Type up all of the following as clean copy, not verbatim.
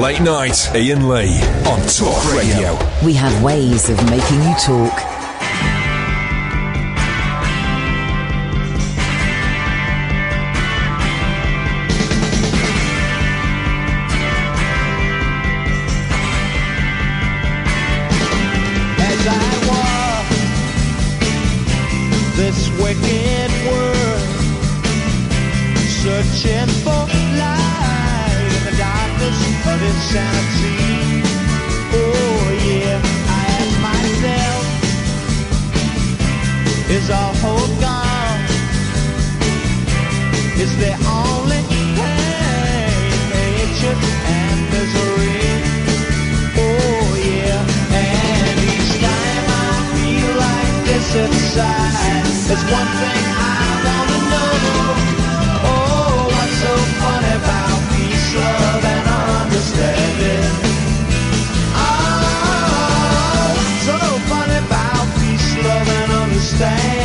Late Night, Iain Lee on Talk Radio. We have ways of making you talk. As I walk this wicked world, searching for light in the darkness of insanity. Oh yeah, I ask myself, is our hope gone? Is there only pain, hatred, and misery? Oh yeah, and each time I feel like this inside, there's one thing I wanna know. Oh, what's so funny about peace, love, and understanding? Oh, what's so funny about peace, love, and understanding?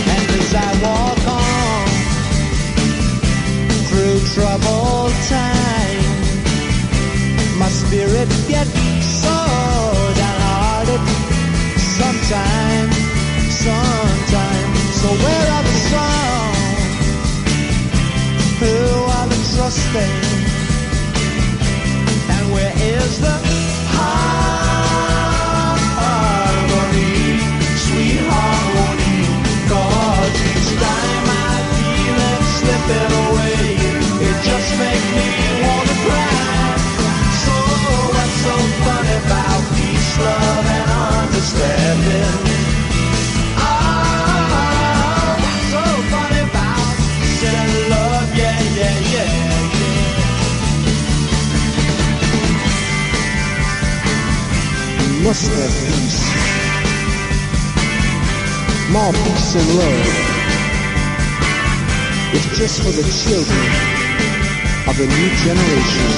And as I walk on through troubled time, my spirit gets so downhearted sometimes. So where are the strong? Who are the trusting? And where is the harmony, sweet harmony? 'Cause each time I feel it slipping away, it just makes me wanna cry. So what's so funny about peace, love, and understanding? Oh, what's so funny about peace and love? Yeah, yeah, yeah, yeah. We must have peace. More peace and love. It's just for the children of the new generation.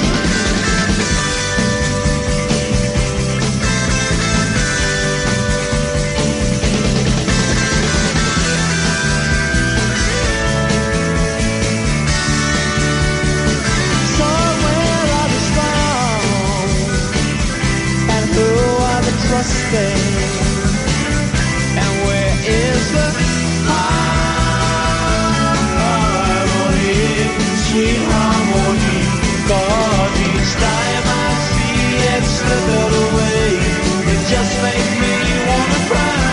So where are the strong? And who are the trusting? And where is the harmony, sweet harmony? 'Cause each time I see it slipping away, it just makes me wanna cry.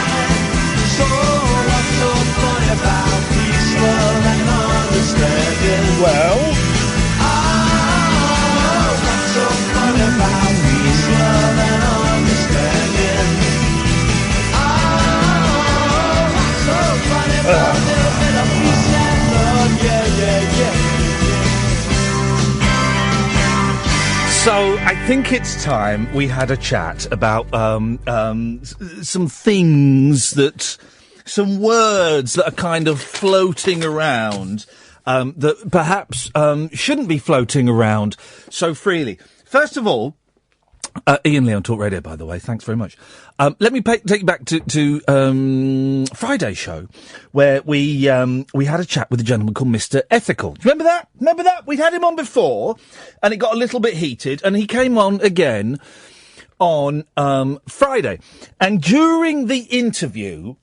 So what's so funny about peace, love, and understanding? Well, Oh, what's so funny about peace, love, and understanding? Oh, what's so funny about a little bit of peace and love? Yeah, yeah, yeah. so I think it's time we had a chat about some things some words that are kind of floating around that perhaps shouldn't be floating around so freely. First of all, Iain Lee on Talk Radio, by the way. Thanks very much. Let me take you back to Friday's show, where we had a chat with a gentleman called Mr. Ethical. Do you remember that? Remember that? We'd had him on before, and it got a little bit heated, and he came on again on Friday. And during the interview,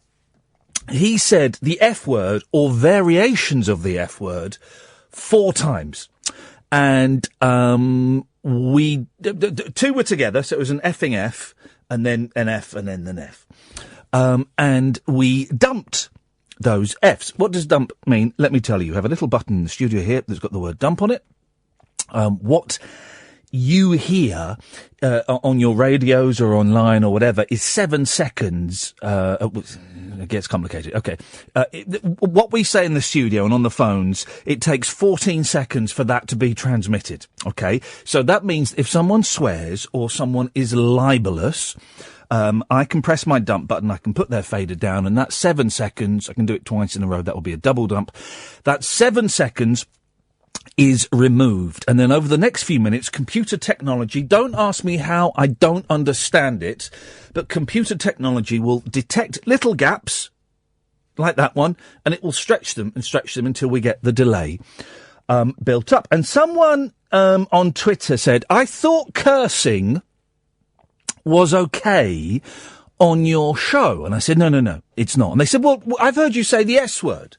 he said the F word, or variations of the F word, 4 times. And we two were together, so it was an effing F, and then an F, and then an F. And we dumped those Fs. What does dump mean? Let me tell you. You have a little button in the studio here that's got the word dump on it. What you hear on your radios or online or whatever is 7 seconds. It gets complicated. Okay. What we say in the studio and on the phones, it takes 14 seconds for that to be transmitted. Okay. So that means if someone swears or someone is libelous, I can press my dump button, I can put their fader down, and that's 7 seconds. I can do it twice in a row. That will be a double dump. That's 7 seconds is removed. And then over the next few minutes, computer technology, don't ask me how, I don't understand it, but computer technology will detect little gaps, like that one, and it will stretch them until we get the delay built up. And someone on Twitter said, I thought cursing was okay on your show. And I said, no, it's not. And they said, well, I've heard you say the S word.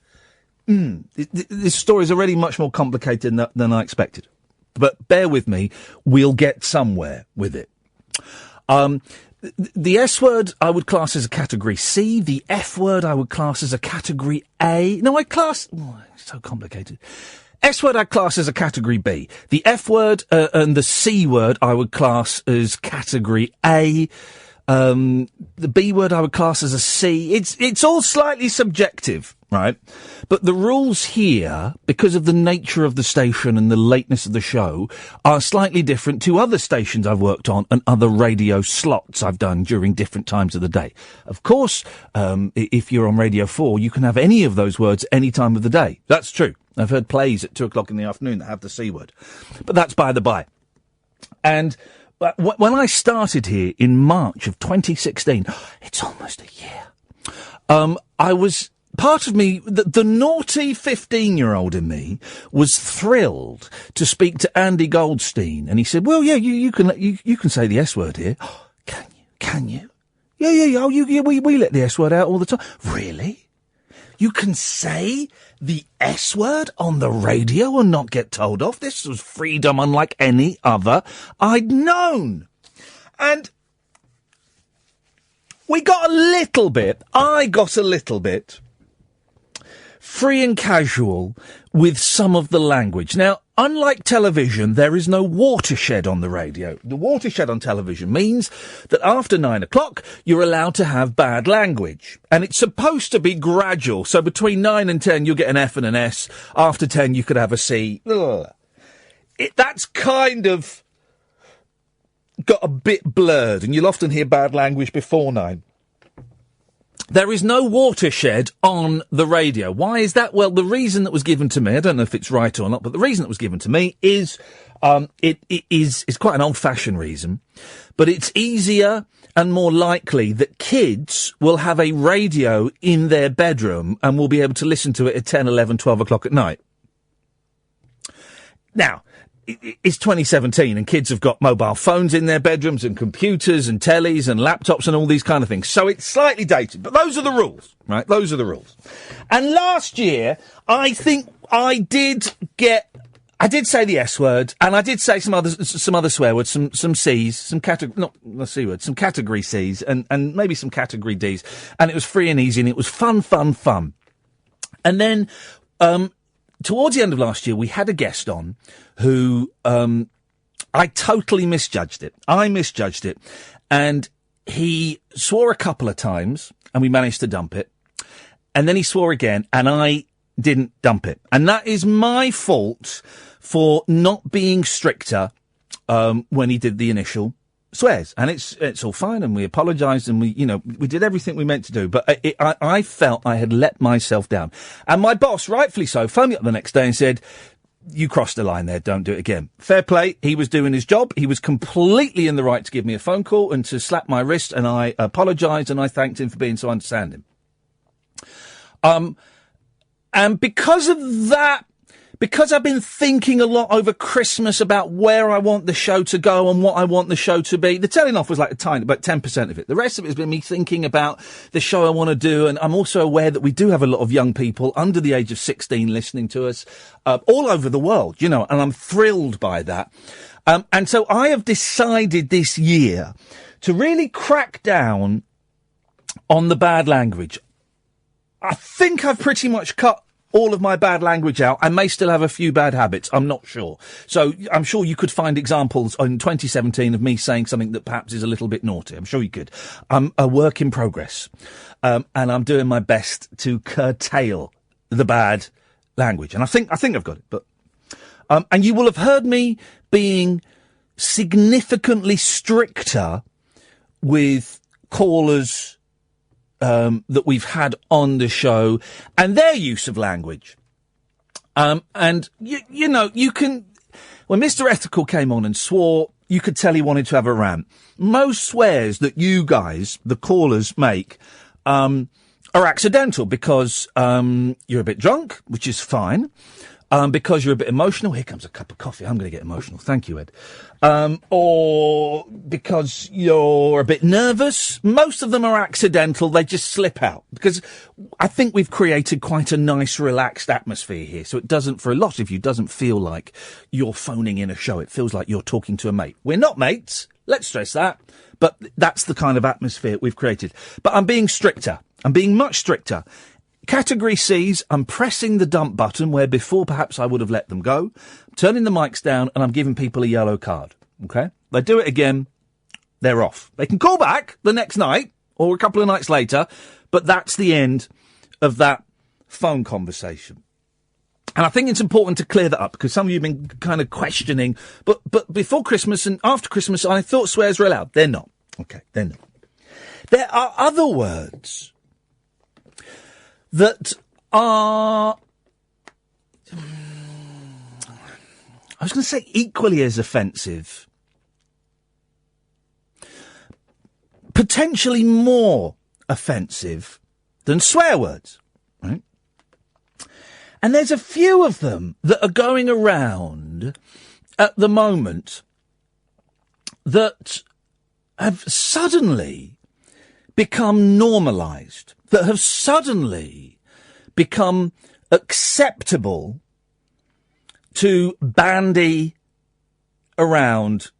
This story is already much more complicated than I expected. But bear with me, we'll get somewhere with it. The S word I would class as a category C. The F word I would class as a category A. No, it's so complicated. S word I class as a category B. The F word and the C word I would class as category A. The B word I would class as a C. It's all slightly subjective, right? But the rules here, because of the nature of the station and the lateness of the show, are slightly different to other stations I've worked on and other radio slots I've done during different times of the day. Of course, if you're on Radio 4, you can have any of those words any time of the day. That's true. I've heard plays at 2:00 in the afternoon that have the C word. But that's by the by. And when I started here in March of 2016, it's almost a year, I was, part of me, the naughty 15-year-old in me, was thrilled to speak to Andy Goldstein. And he said, well, yeah, you can say the S word here. Oh, can you? Yeah. Oh, we let the S word out all the time. Really? You can say the S word on the radio and not get told off? This was freedom unlike any other I'd known. And I got a little bit free and casual with some of the language. Now, unlike television, there is no watershed on the radio. The watershed on television means that after 9 o'clock, you're allowed to have bad language. And it's supposed to be gradual. So between 9 and 10, you'll get an F and an S. After 10, you could have a C. That's kind of got a bit blurred, and you'll often hear bad language before 9. There is no watershed on the radio. Why is that? Well, the reason that was given to me, I don't know if it's right or not, but the reason that was given to me is, it is quite an old-fashioned reason, but it's easier and more likely that kids will have a radio in their bedroom and will be able to listen to it at 10, 11, 12 o'clock at night. Now, it's 2017 and kids have got mobile phones in their bedrooms and computers and tellies and laptops and all these kind of things. So it's slightly dated, but those are the rules, right? Those are the rules. And last year, I think I did say the S word, and I did say some other swear words, some C's, some category C's and maybe some category D's. And it was free and easy and it was fun. And then, towards the end of last year, we had a guest on who, I totally misjudged it. And he swore a couple of times and we managed to dump it. And then he swore again and I didn't dump it. And that is my fault for not being stricter, when he did the initial swears. And it's all fine and we apologised and we did everything we meant to do. But I felt I had let myself down. And my boss, rightfully so, phoned me up the next day and said, you crossed the line there, don't do it again. Fair play, he was doing his job. He was completely in the right to give me a phone call and to slap my wrist, and I apologised and I thanked him for being so understanding. And because of that, because I've been thinking a lot over Christmas about where I want the show to go and what I want the show to be, the telling off was like about 10% of it. The rest of it has been me thinking about the show I want to do, and I'm also aware that we do have a lot of young people under the age of 16 listening to us, all over the world, and I'm thrilled by that. And so I have decided this year to really crack down on the bad language. I think I've pretty much cut all of my bad language out. I may still have a few bad habits. I'm not sure. So I'm sure you could find examples in 2017 of me saying something that perhaps is a little bit naughty. I'm sure you could. I'm a work in progress. And I'm doing my best to curtail the bad language. And I think I've got it. But, and you will have heard me being significantly stricter with callers that we've had on the show and their use of language. And, you know, you can... When Mr. Ethical came on and swore, you could tell he wanted to have a rant. Most swears that you guys, the callers, make, are accidental because, you're a bit drunk, which is fine. Because you're a bit emotional. Here comes a cup of coffee. I'm going to get emotional. Thank you, Ed. Or because you're a bit nervous. Most of them are accidental. They just slip out. Because I think we've created quite a nice, relaxed atmosphere here. So it doesn't, for a lot of you, doesn't feel like you're phoning in a show. It feels like you're talking to a mate. We're not mates. Let's stress that. But that's the kind of atmosphere we've created. But I'm being stricter. I'm being much stricter. Category C's, I'm pressing the dump button where before perhaps I would have let them go. I'm turning the mics down and I'm giving people a yellow card. Okay? They do it again, they're off. They can call back the next night or a couple of nights later, but that's the end of that phone conversation. And I think it's important to clear that up because some of you have been kind of questioning, but before Christmas and after Christmas, I thought swears were allowed. They're not. Okay, they're not. There are other words that are, I was going to say equally as offensive, potentially more offensive than swear words, right? And there's a few of them that are going around at the moment that have suddenly become normalised, that have suddenly become acceptable to bandy around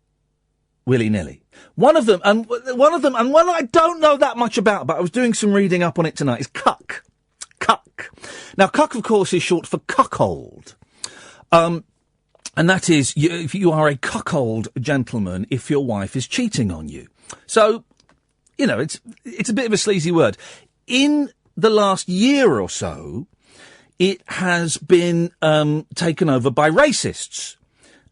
willy-nilly. One of them, and one I don't know that much about, but I was doing some reading up on it tonight, is Cuck. Cuck. Now, Cuck, of course, is short for cuckold. And that is, if you are a cuckold gentleman if your wife is cheating on you. So, you know, it's a bit of a sleazy word. In the last year or so, it has been taken over by racists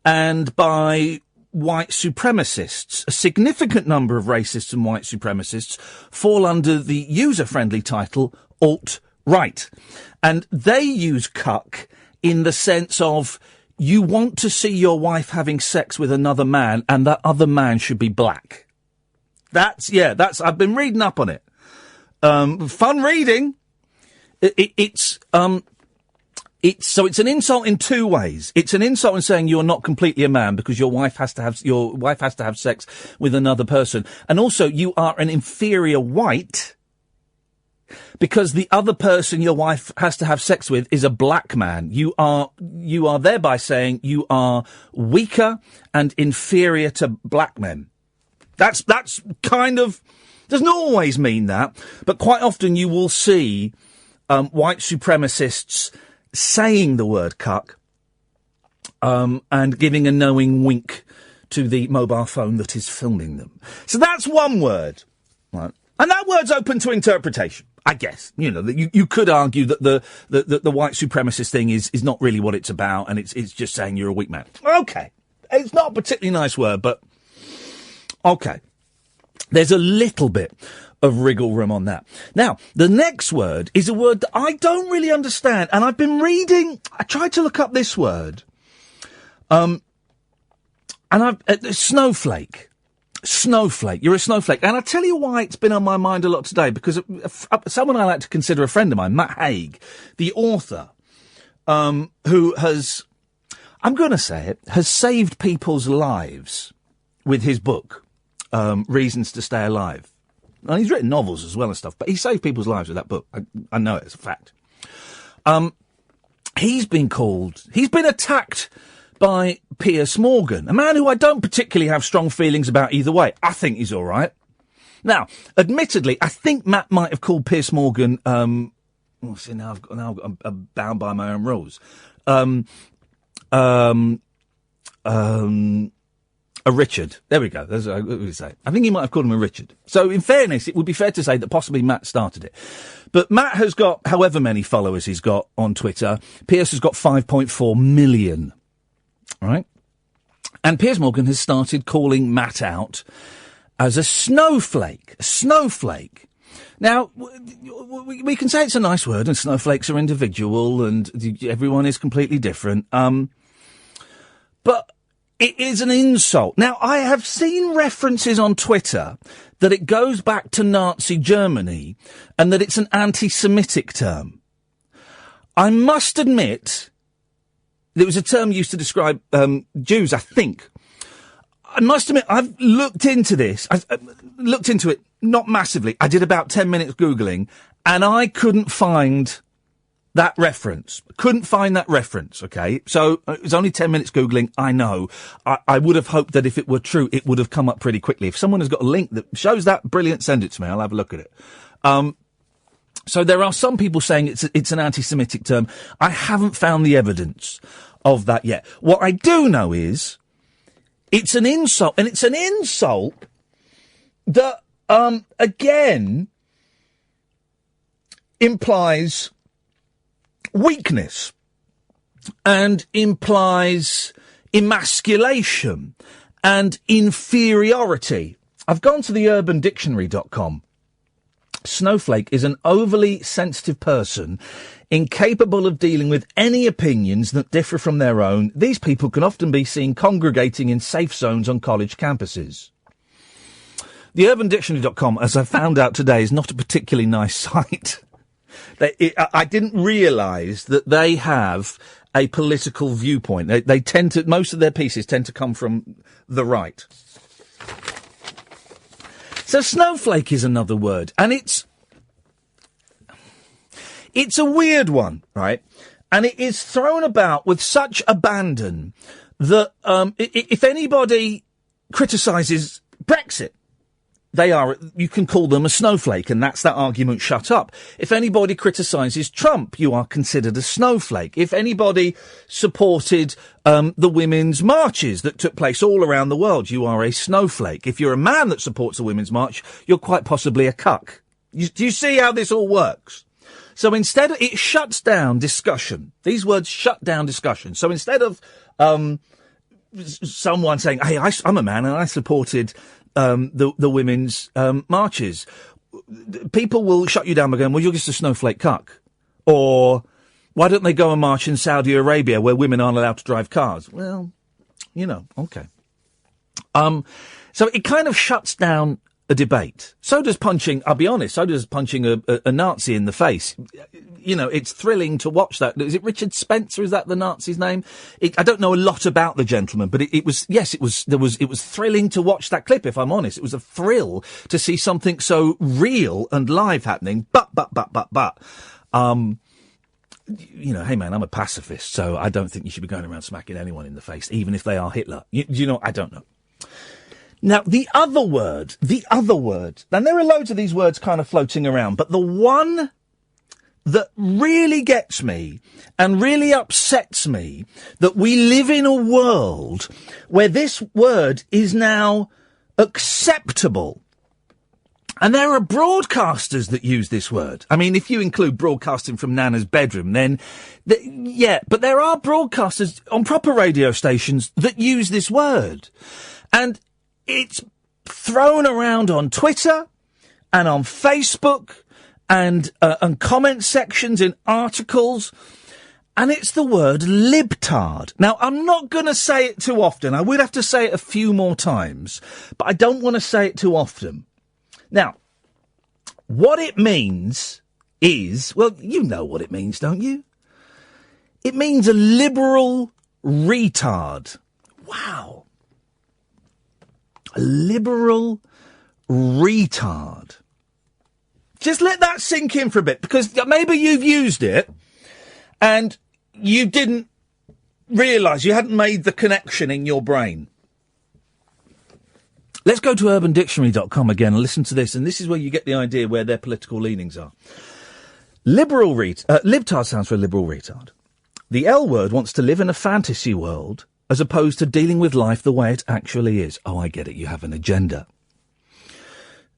and by white supremacists. A significant number of racists and white supremacists fall under the user-friendly title alt-right. And they use cuck in the sense of you want to see your wife having sex with another man and that other man should be black. I've been reading up on it. Fun reading. It's an insult in two ways. It's an insult in saying you're not completely a man because your wife has to have sex with another person. And also you are an inferior white because the other person your wife has to have sex with is a black man. You are thereby saying you are weaker and inferior to black men. That's kind of, doesn't always mean that, but quite often you will see white supremacists saying the word cuck and giving a knowing wink to the mobile phone that is filming them. So that's one word, right? And that word's open to interpretation, I guess. You know, you could argue that the white supremacist thing is not really what it's about, and it's just saying you're a weak man. Okay, it's not a particularly nice word, but okay. There's a little bit of wriggle room on that. Now, the next word is a word that I don't really understand, and I've been reading. I tried to look up this word, and snowflake. Snowflake. You're a snowflake. And I'll tell you why it's been on my mind a lot today, because someone I like to consider a friend of mine, Matt Haig, the author, who has, I'm going to say it, has saved people's lives with his book, Reasons to Stay Alive. And he's written novels as well and stuff, but he saved people's lives with that book. I know it, it's a fact. He's been attacked by Piers Morgan, a man who I don't particularly have strong feelings about either way. I think he's all right. Now, admittedly, I think Matt might have called Piers Morgan. I'm bound by my own rules. A Richard. There we go. That's what we say. I think he might have called him a Richard. So, in fairness, it would be fair to say that possibly Matt started it. But Matt has got however many followers he's got on Twitter. Piers has got 5.4 million. All right? And Piers Morgan has started calling Matt out as a snowflake. A snowflake. Now, we can say it's a nice word, and snowflakes are individual, and everyone is completely different. But it is an insult. Now, I have seen references on Twitter that it goes back to Nazi Germany, and that it's an anti-Semitic term. I must admit, there was a term used to describe Jews, I think. I must admit, I've looked into this. I've looked into it, not massively. I did about 10 minutes Googling, and I couldn't find that reference. Couldn't find that reference, okay? So, it was only 10 minutes Googling, I know. I would have hoped that if it were true, it would have come up pretty quickly. If someone has got a link that shows that, brilliant, send it to me. I'll have a look at it. So there are some people saying it's an anti-Semitic term. I haven't found the evidence of that yet. What I do know is, it's an insult, and it's an insult that, again, implies weakness and implies emasculation and inferiority. I've gone to the urbandictionary.com. Snowflake is an overly sensitive person incapable of dealing with any opinions that differ from their own. These people can often be seen congregating in safe zones on college campuses. The urbandictionary.com, as I found out today, is not a particularly nice site. I didn't realise that they have a political viewpoint. They tend to, most of their pieces tend to come from the right. So snowflake is another word, and it's a weird one, right? And it is thrown about with such abandon that if anybody criticises Brexit, you can call them a snowflake, and that's that argument shut up. If anybody criticises Trump, you are considered a snowflake. If anybody supported the women's marches that took place all around the world, you are a snowflake. If you're a man that supports a women's march, you're quite possibly a cuck. Do you see how this all works? So instead, it shuts down discussion. These words shut down discussion. So instead of someone saying, hey, I'm a man and I supported the women's marches, people will shut you down by going, well, you're just a snowflake cuck. Or, why don't they go and march in Saudi Arabia where women aren't allowed to drive cars? Well, okay. So it kind of shuts down a debate. So does punching, I'll be honest, punching a Nazi in the face. It's thrilling to watch that. Is it Richard Spencer? Is that the Nazi's name? I don't know a lot about the gentleman, but it was thrilling to watch that clip, if I'm honest. It was a thrill to see something so real and live happening. But, hey man, I'm a pacifist, so I don't think you should be going around smacking anyone in the face, even if they are Hitler. I don't know. Now, the other word, and there are loads of these words kind of floating around, but the one that really gets me and really upsets me, that we live in a world where this word is now acceptable. And there are broadcasters that use this word. I mean, if you include broadcasting from Nana's bedroom, then, but there are broadcasters on proper radio stations that use this word. And it's thrown around on Twitter and on Facebook and comment sections in articles, and it's the word libtard. Now, I'm not going to say it too often. I would have to say it a few more times, but I don't want to say it too often. Now, what it means is, well, you know what it means, don't you? It means a liberal retard. Wow. A liberal retard. Just let that sink in for a bit, because maybe you've used it and you didn't realise, you hadn't made the connection in your brain. Let's go to urbandictionary.com again and listen to this, and this is where you get the idea where their political leanings are. Libtard sounds for a liberal retard. The L word wants to live in a fantasy world as opposed to dealing with life the way it actually is. Oh, I get it. You have an agenda.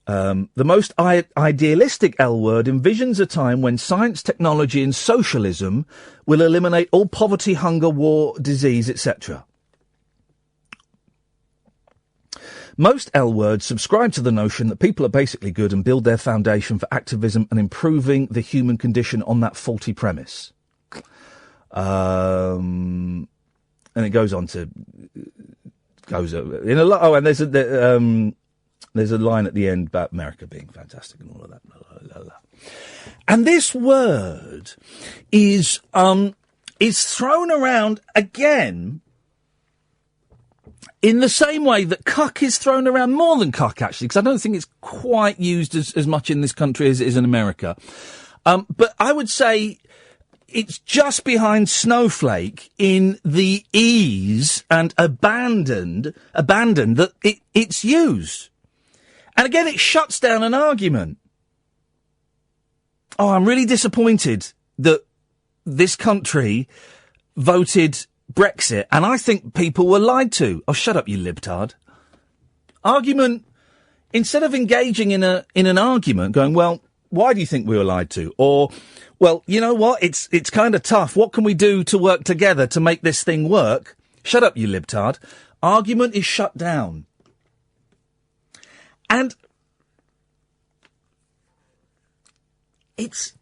The most idealistic L word envisions a time when science, technology and socialism will eliminate all poverty, hunger, war, disease, etc. Most L words subscribe to the notion that people are basically good and build their foundation for activism and improving the human condition on that faulty premise. And it goes on to in a lot. Oh, and there's a line at the end about America being fantastic and all of that. Blah, blah, blah, blah. And this word is thrown around again in the same way that cuck is thrown around, more than cuck actually, because I don't think it's quite used as much in this country as it is in America. But I would say it's just behind snowflake in the ease and abandon that it's used. And again, it shuts down an argument. Oh, I'm really disappointed that this country voted Brexit, and I think people were lied to. Oh, shut up, you libtard. Argument, instead of engaging in an argument, going, well, why do you think we were lied to? Or, well, you know what, it's kind of tough. What can we do to work together to make this thing work? Shut up, you libtard. Argument is shut down. And it's,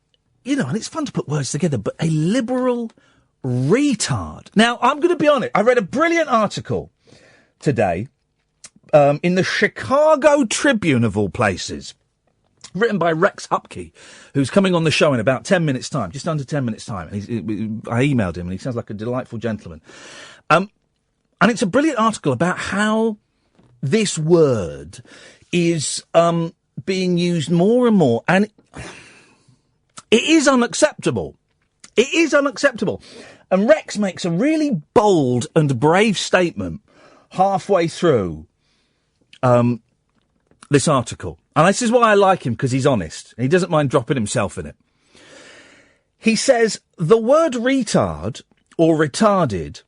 and it's fun to put words together, but a liberal retard. Now, I'm going to be honest. I read a brilliant article today in the Chicago Tribune, of all places, written by Rex Huppke, who's coming on the show in about 10 minutes' time, just under 10 minutes' time. I emailed him, and he sounds like a delightful gentleman. And it's a brilliant article about how this word is being used more and more, and it is unacceptable. It is unacceptable. And Rex makes a really bold and brave statement halfway through this article. And this is why I like him, because he's honest. He doesn't mind dropping himself in it. He says, the word retard or retarded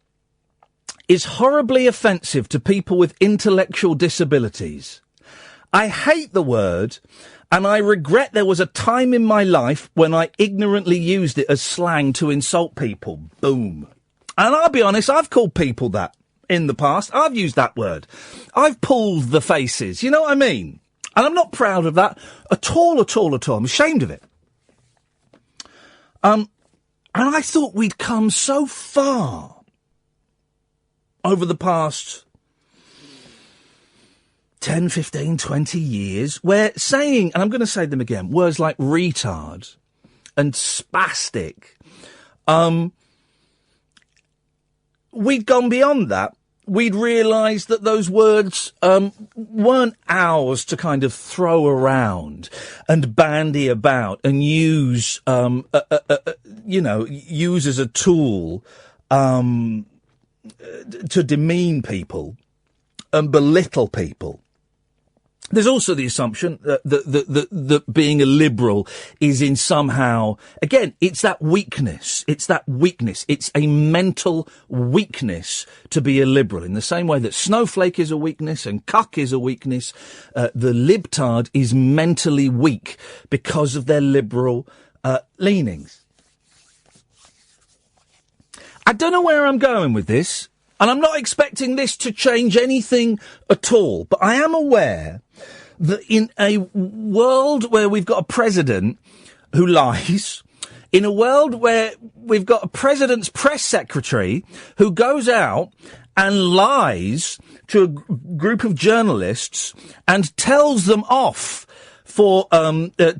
is horribly offensive to people with intellectual disabilities. I hate the word, and I regret there was a time in my life when I ignorantly used it as slang to insult people. Boom. And I'll be honest, I've called people that in the past. I've used that word. I've pulled the faces. You know what I mean? And I'm not proud of that at all, at all, at all. I'm ashamed of it. And I thought we'd come so far over the past 10, 15, 20 years, where saying, and I'm going to say them again, words like retard and spastic, we'd gone beyond that. We'd realised that those words weren't ours to kind of throw around and bandy about and use, use as a tool to demean people and belittle people. There's also the assumption that being a liberal is in somehow, again, it's that weakness. It's that weakness. It's a mental weakness to be a liberal. In the same way that snowflake is a weakness and cuck is a weakness, the libtard is mentally weak because of their liberal leanings. I don't know where I'm going with this, and I'm not expecting this to change anything at all, but I am aware that in a world where we've got a president who lies, in a world where we've got a president's press secretary who goes out and lies to a group of journalists and tells them off for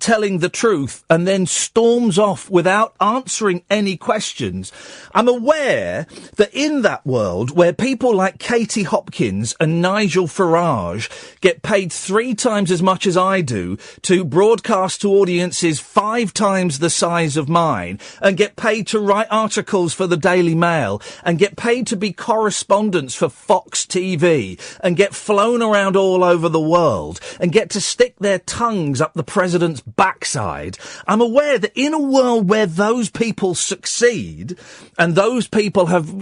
telling the truth and then storms off without answering any questions. I'm aware that in that world where people like Katie Hopkins and Nigel Farage get paid 3 times as much as I do to broadcast to audiences 5 times the size of mine and get paid to write articles for the Daily Mail and get paid to be correspondents for Fox TV and get flown around all over the world and get to stick their tongues up the president's backside, I'm aware that in a world where those people succeed and those people have,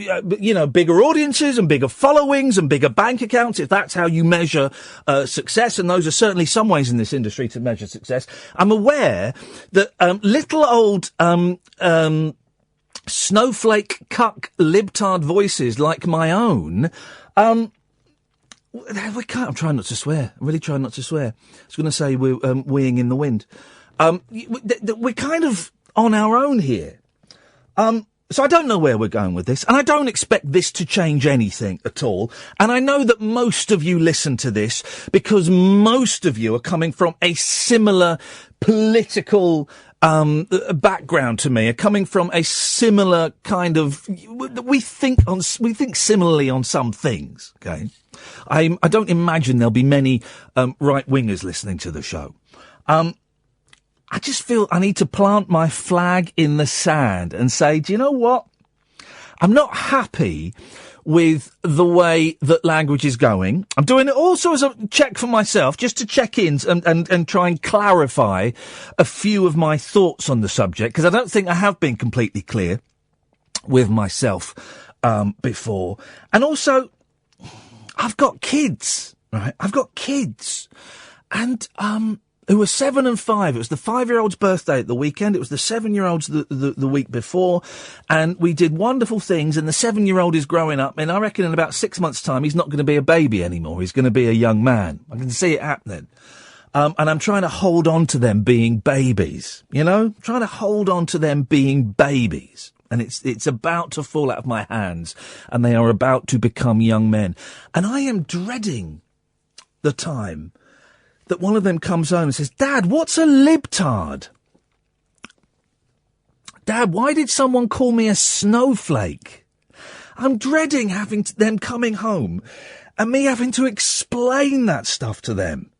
bigger audiences and bigger followings and bigger bank accounts, if that's how you measure success, and those are certainly some ways in this industry to measure success, I'm aware that little old snowflake cuck libtard voices like my own we can't. I'm trying not to swear. I'm really trying not to swear. I was going to say we're weeing in the wind. We're kind of on our own here. So I don't know where we're going with this, and I don't expect this to change anything at all. And I know that most of you listen to this because most of you are coming from a similar political background to me, are coming from a similar kind of. We think similarly on some things. Okay, I don't imagine there'll be many right wingers listening to the show. I just feel I need to plant my flag in the sand and say, do you know what? I'm not happy with the way that language is going. I'm doing it also as a check for myself, just to check in and try and clarify a few of my thoughts on the subject, because I don't think I have been completely clear with myself before. And also, I've got kids, right? I've got kids. And, who were 7 and 5. It was the 5-year-old's birthday at the weekend. It was the 7-year-old's the week before. And we did wonderful things. And the 7-year-old is growing up. And I reckon in about 6 months' time, he's not going to be a baby anymore. He's going to be a young man. I can see it happening. And I'm trying to hold on to them being babies. You know? Trying to hold on to them being babies. And it's about to fall out of my hands. And they are about to become young men. And I am dreading the time that one of them comes home and says, Dad, what's a libtard? Dad, why did someone call me a snowflake? I'm dreading having them coming home and me having to explain that stuff to them.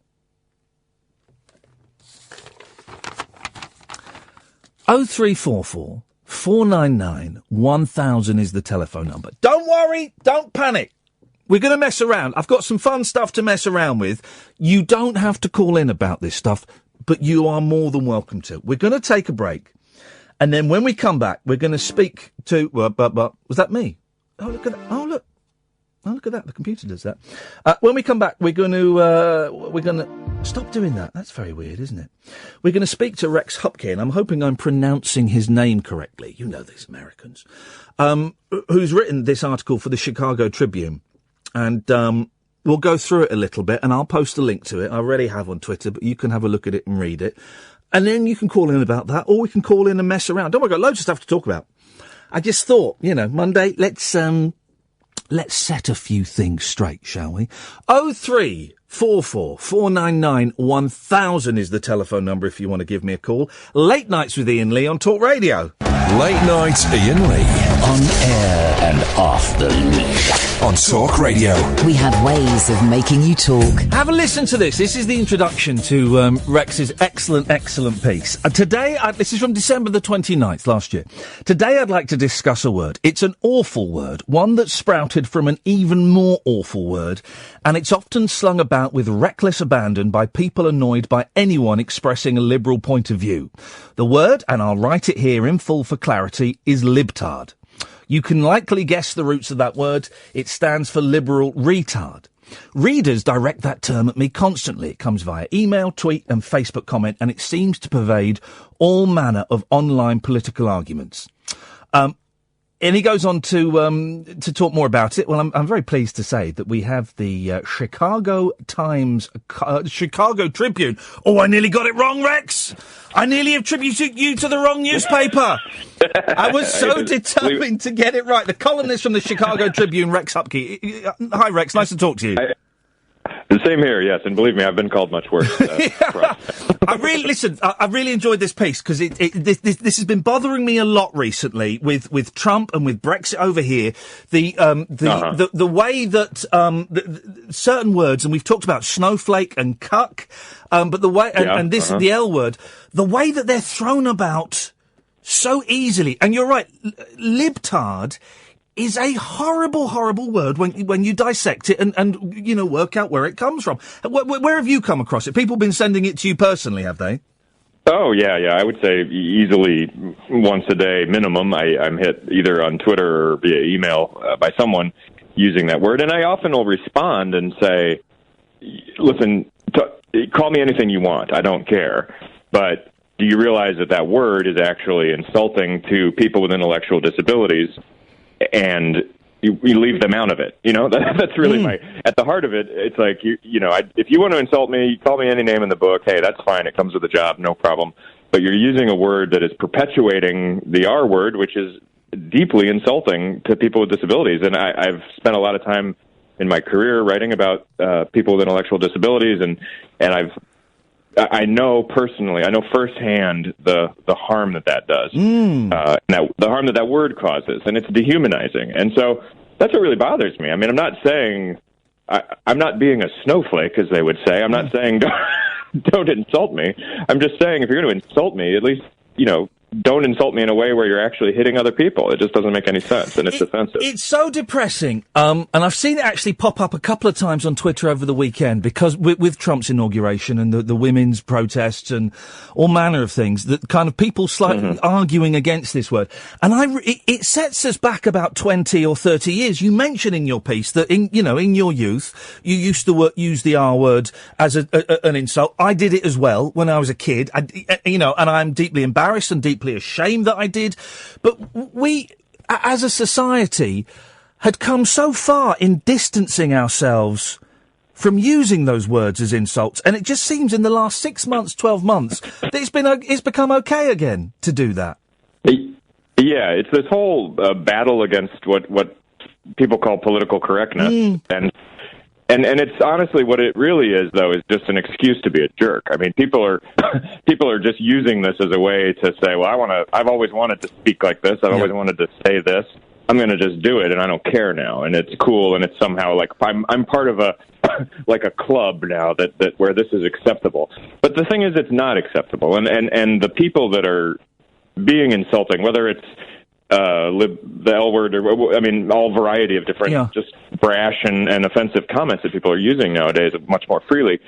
0344 499 1000 is the telephone number. Don't worry, don't panic. We're going to mess around. I've got some fun stuff to mess around with. You don't have to call in about this stuff, but you are more than welcome to. We're going to take a break. And then when we come back, we're going to speak to... was that me? Oh, look at that. Oh, look at that. The computer does that. When we come back, we're going to... Stop doing that. That's very weird, isn't it? We're going to speak to Rex Huppke, and I'm hoping I'm pronouncing his name correctly. You know these Americans. Who's written this article for the Chicago Tribune. And we'll go through it a little bit, and I'll post a link to it. I already have on Twitter, but you can have a look at it and read it. And then you can call in about that, or we can call in and mess around. Don't worry, I've got loads of stuff to talk about. I just thought, Monday, let's set a few things straight, shall we? 0344 499 1000 is the telephone number if you want to give me a call. Late Nights with Iain Lee on Talk Radio. Late Night Iain Lee. On air and off the leash. On Talk Radio. We have ways of making you talk. Have a listen to this. This is the introduction to Rex's excellent piece. Today, this is from December the 29th last year. Today I'd like to discuss a word. It's an awful word, one that sprouted from an even more awful word, and it's often slung about with reckless abandon by people annoyed by anyone expressing a liberal point of view. The word, and I'll write it here in full for clarity, is libtard. You can likely guess the roots of that word. It stands for liberal retard. Readers direct that term at me constantly. It comes via email, tweet and Facebook comment, and it seems to pervade all manner of online political arguments. And he goes on to talk more about it. Well, I'm very pleased to say that we have the Chicago Tribune. Oh, I nearly got it wrong, Rex. I nearly attributed you to the wrong newspaper. I was so determined to get it right. The columnist from the Chicago Tribune, Rex Huppke. Hi, Rex. Nice to talk to you. The same here, yes, and believe me, I've been called much worse. I really enjoyed this piece because this has been bothering me a lot recently with Trump and with Brexit over here. The way that certain words, and we've talked about snowflake and cuck, but the way and this the L word, the way that they're thrown about so easily. And you're right, libtard is a horrible, horrible word when you dissect it and work out where it comes from. Where have you come across it? People been sending it to you personally, have they? Oh, yeah. I would say easily once a day minimum. I'm hit either on Twitter or via email by someone using that word. And I often will respond and say, listen, call me anything you want. I don't care. But do you realize that word is actually insulting to people with intellectual disabilities? And you leave them out of it. That's really at the heart of it. It's like, if you want to insult me, call me any name in the book. Hey, that's fine. It comes with the job. No problem. But you're using a word that is perpetuating the R word, which is deeply insulting to people with disabilities. And I've spent a lot of time in my career writing about people with intellectual disabilities, and I know personally, I know firsthand the harm that does, the harm that word causes, and it's dehumanizing. And so that's what really bothers me. I mean, I'm not saying I'm not being a snowflake, as they would say. I'm not saying don't insult me. I'm just saying if you're going to insult me, at least don't insult me in a way where you're actually hitting other people. It just doesn't make any sense, and it's offensive. It's so depressing. And I've seen it actually pop up a couple of times on Twitter over the weekend, because with Trump's inauguration and the women's protests and all manner of things, that kind of people slightly arguing against this word. And it sets us back about 20 or 30 years. You mention in your piece that in your youth, you used to use the R word as an insult. I did it as well when I was a kid. And I'm deeply embarrassed and deeply ashamed that I did, but we, as a society, had come so far in distancing ourselves from using those words as insults, and it just seems in the last 6 months, 12 months, that it's become okay again to do that. Yeah, it's this whole battle against what people call political correctness, and it's honestly what it really is, though, is just an excuse to be a jerk. I mean, people are just using this as a way to say, well, I've always wanted to speak like this. I've always wanted to say this. I'm going to just do it, and I don't care now. And it's cool, and it's somehow like I'm part of a club now that where this is acceptable. But the thing is, it's not acceptable. And the people that are being insulting, whether it's the L word, or all variety of different just brash and offensive comments that people are using nowadays much more freely.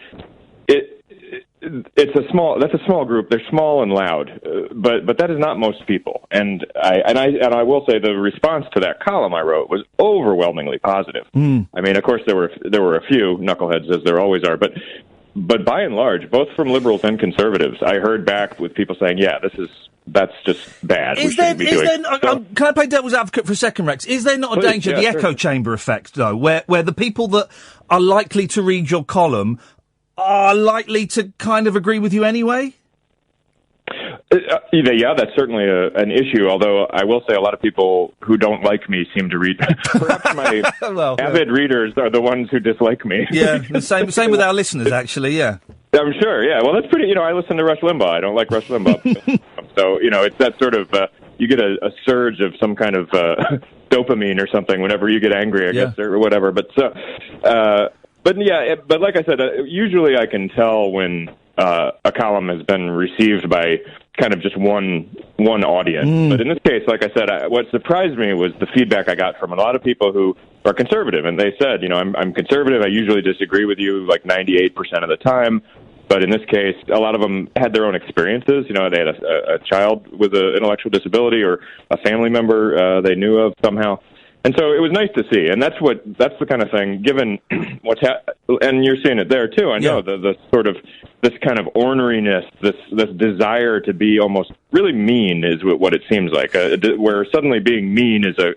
That's a small group. They're small and loud, but that is not most people. And I will say the response to that column I wrote was overwhelmingly positive. I mean, of course there were a few knuckleheads, as there always are, but by and large, both from liberals and conservatives, I heard back with people saying, that's just bad. Can I play devil's advocate for a second, Rex? Is there not a danger, the echo chamber effect, though, where the people that are likely to read your column are likely to kind of agree with you anyway? Yeah, that's certainly an issue, although I will say a lot of people who don't like me seem to read. Perhaps my avid readers are the ones who dislike me. Yeah, the same with our listeners, actually, yeah. I'm sure, yeah. Well, that's pretty, I listen to Rush Limbaugh. I don't like Rush Limbaugh. So, it's that sort of, you get a surge of some kind of dopamine or something whenever you get angry, I guess, or whatever. But like I said, usually I can tell when a column has been received by kind of just one audience. But in this case, like I said, what surprised me was the feedback I got from a lot of people who are conservative, and they said, I'm conservative. I usually disagree with you like 98% of the time. But in this case, a lot of them had their own experiences. They had a child with an intellectual disability or a family member they knew of somehow. And so it was nice to see, and that's the kind of thing. Given what's and you're seeing it there too. I know the sort of this kind of orneriness, this desire to be almost really mean is what it seems like. Where suddenly being mean is a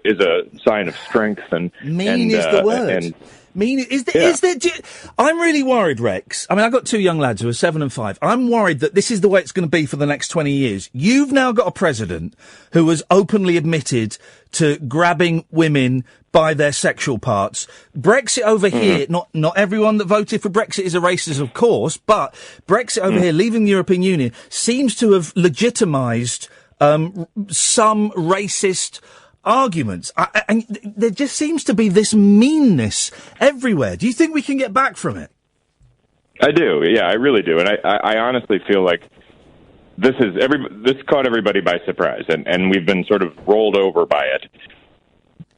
sign of strength and mean is the word. I'm really worried, Rex. I mean, I've got two young lads who are 7 and 5. I'm worried that this is the way it's going to be for the next 20 years. You've now got a president who has openly admitted to grabbing women by their sexual parts. Brexit over here, not everyone that voted for Brexit is a racist, of course, but Brexit over here, leaving the European Union, seems to have legitimised some racist arguments. And there just seems to be this meanness everywhere. Do you think we can get back from it? I do. Yeah, I really do. And I honestly feel like this caught everybody by surprise, and we've been sort of rolled over by it.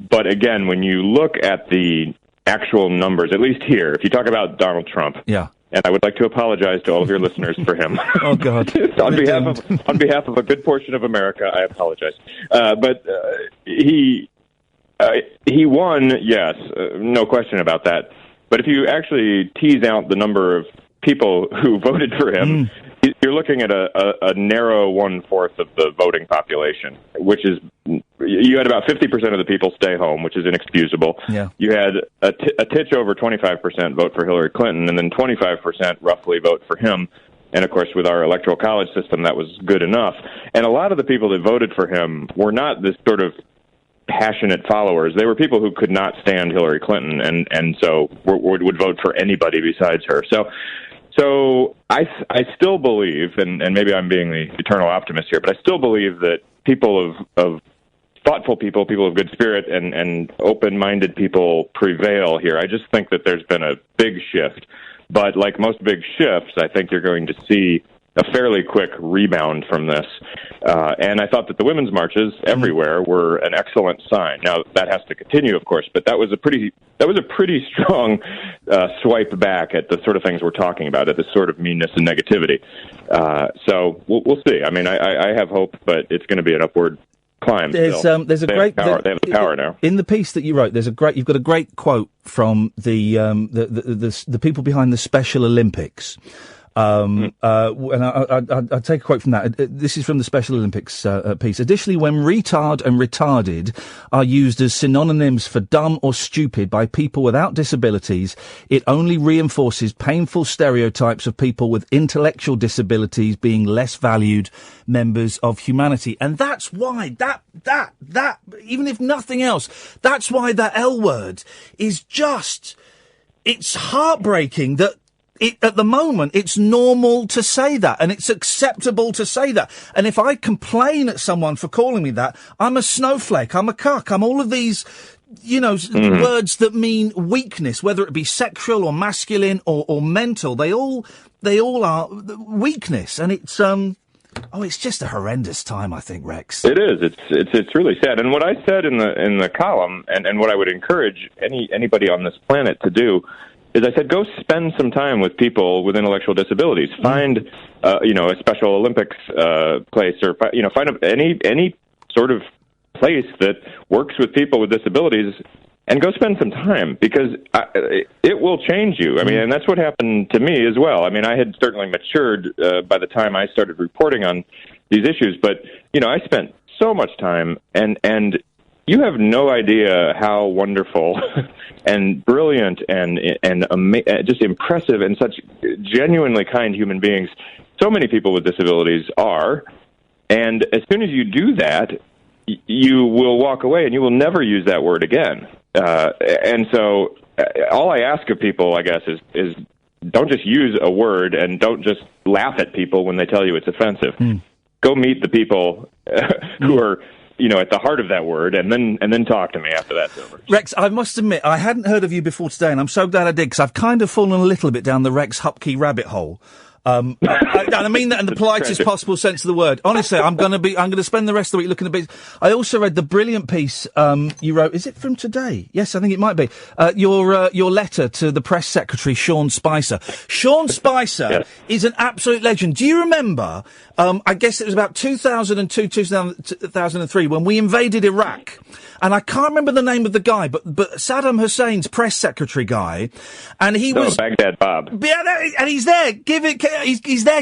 But again, when you look at the actual numbers, at least here, if you talk about Donald Trump, and I would like to apologize to all of your listeners for him. Oh God! on behalf of a good portion of America, I apologize. But he won, yes, no question about that. But if you actually tease out the number of people who voted for him, you're looking at a narrow 1/4 of the voting population, which is you had about 50% of the people stay home, which is inexcusable. Yeah. You had a titch over 25% vote for Hillary Clinton, and then 25% roughly vote for him. And, of course, with our electoral college system, that was good enough. And a lot of the people that voted for him were not this sort of passionate followers. They were people who could not stand Hillary Clinton, and so would vote for anybody besides her. So I still believe, and maybe I'm being the eternal optimist here, but I still believe that people of thoughtful people of good spirit, and open-minded people prevail here. I just think that there's been a big shift. But like most big shifts, I think you're going to see a fairly quick rebound from this. And I thought that the women's marches everywhere were an excellent sign. Now, that has to continue, of course, but that was a pretty strong swipe back at the sort of things we're talking about, at this sort of meanness and negativity. So we'll see. I mean, I have hope, but it's going to be an upward climb. There's a great power. They have the power now. In the piece that you wrote, you've got a great quote from the people behind the Special Olympics. And I'll take a quote from that. This is from the Special Olympics piece. Additionally, when retard and retarded are used as synonyms for dumb or stupid by people without disabilities, it only reinforces painful stereotypes of people with intellectual disabilities being less valued members of humanity. And that's why that, even if nothing else, that's why that L word is just, it's heartbreaking that at the moment, it's normal to say that, and it's acceptable to say that. And if I complain at someone for calling me that, I'm a snowflake, I'm a cuck, I'm all of these, words that mean weakness, whether it be sexual or masculine or mental. They all are weakness, and it's it's just a horrendous time, I think, Rex. It is. It's really sad. And what I said in the column, and what I would encourage anybody on this planet to do, is I said, go spend some time with people with intellectual disabilities. Find, a Special Olympics place, or find any sort of place that works with people with disabilities, and go spend some time, because it will change you. I mean, and that's what happened to me as well. I mean, I had certainly matured by the time I started reporting on these issues, but I spent so much time, and you have no idea how wonderful and brilliant and just impressive and such genuinely kind human beings so many people with disabilities are. And as soon as you do that, you will walk away and you will never use that word again. And so all I ask of people, I guess, is don't just use a word, and don't just laugh at people when they tell you it's offensive. Go meet the people who are at the heart of that word, and then talk to me after that's over. Rex, I must admit, I hadn't heard of you before today, and I'm so glad I did, because I've kind of fallen a little bit down the Rex Huppke rabbit hole. And I mean that in the politest possible sense of the word. Honestly, I'm going to spend the rest of the week looking at bits. I also read the brilliant piece you wrote. Is it from today? Yes, I think it might be. Your letter to the press secretary, Sean Spicer. Sean Spicer is an absolute legend. Do you remember? I guess it was about 2002, 2003 when we invaded Iraq. And I can't remember the name of the guy, but Saddam Hussein's press secretary guy, and he was Baghdad Bob. Yeah, and he's there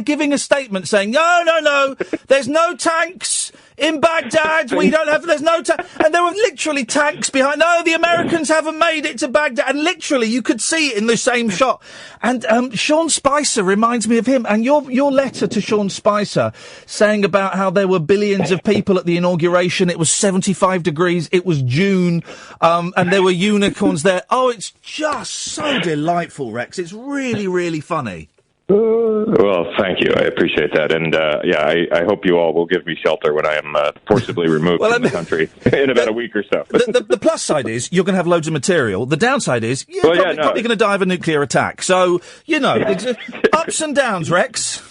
giving a statement saying, no, there's no tanks in Baghdad. There's no tanks. And there were literally tanks behind. No, the Americans haven't made it to Baghdad. And literally, you could see it in the same shot. And Sean Spicer reminds me of him. And your letter to Sean Spicer saying about how there were billions of people at the inauguration. It was 75 degrees. It was June. And there were unicorns there. Oh, it's just so delightful, Rex. It's really, really funny. Well, thank you. I appreciate that. And, I hope you all will give me shelter when I am forcibly removed from the country in about a week or so. The plus side is you're going to have loads of material. The downside is you're probably going to die of a nuclear attack. So, it's ups and downs, Rex.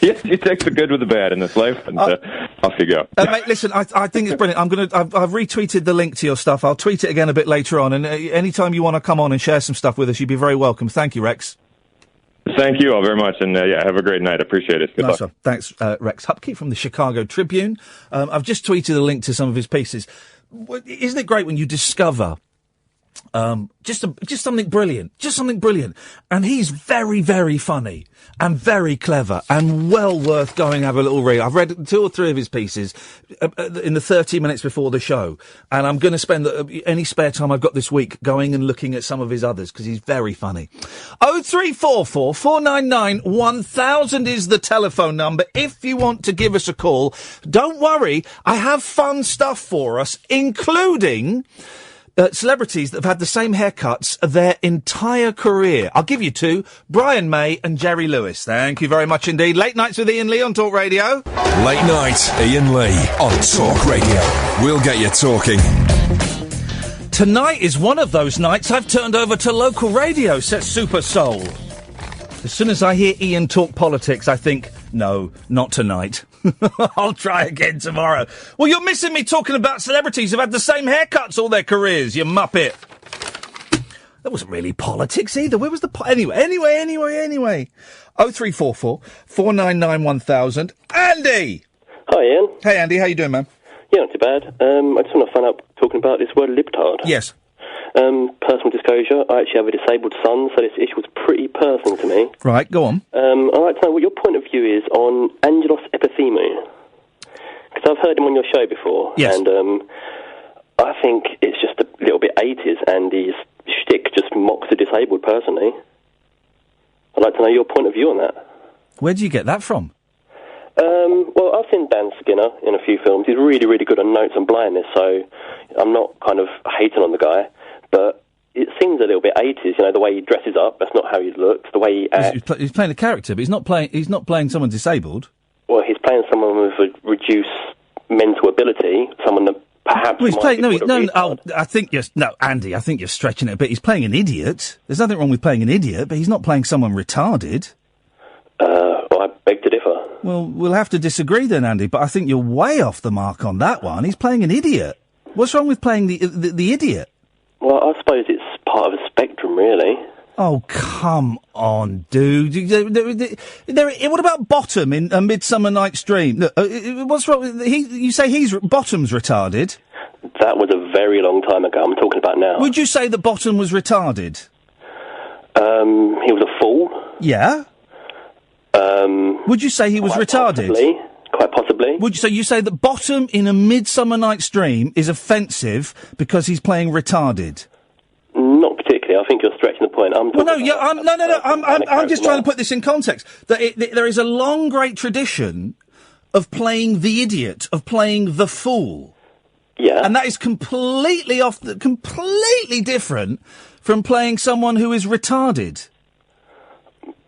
Yes, you take the good with the bad in this life, and off you go. Mate, listen, I think it's brilliant. I've retweeted the link to your stuff. I'll tweet it again a bit later on. And anytime you want to come on and share some stuff with us, you'd be very welcome. Thank you, Rex. Thank you all very much, and have a great night. Appreciate it. Good luck. Thanks, Rex Huppke from the Chicago Tribune. I've just tweeted a link to some of his pieces. Isn't it great when you discover Just something brilliant. Just something brilliant. And he's very, very funny and very clever and well worth going and have a little read. I've read 2 or 3 of his pieces in the 30 minutes before the show. And I'm going to spend any spare time I've got this week going and looking at some of his others because he's very funny. 0344 499 1000 is the telephone number. If you want to give us a call, don't worry. I have fun stuff for us, including celebrities that have had the same haircuts their entire career. I'll give you 2, Brian May and Jerry Lewis. Thank you very much indeed. Late Nights with Iain Lee on Talk Radio. Late Night, Iain Lee on Talk Radio. We'll get you talking. Tonight is one of those nights I've turned over to local radio, says Super Soul. As soon as I hear Iain talk politics, I think, no, not tonight. I'll try again tomorrow. Well, you're missing me talking about celebrities who've had the same haircuts all their careers, you muppet. That wasn't really politics either. Where was the... Anyway. 0344 499 1000. Andy! Hi, Ian. Hey, Andy. How you doing, man? Yeah, not too bad. I just want to find out, talking about this word libtard. Yes. Personal disclosure, I actually have a disabled son, so this issue was pretty personal to me. Right, go on. I'd like to know what your point of view is on Angelos Epithemou. Because I've heard him on your show before. Yes. And I think it's just a little bit 80s, and his shtick just mocks the disabled, personally. I'd like to know your point of view on that. Where do you get that from? Well, I've seen Dan Skinner in a few films. He's really, really good on notes and blindness, so I'm not kind of hating on the guy. But it seems a little bit 80s, the way he dresses up. That's not how he looks. The way he acts. He's playing a character, but he's not playing someone disabled. Well, he's playing someone with a reduced mental ability, someone that perhaps. Well, he's playing. Andy, I think you're stretching it a bit. He's playing an idiot. There's nothing wrong with playing an idiot, but he's not playing someone retarded. Well, I beg to differ. Well, we'll have to disagree then, Andy. But I think you're way off the mark on that one. He's playing an idiot. What's wrong with playing the idiot? Well, I suppose it's part of a spectrum, really. Oh, come on, dude. What about Bottom in A Midsummer Night's Dream? What's wrong with... You say Bottom's retarded? That was a very long time ago. I'm talking about now. Would you say that Bottom was retarded? He was a fool. Yeah? Would you say he was retarded? Quite possibly. So you say that Bottom in A Midsummer Night's Dream is offensive because he's playing retarded? Not particularly. I think you're stretching the point. I'm just trying to put this in context. There is a long, great tradition of playing the idiot, of playing the fool. Yeah. And that is completely different from playing someone who is retarded.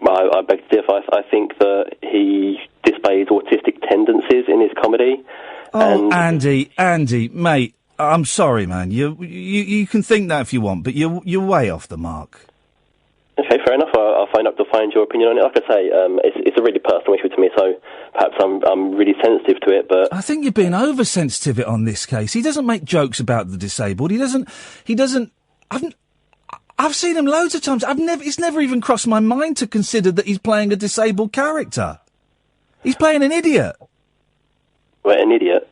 I beg to differ. I think that he displays autistic tendencies in his comedy. Oh, Andy, mate, I'm sorry, man. You can think that if you want, but you're way off the mark. Okay, fair enough. I'll find out to find your opinion on it. Like I say, it's a really personal issue to me, so perhaps I'm really sensitive to it. But I think you're being oversensitive on this case. He doesn't make jokes about the disabled. He doesn't. I've seen him loads of times. It's never even crossed my mind to consider that he's playing a disabled character. He's playing an idiot. Well, an idiot?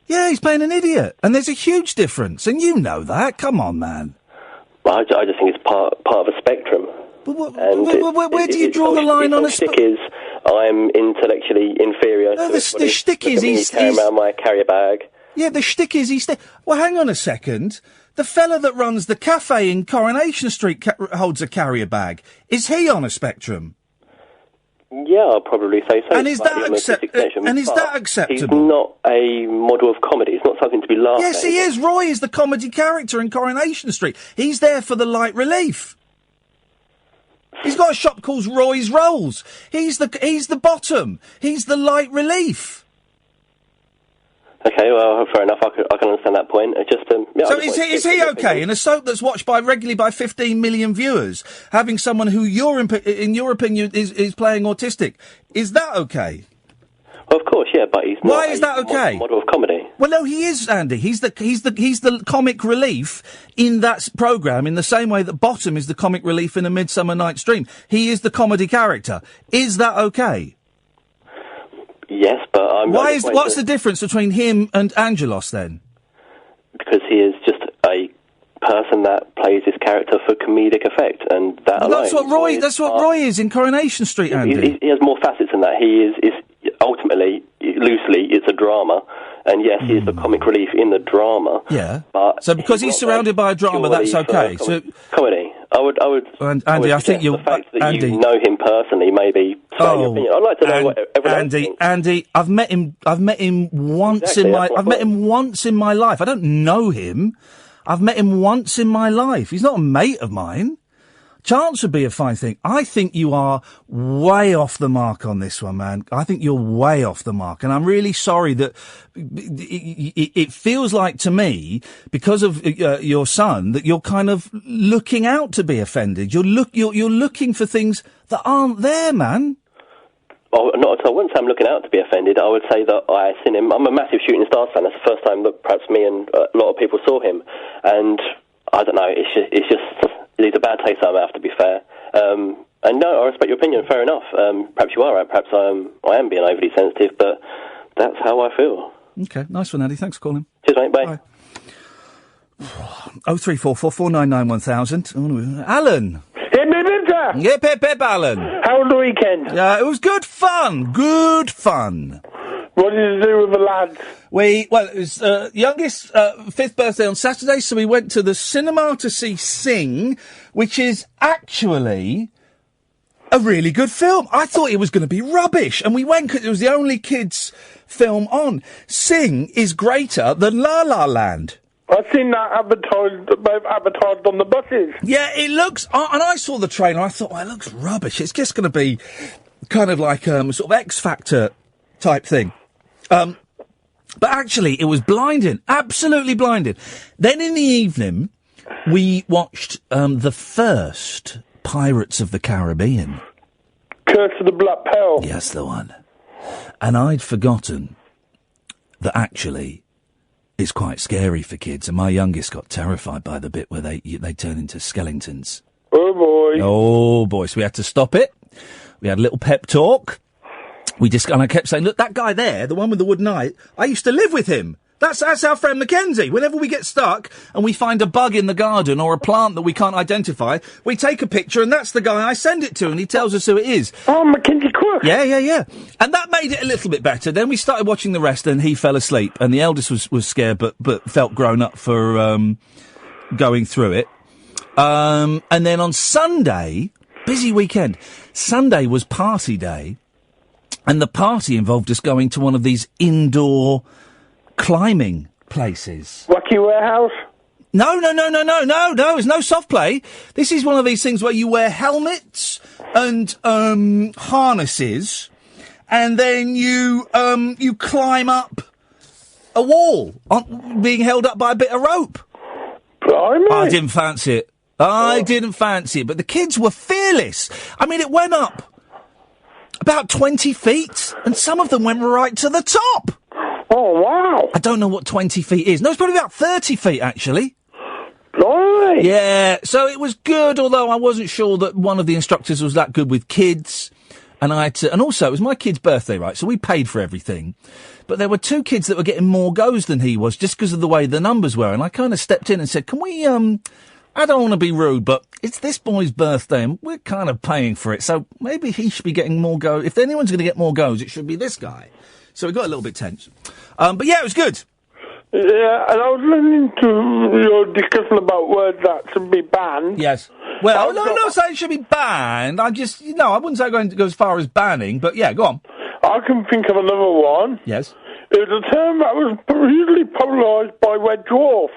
Yeah, he's playing an idiot. And there's a huge difference, and you know that. Come on, man. Well, I just think it's part of a spectrum. But where do you draw the line on a spectrum? I'm intellectually inferior. No, the shtick is he's carrying around my carrier bag. Yeah, the shtick is well, hang on a second. The fella that runs the cafe in Coronation Street holds a carrier bag. Is he on a spectrum? Yeah, I'll probably say so. And is that acceptable? He's not a model of comedy. It's not something to be laughed at. Yes, he is. Roy is the comedy character in Coronation Street. He's there for the light relief. He's got a shop called Roy's Rolls. He's the Bottom. He's the light relief. Okay, well, fair enough. I can understand that point. So is he okay in a soap that's watched regularly by 15 million viewers, having someone who, in your opinion, is playing autistic? Is that okay? Well, of course, yeah, but he's not. Why is that okay? Model of comedy. Well, no, he is, Andy. He's the comic relief in that programme, in the same way that Bottom is the comic relief in A Midsummer Night's Dream. He is the comedy character. Is that okay? Yes, but I'm... What's the difference between him and Angelos, then? Because he is just a person that plays this character for comedic effect, and that alone. That's what Roy is in Coronation Street, Andy. He has more facets than that. He is ultimately, loosely, it's a drama, and yes, he is the comic relief in the drama. Yeah. But so because he's surrounded by a drama, that's okay. So comedy. I would. Andy, I think the fact that you know him personally, maybe. Your opinion. I'd like to know what everyone else thinks. Andy, I've met him once I've met him once in my life. I don't know him. I've met him once in my life. He's not a mate of mine. Chance would be a fine thing. I think you are way off the mark on this one, man. I think you're way off the mark. And I'm really sorry that it feels like to me, because of your son, that you're kind of looking out to be offended. You're looking for things that aren't there, man. Oh, not at all. I wouldn't say I'm looking out to be offended. I would say that I've seen him. I'm a massive Shooting Stars fan. That's the first time that perhaps me and a lot of people saw him. And I don't know, it's just he's a bad taste out of my mouth, to be fair. And no, I respect your opinion, fair enough. Perhaps you are right, perhaps I am being overly sensitive, but that's how I feel. Okay, nice one, Andy. Thanks for calling. Cheers, mate, bye. 0344 499 1000. Alan. Hip, hip, hip, Alan. How was the weekend? It was good fun. Good fun. What did you do with the lads? It was youngest 5th birthday on Saturday, so we went to the cinema to see Sing, which is actually a really good film. I thought it was going to be rubbish, and we went because it was the only kids' film on. Sing is greater than La La Land. I've seen that advertised on the buses. Yeah, it looks... and I saw the trailer, I thought, it looks rubbish. It's just going to be kind of like sort of X Factor type thing. But actually, it was blinding. Absolutely blinding. Then in the evening, we watched the first Pirates of the Caribbean. Curse of the Black Pearl. Yes, the one. And I'd forgotten that actually... it's quite scary for kids, and my youngest got terrified by the bit where they turn into skeletons. Oh, boy. Oh, boy. So we had to stop it. We had a little pep talk. And I kept saying, look, that guy there, the one with the wooden eye, I used to live with him. That's our friend Mackenzie. Whenever we get stuck and we find a bug in the garden or a plant that we can't identify, we take a picture and that's the guy I send it to and he tells us who it is. Oh, Mackenzie Cuck. Yeah. And that made it a little bit better. Then we started watching the rest and he fell asleep and the eldest was scared but felt grown up for going through it. And then on Sunday, busy weekend, Sunday was party day and the party involved us going to one of these indoor climbing places. Wacky Warehouse? No, there's no soft play. This is one of these things where you wear helmets and harnesses, and then you climb up a wall, being held up by a bit of rope. Blimey. I didn't fancy it. I didn't fancy it, but the kids were fearless. I mean, it went up about 20 feet, and some of them went right to the top. Oh, wow. I don't know what 20 feet is. No, it's probably about 30 feet, actually. Blimey. Yeah, so it was good, although I wasn't sure that one of the instructors was that good with kids. And and also, it was my kid's birthday, right? So we paid for everything. But there were two kids that were getting more goes than he was, just because of the way the numbers were. And I kind of stepped in and said, can we, I don't want to be rude, but it's this boy's birthday and we're kind of paying for it. So maybe he should be getting more goes. If anyone's going to get more goes, it should be this guy. So it got a little bit tense. But yeah, it was good. Yeah, and I was listening to your discussion about words that should be banned. Yes. Well, I'm not saying it should be banned. I wouldn't say going to go as far as banning, but yeah, go on. I can think of another one. Yes. It was a term that was hugely popularised by Red Dwarf.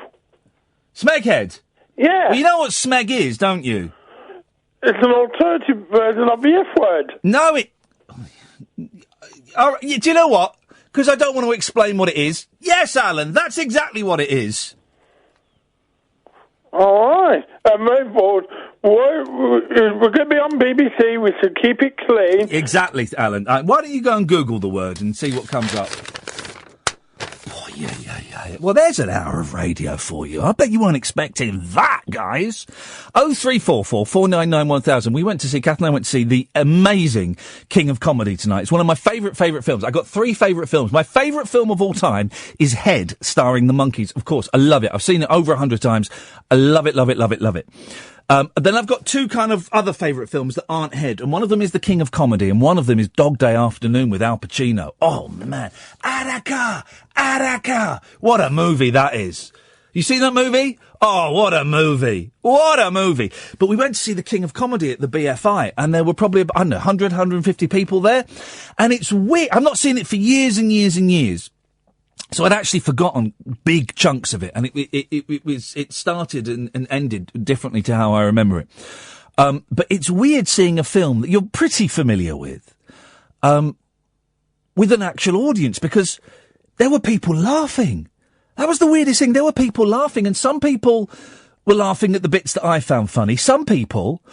Smeghead? Yeah. Well, you know what smeg is, don't you? It's an alternative version of the F word. No, do you know what? Because I don't want to explain what it is. Yes, Alan, that's exactly what it is. All right. And moving forward, we're going to be on BBC. We should keep it clean. Exactly, Alan. Why don't you go and Google the word and see what comes up? Oh, Well, there's an hour of radio for you. I bet you weren't expecting that, guys. 0344 499 1000. We went to see, Kath and I went to see the amazing King of Comedy tonight. It's one of my favourite films. I got 3 favourite films. My favourite film of all time is Head, starring the Monkees. Of course, I love it. I've seen it over 100 times. I love it, love it, love it, love it. Then I've got 2 kind of other favourite films that aren't Head, and one of them is The King of Comedy, and one of them is Dog Day Afternoon with Al Pacino. Oh, man. Attica! What a movie that is. You seen that movie? Oh, what a movie. What a movie. But we went to see The King of Comedy at the BFI, and there were probably, I don't know, 100, 150 people there. And it's weird. I've not seen it for years and years and years. So I'd actually forgotten big chunks of it, and it started and ended differently to how I remember it. But it's weird seeing a film that you're pretty familiar with an actual audience, because there were people laughing. That was the weirdest thing. There were people laughing, and some people were laughing at the bits that I found funny. Some people,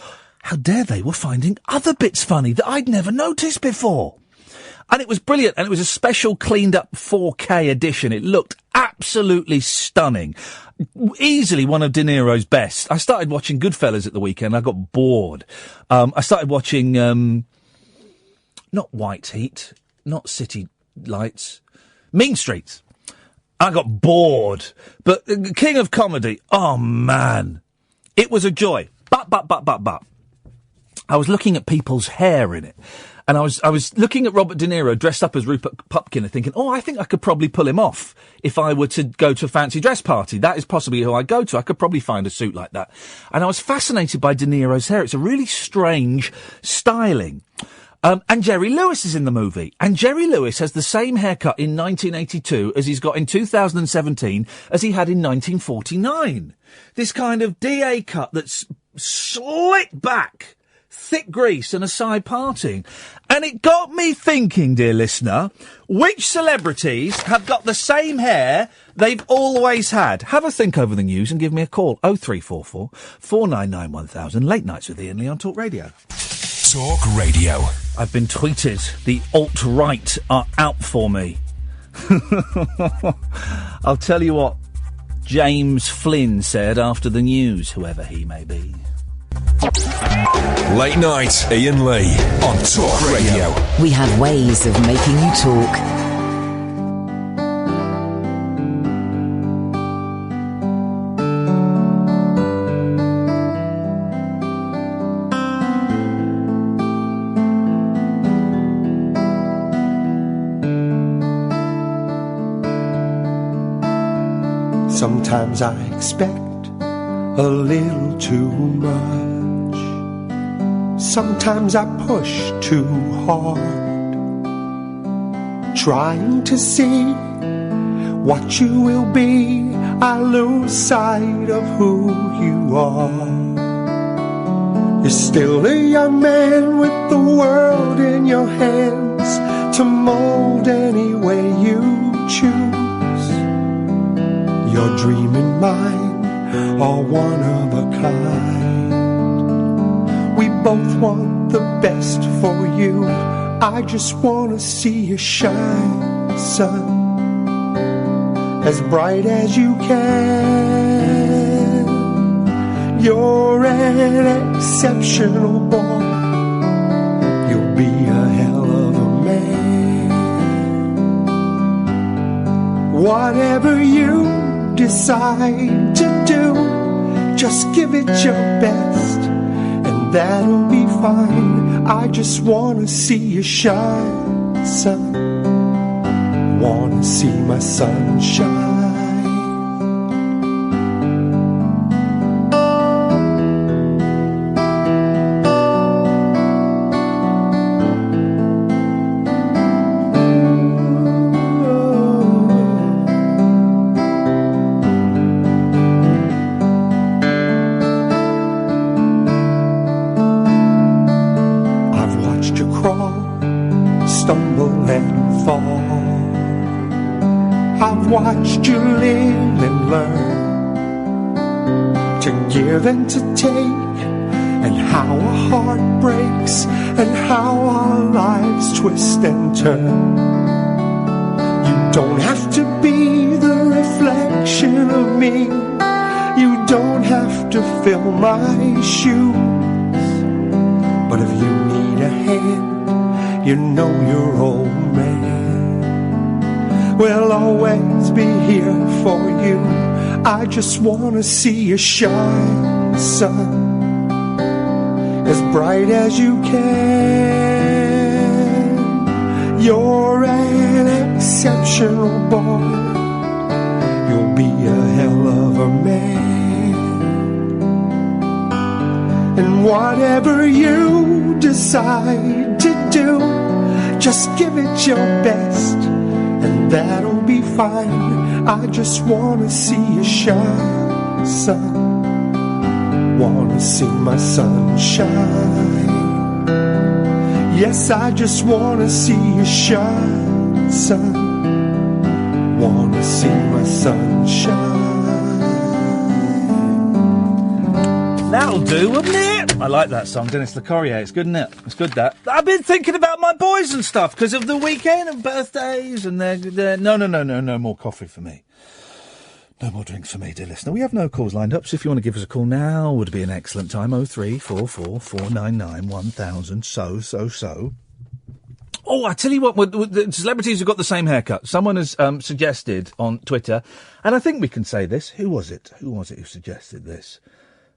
how dare they, were finding other bits funny that I'd never noticed before. And it was brilliant, and it was a special cleaned-up 4K edition. It looked absolutely stunning. Easily one of De Niro's best. I started watching Goodfellas at the weekend. I got bored. I started watching, not White Heat, not City Lights, Mean Streets. I got bored. But King of Comedy, oh, man. It was a joy. But. I was looking at people's hair in it. And I was looking at Robert De Niro dressed up as Rupert Pupkin and thinking, I think I could probably pull him off if I were to go to a fancy dress party. That is possibly who I go to. I could probably find a suit like that. And I was fascinated by De Niro's hair. It's a really strange styling. And Jerry Lewis is in the movie. And Jerry Lewis has the same haircut in 1982 as he's got in 2017 as he had in 1949. This kind of DA cut that's slicked back. Thick grease and a side parting. And it got me thinking, dear listener, which celebrities have got the same hair they've always had? Have a think over the news and give me a call. 0344 499 1000. Late Nights with Iain Lee on Talk Radio. Talk Radio. I've been tweeted. The alt-right are out for me. I'll tell you what James Flynn said after the news, whoever he may be. Late Night, Iain Lee on Talk Radio. We have ways of making you talk. Sometimes I expect a little too much. Sometimes I push too hard, trying to see what you will be. I lose sight of who you are. You're still a young man with the world in your hands to mold any way you choose. Your dream and mine are one of a kind. We both want the best for you. I just want to see you shine, son, as bright as you can. You're an exceptional boy. You'll be a hell of a man. Whatever you decide to do, just give it your best, and that'll be fine. I just wanna see you shine, son. Wanna see my sunshine. Watched you live and learn to give and to take, and how a heart breaks and how our lives twist and turn. You don't have to be the reflection of me. You don't have to fill my shoes. But if you need a hand, you know your old man will always be here for you. I just wanna see you shine, son, as bright as you can. You're an exceptional boy. You'll be a hell of a man. And whatever you decide to do, just give it your best, and that'll be fine. I just wanna see you shine, son. Wanna see my sunshine. Yes, I just wanna see you shine, son. Wanna see my sunshine. That'll do, wouldn't it? I like that song, Dennis LeCorrier. It's good, isn't it? It's good, that. I've been thinking about my boys and stuff because of the weekend and birthdays and they're... No more coffee for me. No more drinks for me, dear listener. We have no calls lined up, so if you want to give us a call now, would be an excellent time. 0344 499 1000. So. Oh, I tell you what, the celebrities have got the same haircut. Someone has suggested on Twitter, and I think we can say this. Who was it who suggested this?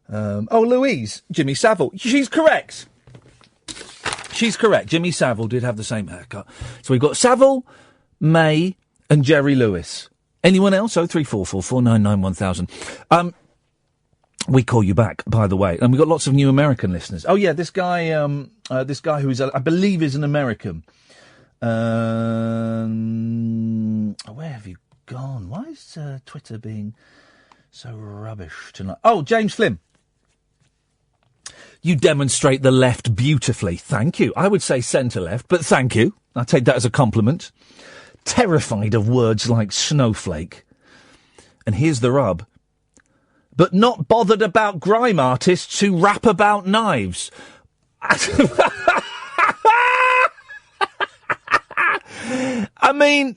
Louise, Jimmy Saville. She's correct. Jimmy Saville did have the same haircut. So we've got Saville, May, and Jerry Lewis. Anyone else? 0344 499 1000. We call you back, by the way. And we've got lots of new American listeners. Oh, yeah, this guy who is, I believe is an American. Where have you gone? Why is Twitter being so rubbish tonight? Oh, James Flynn. You demonstrate the left beautifully. Thank you. I would say centre-left, but thank you. I take that as a compliment. Terrified of words like snowflake. And here's the rub. But not bothered about grime artists who rap about knives. I mean,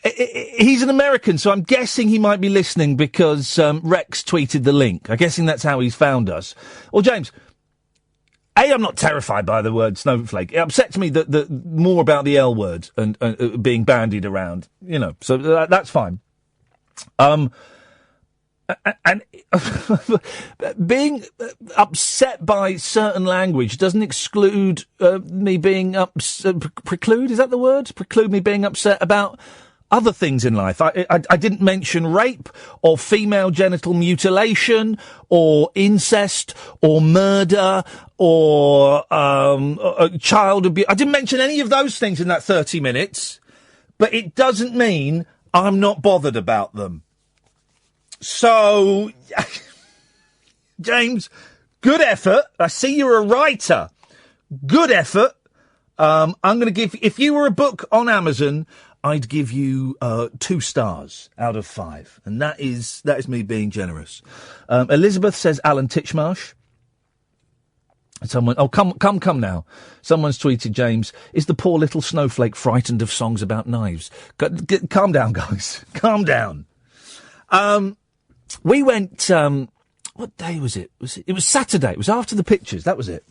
he's an American, so I'm guessing he might be listening because Rex tweeted the link. I'm guessing that's how he's found us. Well, James, I'm not terrified by the word snowflake. It upsets me that more about the L word and being bandied around, so that's fine. And being upset by certain language doesn't exclude me being preclude, is that the word? Preclude me being upset about other things in life. I didn't mention rape or female genital mutilation or incest or murder or child abuse. I didn't mention any of those things in that 30 minutes, but it doesn't mean I'm not bothered about them. So, James, good effort. I see you're a writer. Good effort. I'm going to give, if you were a book on Amazon, I'd give you 2 stars out of 5. And that is me being generous. Elizabeth says Alan Titchmarsh. Someone, come now. Someone's tweeted, James, is the poor little snowflake frightened of songs about knives? Calm down, guys. Calm down. We went, what day was it? It was Saturday. It was after the pictures. That was it.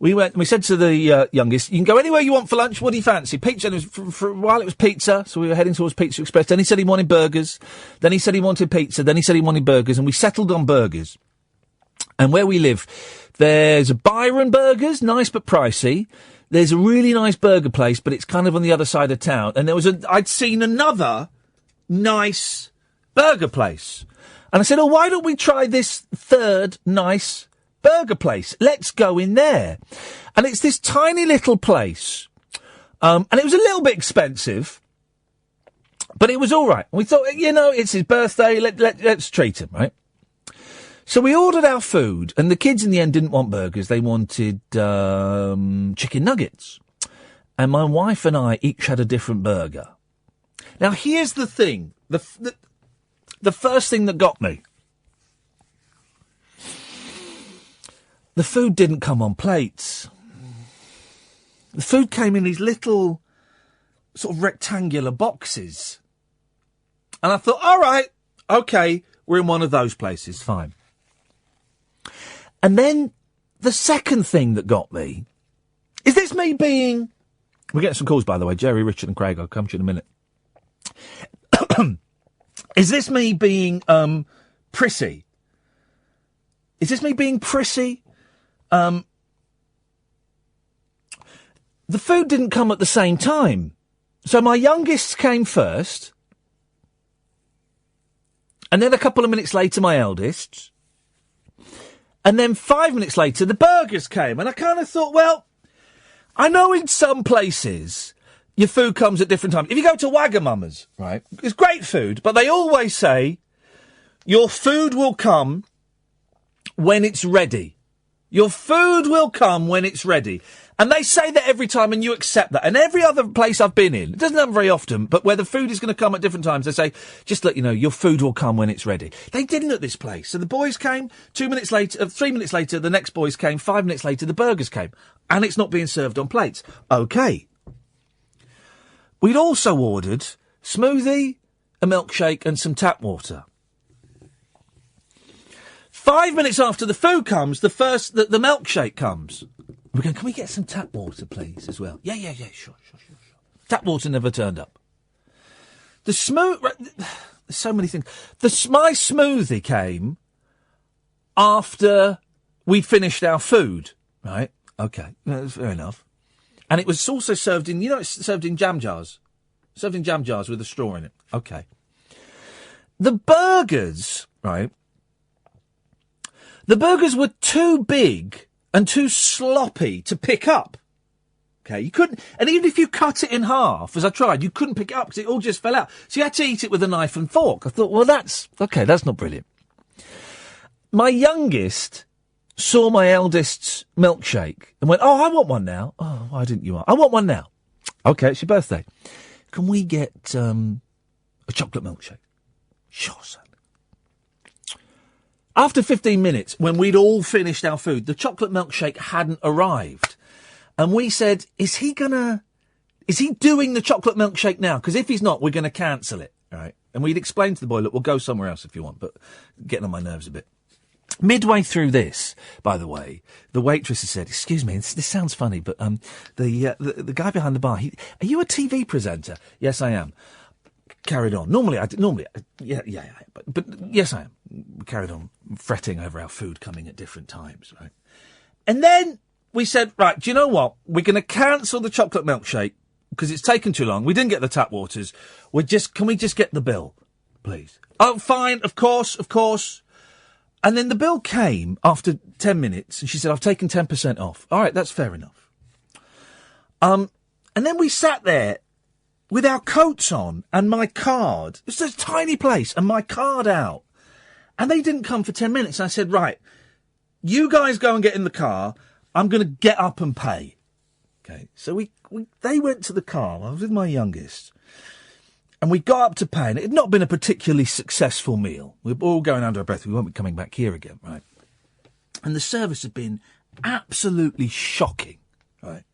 We said to the youngest, you can go anywhere you want for lunch. What do you fancy? Pizza. And it was for a while it was pizza. So we were heading towards Pizza Express. Then he said he wanted burgers. Then he said he wanted pizza. Then he said he wanted burgers. And we settled on burgers. And where we live, there's a Byron Burgers, nice but pricey. There's a really nice burger place, but it's kind of on the other side of town. And I'd seen another nice burger place. And I said, why don't we try this third nice burger place? Let's go in there. And it's this tiny little place. And it was a little bit expensive, but it was all right. We thought, it's his birthday. Let's treat him, right? So we ordered our food, and the kids in the end didn't want burgers. They wanted chicken nuggets. And my wife and I each had a different burger. Now, here's the thing. The first thing that got me. The food didn't come on plates. The food came in these little sort of rectangular boxes. And I thought, all right, OK, we're in one of those places, fine. And then the second thing that got me, is this me being... We're getting some calls, by the way. Jerry, Richard and Craig, I'll come to you in a minute. Is this me being prissy? Is this me being prissy? The food didn't come at the same time. So my youngest came first. And then a couple of minutes later, my eldest. And then 5 minutes later, the burgers came. And I kind of thought, well, I know in some places your food comes at different times. If you go to Wagamama's, right, it's great food, but they always say your food will come when it's ready. Your food will come when it's ready. And they say that every time, and you accept that. And every other place I've been in, it doesn't happen very often, but where the food is going to come at different times, they say, just let you know, your food will come when it's ready. They didn't at this place. So the boys came, 2 minutes later, 3 minutes later, the next boys came, 5 minutes later, the burgers came. And it's not being served on plates. OK. We'd also ordered smoothie, a milkshake, and some tap water. 5 minutes after the food comes, the milkshake comes. We're going, can we get some tap water, please, as well? Yeah, sure. Tap water never turned up. There's so many things. My smoothie came after we'd finished our food, right? OK, that's fair enough. And it was also served in, it's served in jam jars. Served in jam jars with a straw in it. OK. The burgers, right? The burgers were too big and too sloppy to pick up. OK, you couldn't, and even if you cut it in half, as I tried, you couldn't pick it up because it all just fell out. So you had to eat it with a knife and fork. I thought, well, that's not brilliant. My youngest saw my eldest's milkshake and went, oh, I want one now. Oh, why didn't you? I want one now. OK, it's your birthday. Can we get a chocolate milkshake? Sure, son. After 15 minutes, when we'd all finished our food, the chocolate milkshake hadn't arrived. And we said, is he doing the chocolate milkshake now? Because if he's not, we're going to cancel it, right? And we'd explained to the boy, look, we'll go somewhere else if you want, but getting on my nerves a bit. Midway through this, by the way, the waitress has said, excuse me, this sounds funny, but the guy behind the bar, are you a TV presenter? Yes, I am. Carried on. Normally, yeah. But yes, I am. We carried on fretting over our food coming at different times, right? And then we said, right, do you know what? We're going to cancel the chocolate milkshake because it's taken too long. We didn't get the tap waters. Can we just get the bill, please? Oh, fine, of course. And then the bill came after 10 minutes and she said, I've taken 10% off. All right, that's fair enough. And then we sat there with our coats on and my card. It's a tiny place and my card out. And they didn't come for 10 minutes. And I said, right, you guys go and get in the car. I'm going to get up and pay. Okay. So they went to the car. I was with my youngest. And we got up to pay. And it had not been a particularly successful meal. We were all going under our breath. We won't be coming back here again, right? And the service had been absolutely shocking, right?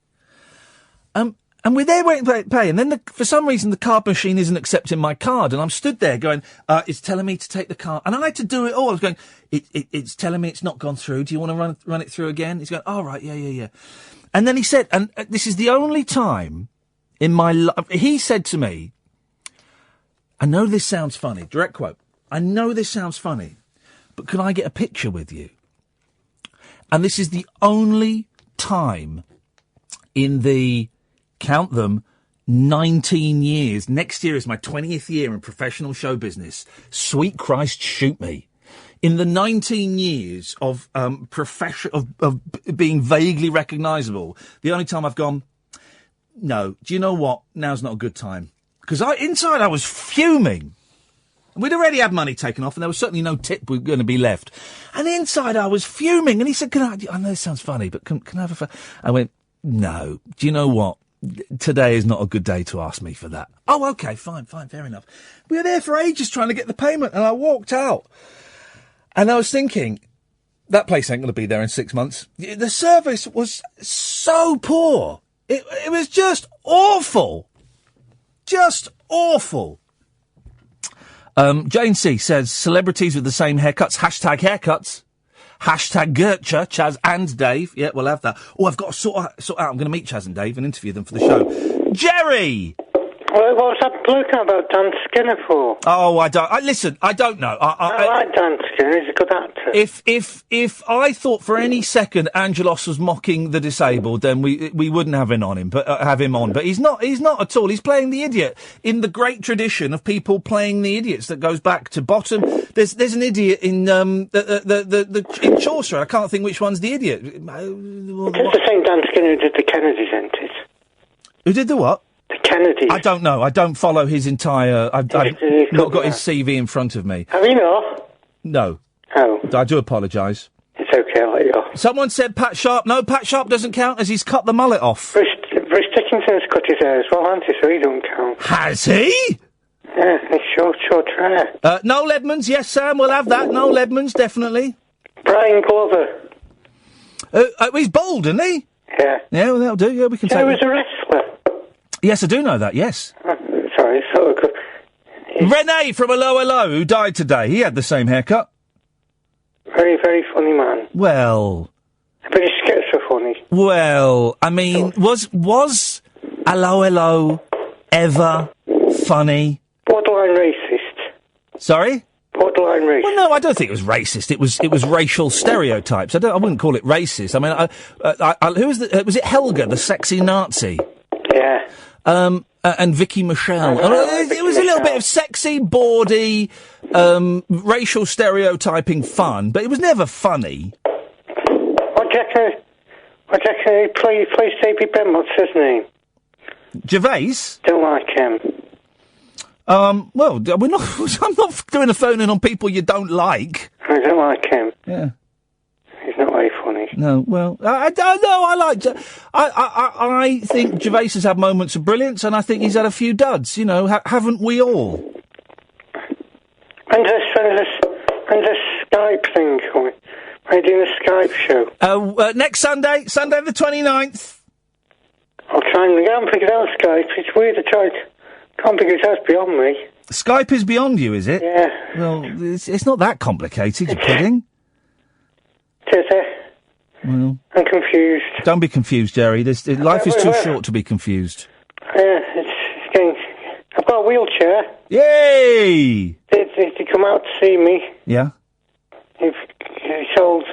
And we're there waiting to pay, and then for some reason the card machine isn't accepting my card, and I'm stood there going, it's telling me to take the card, and I had to do it all. I was going, it's telling me it's not gone through. Do you want to run it through again? He's going, all right, yeah. And then he said, and this is the only time in my life, he said to me, I know this sounds funny, direct quote, I know this sounds funny, but can I get a picture with you? And this is the only time in the, count them, 19 years. Next year is my 20th year in professional show business. Sweet Christ, shoot me. In the 19 years of being vaguely recognisable, the only time I've gone, no, do you know what? Now's not a good time. Because inside I was fuming. We'd already had money taken off and there was certainly no tip going to be left. And inside I was fuming. And he said, I know this sounds funny, but can I have a... I went, no, do you know what? Today is not a good day to ask me for that. Oh, OK, fine, fair enough. We were there for ages trying to get the payment and I walked out. And I was thinking, that place ain't going to be there in 6 months. The service was so poor. It was just awful. Just awful. Jane C says, celebrities with the same haircuts. Hashtag haircuts. Hashtag Gertcha, Chaz and Dave. Yeah, we'll have that. Oh, I've got to sort out. I'm going to meet Chaz and Dave and interview them for the show. Jerry! Well, what's that bloke about Dan Skinner for? Oh, I don't... listen, I don't know. I like Dan Skinner. He's a good actor. If I thought for any second Angelos was mocking the disabled, then we wouldn't have him on him, have him on. But he's not at all. He's playing the idiot in the great tradition of people playing the idiots that goes back to Bottom. There's an idiot in in Chaucer. I can't think which one's the idiot. It's the same Dan Skinner who did the Kennedys, isn't it? Who did the what? The Kennedys. I don't know. I don't follow his entire... I've not got his CV in front of me. Have you not? No. Oh. I do apologise. It's okay, I'll let you off. Someone said Pat Sharp. No, Pat Sharp doesn't count as he's cut the mullet off. Bruce Dickinson's cut his hair as well, hasn't he? So he don't count. Has he? Yeah, it's short hair. Noel Edmonds, yes, Sam, we'll have that. Noel Edmonds, definitely. Brian Glover. He's bald, isn't he? Yeah. Yeah, well, that'll do. Yeah, we can take he was a wrestler. Yes, I do know that, yes. Sorry, so good. Renee from Hello, who died today. He had the same haircut. Very, very funny man. Well... But his skits were funny. Well, I mean, was Hello ever funny? Borderline racist. Sorry? Borderline racist. Well, no, I don't think it was racist. It was racial stereotypes. I wouldn't call it racist. I mean, who was was it Helga, the sexy Nazi? Yeah. And Vicky Michelle. It was a little bit of sexy, bawdy, racial stereotyping fun, but it was never funny. What do you reckon he plays Davy Ben? What's his name? Gervais? Don't like him. Well, we're not. I'm not doing a phone in on people you don't like. I don't like him. Yeah. He's not very funny. No, well, I don't know. I think Gervais has had moments of brilliance, and I think he's had a few duds. You know, haven't we all? And this Skype thing going. Are you doing a Skype show? Next Sunday the 29th. I'll try and get and figure out Skype. It's weird to try. Can't figure it out beyond me. Skype is beyond you, is it? Yeah. Well, it's not that complicated, you're kidding. Is it? Well, I'm confused. Don't be confused, Jerry. Life is too short to be confused. Yeah, it's getting... I've got a wheelchair. Yay! They come out to see me. Yeah? He sold...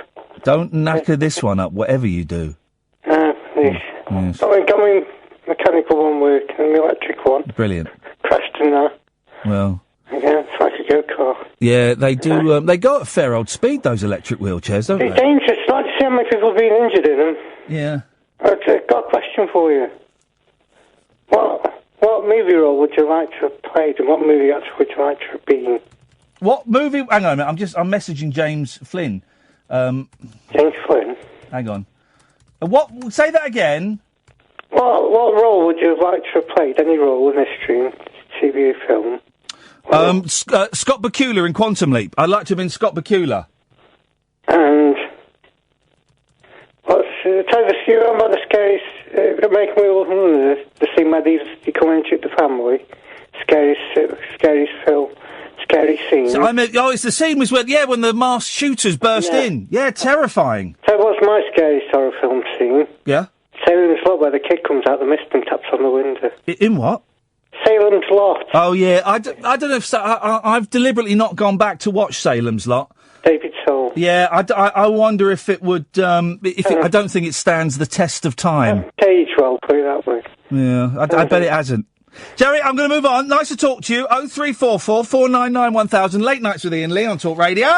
Don't knacker this one up, whatever you do. Yes. Got my mechanical one working and the electric one. Brilliant. Crashed in that. Well... Yeah, it's like a go-kart. Yeah, they do. They go at a fair old speed, those electric wheelchairs, don't It's they? dangerous. I'd like to see how many people have been injured in them. Yeah. I've got a question for you. What movie role would you like to have played, and what movie actor would you like to have been? What movie? Hang on a minute. I'm messaging James Flynn. James Flynn? Hang on. What? Say that again. What role would you have liked to have played? Any role in history, TV or film? Scott Bakula in Quantum Leap. I'd like to have been Scott Bakula. And tell us, you remember the scariest American Werewolf, the scene where they come and shoot the family? Scary film, scary scene. So it's the scene was when the masked shooters burst in. Yeah, terrifying. So what's my scariest horror film scene? Yeah. Salem's Lot, where the kid comes out the mist and taps on the window. In what? Salem's Lot. Oh, yeah. I don't know if... I've deliberately not gone back to watch Salem's Lot. David Soul. Yeah, I wonder if it would... I don't think it stands the test of time. Stage well, put it that way. Yeah, I bet it hasn't. Jerry, I'm going to move on. Nice to talk to you. 0344 499 1000. Late Nights with Iain Lee on Talk Radio.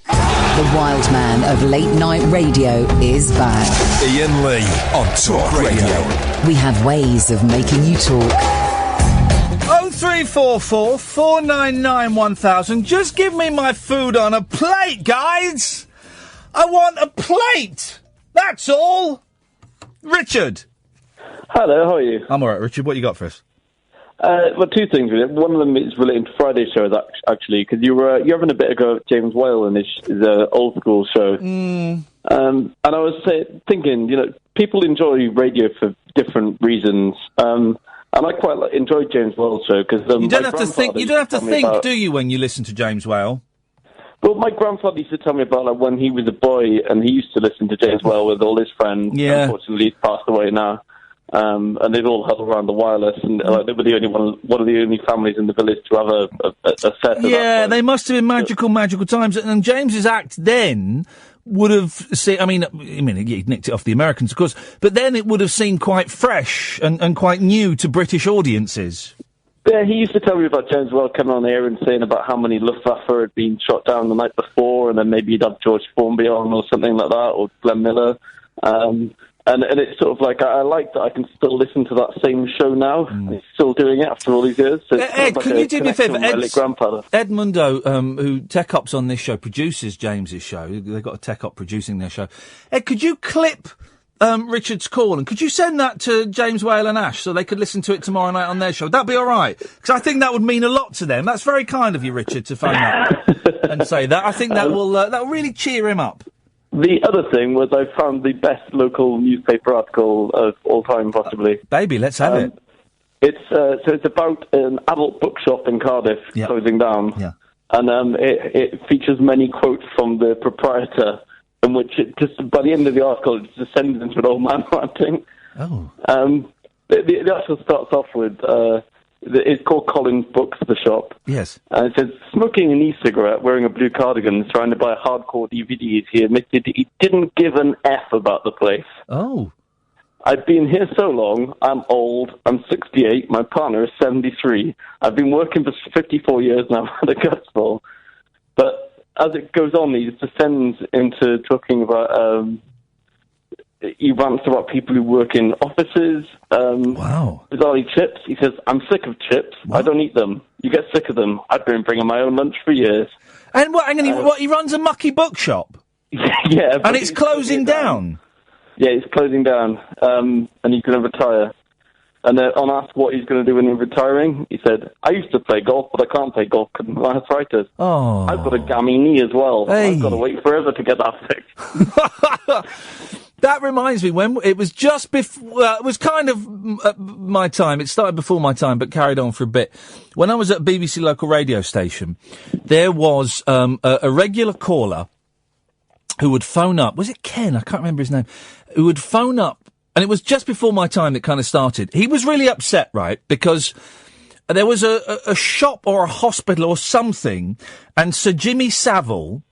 The wild man of late night radio is back. Iain Lee on Talk Radio. We have ways of making you talk. 0344 499 1000. Just give me my food on a plate, guys. I want a plate. That's all. Richard. Hello, how are you? I'm all right, Richard. What you got for us? Well, two things really. One of them is relating to Friday's show, actually, because you're having a bit of go at James Whale in his old school show. And I was thinking, people enjoy radio for different reasons. And I quite enjoyed James Whale's show because you don't have to think. You don't have to think, do you, when you listen to James Whale? Well, my grandfather used to tell me about when he was a boy and he used to listen to James Whale with all his friends. Yeah. Unfortunately, he's passed away now. And they'd all huddle around the wireless, and they were the only one of the only families in the village to have a set. Yeah, they must have been magical times. And James's act then would have seen. I mean, he nicked it off the Americans, of course, but then it would have seemed quite fresh and quite new to British audiences. Yeah, he used to tell me about James Whale coming on air and saying about how many Luftwaffe had been shot down the night before, and then maybe he'd have George Formby on or something like that, or Glenn Miller. And it's sort of like, I like that I can still listen to that same show now. He's still doing it after all these years. So Ed, can you do me a favour? Ed Mundo, who Tech Op's on this show, produces James's show. They've got a Tech Op producing their show. Ed, could you clip Richard's call, and could you send that to James Whale and Ash so they could listen to it tomorrow night on their show? Would that be all right? Because I think that would mean a lot to them. That's very kind of you, Richard, to phone up and say that. I think that will really cheer him up. The other thing was I found the best local newspaper article of all time, possibly. Baby, let's have it. It's about an adult bookshop in Cardiff closing down. Yeah. And it features many quotes from the proprietor, in which it just, by the end of the article, it descends into an old man ranting. Oh. The article starts off with, it's called Colin's Books, the shop. Yes. And it says, smoking an e-cigarette, wearing a blue cardigan, surrounded by hardcore DVDs, he admitted he didn't give an F about the place. Oh. I've been here so long, I'm old, I'm 68, my partner is 73. I've been working for 54 years now, I've had a guts full. But as it goes on, he descends into talking about, he rants about people who work in offices. Wow. Bizarrely chips. He says, I'm sick of chips. What? I don't eat them. You get sick of them. I've been bringing my own lunch for years. And he runs a mucky bookshop? Yeah. And it's closing down? Yeah, it's closing down. And he's going to retire. And on asked what he's going to do when he's retiring, he said, I used to play golf, but I can't play golf because of my arthritis. Oh. I've got a gammy knee as well. Hey. I've got to wait forever to get that fixed. That reminds me, when it was just before, it was kind of my time. It started before my time, but carried on for a bit. When I was at BBC local radio station, there was a regular caller who would phone up. Was it Ken? I can't remember his name. Who would phone up, and it was just before my time that kind of started. He was really upset, right, because there was a shop or a hospital or something, and Sir Jimmy Saville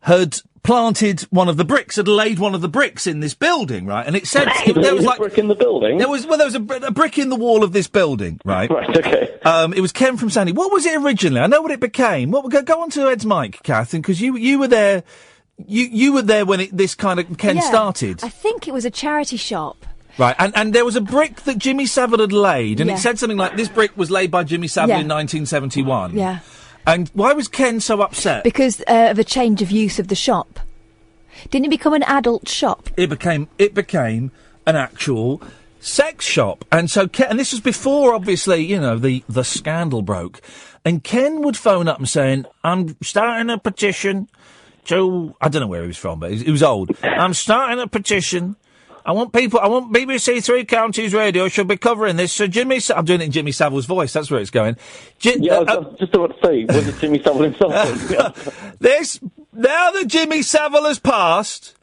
had planted one of the bricks, had laid one of the bricks in this building, right? And it said there was like a brick in the building. There was a brick in the wall of this building, right? Right. Okay. It was Ken from Sandy. What was it originally? I know what it became. Go on to Ed's mic, Kath, because you were there. You were there when this kind of Ken started. I think it was a charity shop. Right, and there was a brick that Jimmy Saville had laid, and it said something like, this brick was laid by Jimmy Saville in 1971. Yeah. And why was Ken so upset? Because of a change of use of the shop. Didn't it become an adult shop? It became an actual sex shop. And so and this was before, obviously, the scandal broke. And Ken would phone up and saying, I'm starting a petition to, I don't know where he was from, but he was old. I'm starting a petition. I want BBC Three Counties Radio should be covering this. So I'm doing it in Jimmy Savile's voice. That's where it's going. I was just about to say, was it Jimmy Savile himself? Now that Jimmy Savile has passed,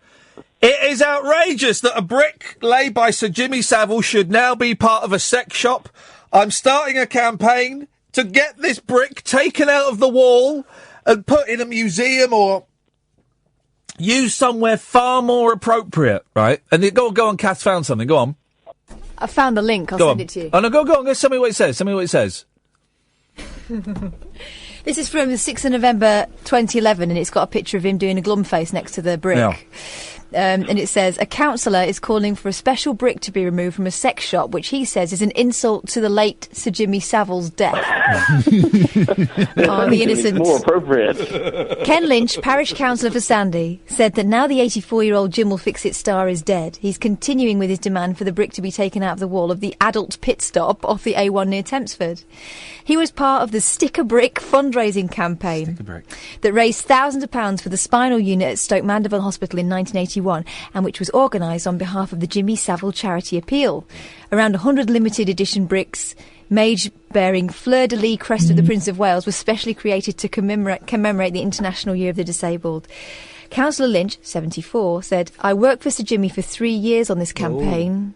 it is outrageous that a brick laid by Sir Jimmy Savile should now be part of a sex shop. I'm starting a campaign to get this brick taken out of the wall and put in a museum or used somewhere far more appropriate, right? And go on, Kath found something. Go on. I found the link. I'll send it to you. Oh, no, go on. Tell me what it says. This is from the 6th of November 2011, and it's got a picture of him doing a glum face next to the brick. Yeah. And it says, a councillor is calling for a special brick to be removed from a sex shop, which he says is an insult to the late Sir Jimmy Savile's death. The innocent. More appropriate. Ken Lynch, parish councillor for Sandy, said that now the 84-year-old Jim will fix it star is dead. He's continuing with his demand for the brick to be taken out of the wall of the adult pit stop off the A1 near Tempsford. He was part of the Sticker Brick Fund fundraising campaign that raised thousands of pounds for the spinal unit at Stoke Mandeville Hospital in 1981 and which was organised on behalf of the Jimmy Saville Charity Appeal. Around 100 limited edition bricks made bearing fleur-de-lis crest of the Prince of Wales was specially created to commemorate the International Year of the Disabled. Councillor Lynch, 74, said, "I worked for Sir Jimmy for 3 years on this campaign.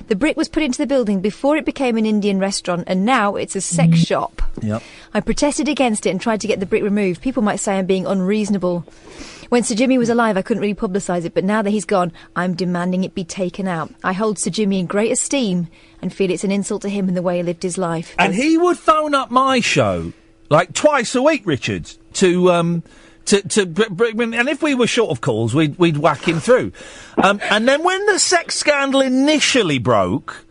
The brick was put into the building before it became an Indian restaurant and now it's a sex shop. Yep. I protested against it and tried to get the brick removed. People might say I'm being unreasonable. When Sir Jimmy was alive, I couldn't really publicise it, but now that he's gone, I'm demanding it be taken out. I hold Sir Jimmy in great esteem and feel it's an insult to him and the way he lived his life." And he would phone up my show, like, twice a week, Richard, to bring, and if we were short of calls, we'd whack him through. And then when the sex scandal initially broke,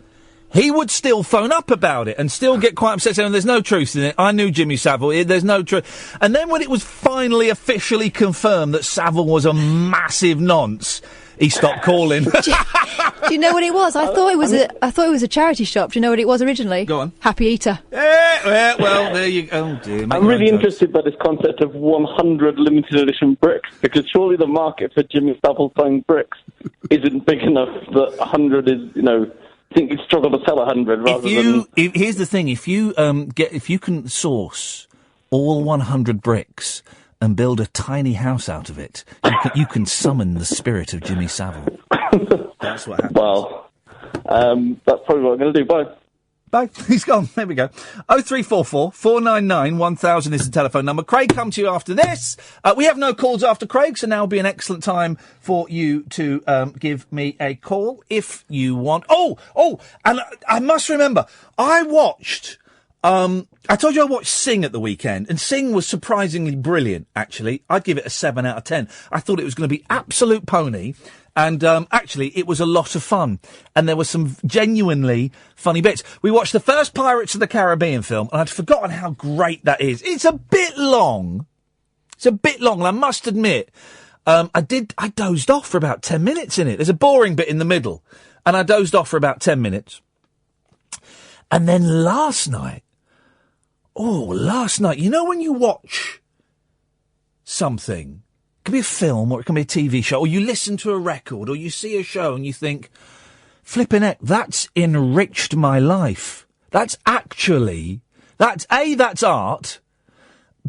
he would still phone up about it and still get quite upset saying, "There's no truth in it. I knew Jimmy Saville. There's no truth." And then when it was finally officially confirmed that Saville was a massive nonce, he stopped calling. Do you know what it was? I thought it was a charity shop. Do you know what it was originally? Go on. Happy Eater. Well, there you go. Oh dear. I'm really interested by this concept of 100 limited edition bricks, because surely the market for Jimmy Saville signed bricks isn't big enough that 100 is, I think you'd struggle to sell 100 rather than... Here's the thing, if you can source all 100 bricks and build a tiny house out of it, you can summon the spirit of Jimmy Saville. That's what happens. Well, that's probably what I'm going to do. Bye. Bye. He's gone. There we go. 0344 499 1000 is the telephone number. Craig, come to you after this. We have no calls after Craig, so now will be an excellent time for you to give me a call if you want. Oh, and I must remember, I watched... I told you I watched Sing at the weekend, and Sing was surprisingly brilliant, actually. I'd give it a 7 out of 10. I thought it was going to be absolute pony, and actually it was a lot of fun. And there were some genuinely funny bits. We watched the first Pirates of the Caribbean film, and I'd forgotten how great that is. It's a bit long. And I must admit, I dozed off for about 10 minutes in it. There's a boring bit in the middle, and I dozed off for about 10 minutes. And then last night, you know when you watch something, it can be a film or it can be a TV show, or you listen to a record or you see a show and you think, flippin' heck, that's enriched my life. That's A, that's art,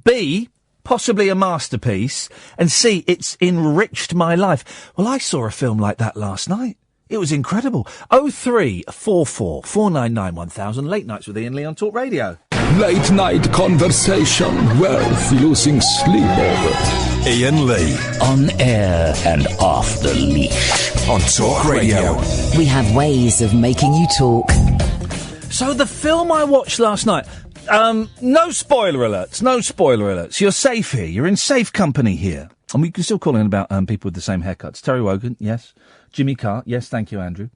B, possibly a masterpiece, and C, it's enriched my life. Well, I saw a film like that last night. It was incredible. 0344 499 1000. Late Nights with Iain Lee on Talk Radio. Late night conversation worth losing sleep over. Iain Lee. On air and off the leash. On Talk Radio. We have ways of making you talk. So the film I watched last night, no spoiler alerts. You're safe here. You're in safe company here. And we can still call in about people with the same haircuts. Terry Wogan, yes. Jimmy Carr, yes, thank you, Andrew.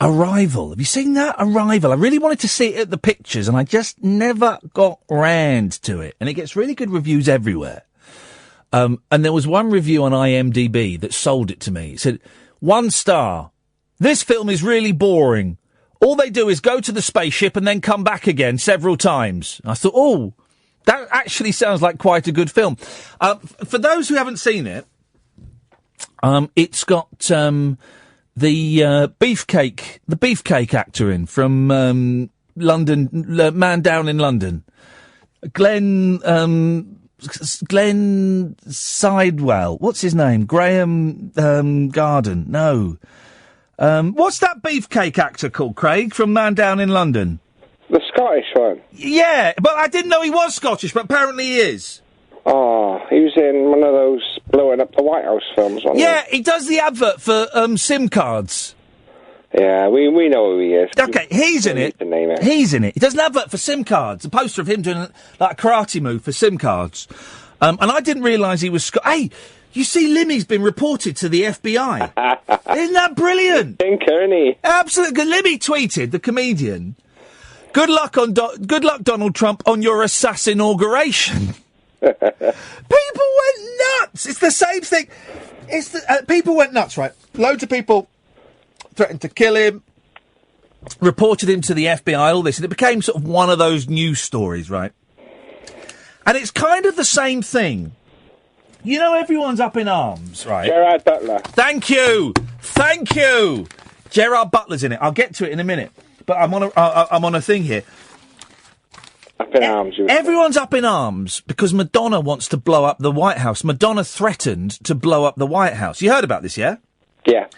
Arrival. Have you seen that? Arrival. I really wanted to see it at the pictures, and I just never got round to it. And it gets really good reviews everywhere. And there was one review on IMDb that sold it to me. It said, 1 star. This film is really boring. All they do is go to the spaceship and then come back again several times. I thought, that actually sounds like quite a good film. For those who haven't seen it, it's got the beefcake actor in from London, Man Down in London, Glenn Sidewell. What's his name? Graham Garden. No. What's that beefcake actor called, Craig, from Man Down in London? The Scottish one? Yeah, but I didn't know he was Scottish, but apparently he is. Oh, he was in one of those blowing up the White House films, wasn't he? Yeah, he does the advert for SIM cards. Yeah, we know who he is. Okay, he's in it. He's in it. He does an advert for SIM cards. A poster of him doing like a karate move for SIM cards. And I didn't realise he was Hey, you see, Limmy's been reported to the FBI. Isn't that brilliant? Kearney. Absolutely. Limmy tweeted, the comedian, Good luck, Donald Trump, on your assassin inauguration. People went nuts. It's the same thing. People went nuts, right? Loads of people threatened to kill him. reported him to the FBI, all this, and it became sort of one of those news stories, right? And it's kind of the same thing. You know, everyone's up in arms, right? Gerard Butler. Thank you! Thank you! Gerard Butler's in it. I'll get to it in a minute. But I'm on a thing here. Up in arms. Everyone's up in arms because Madonna wants to blow up the White House. Madonna threatened to blow up the White House. You heard about this, yeah? Yeah.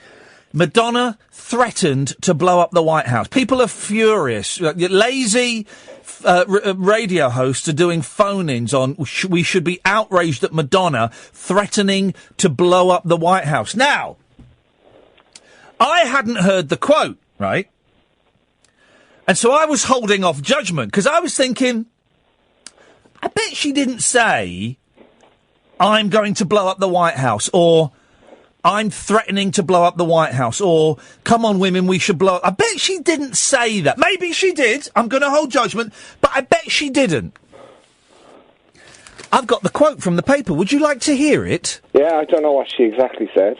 Madonna threatened to blow up the White House. People are furious. Lazy radio hosts are doing phone-ins on we should be outraged at Madonna threatening to blow up the White House. Now, I hadn't heard the quote, right? And so I was holding off judgment because I was thinking, I bet she didn't say, I'm going to blow up the White House, or I'm threatening to blow up the White House, or come on women, we should blow up. I bet she didn't say that. Maybe she did. I'm going to hold judgment, but I bet she didn't. I've got the quote from the paper. Would you like to hear it? Yeah, I don't know what she exactly said.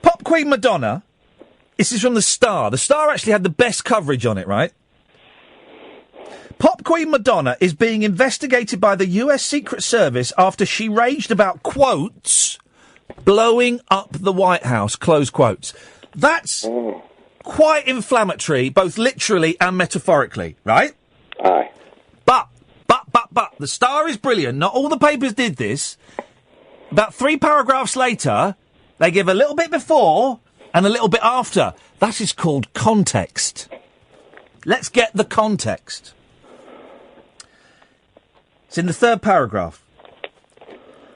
Pop Queen Madonna. This is from The Star. The Star actually had the best coverage on it, right? Pop Queen Madonna is being investigated by the US Secret Service after she raged about, quotes, blowing up the White House, close quotes. That's quite inflammatory, both literally and metaphorically, right? Aye. But, The Star is brilliant. Not all the papers did this. About 3 paragraphs later, they give a little bit before and a little bit after. That is called context. Let's get the context. It's in the 3rd paragraph.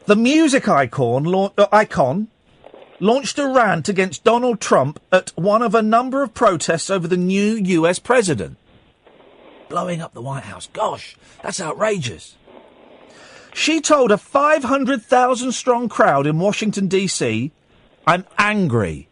The music icon launched a rant against Donald Trump at one of a number of protests over the new US president. Blowing up the White House. Gosh, that's outrageous. She told a 500,000 strong crowd in Washington, D.C., I'm angry.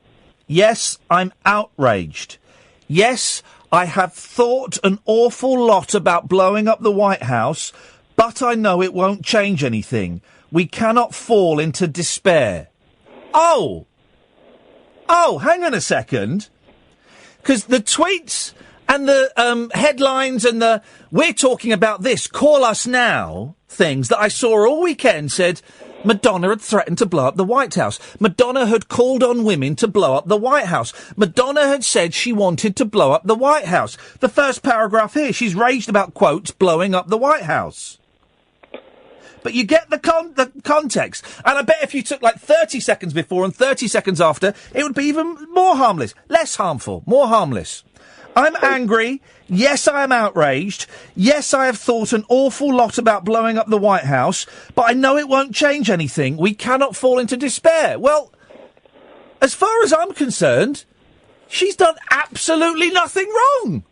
Yes, I'm outraged. Yes, I have thought an awful lot about blowing up the White House, but I know it won't change anything. We cannot fall into despair. Oh, hang on a second. Because the tweets and the headlines and the we're talking about this, call us now things that I saw all weekend said Madonna had threatened to blow up the White House. Madonna had called on women to blow up the White House. Madonna had said she wanted to blow up the White House. The first paragraph here, she's raged about, quotes, blowing up the White House. But you get the context. And I bet if you took like 30 seconds before and 30 seconds after, it would be even more harmless. Less harmful. More harmless. I'm angry. Yes, I am outraged. Yes, I have thought an awful lot about blowing up the White House, but I know it won't change anything. We cannot fall into despair. Well, as far as I'm concerned, she's done absolutely nothing wrong.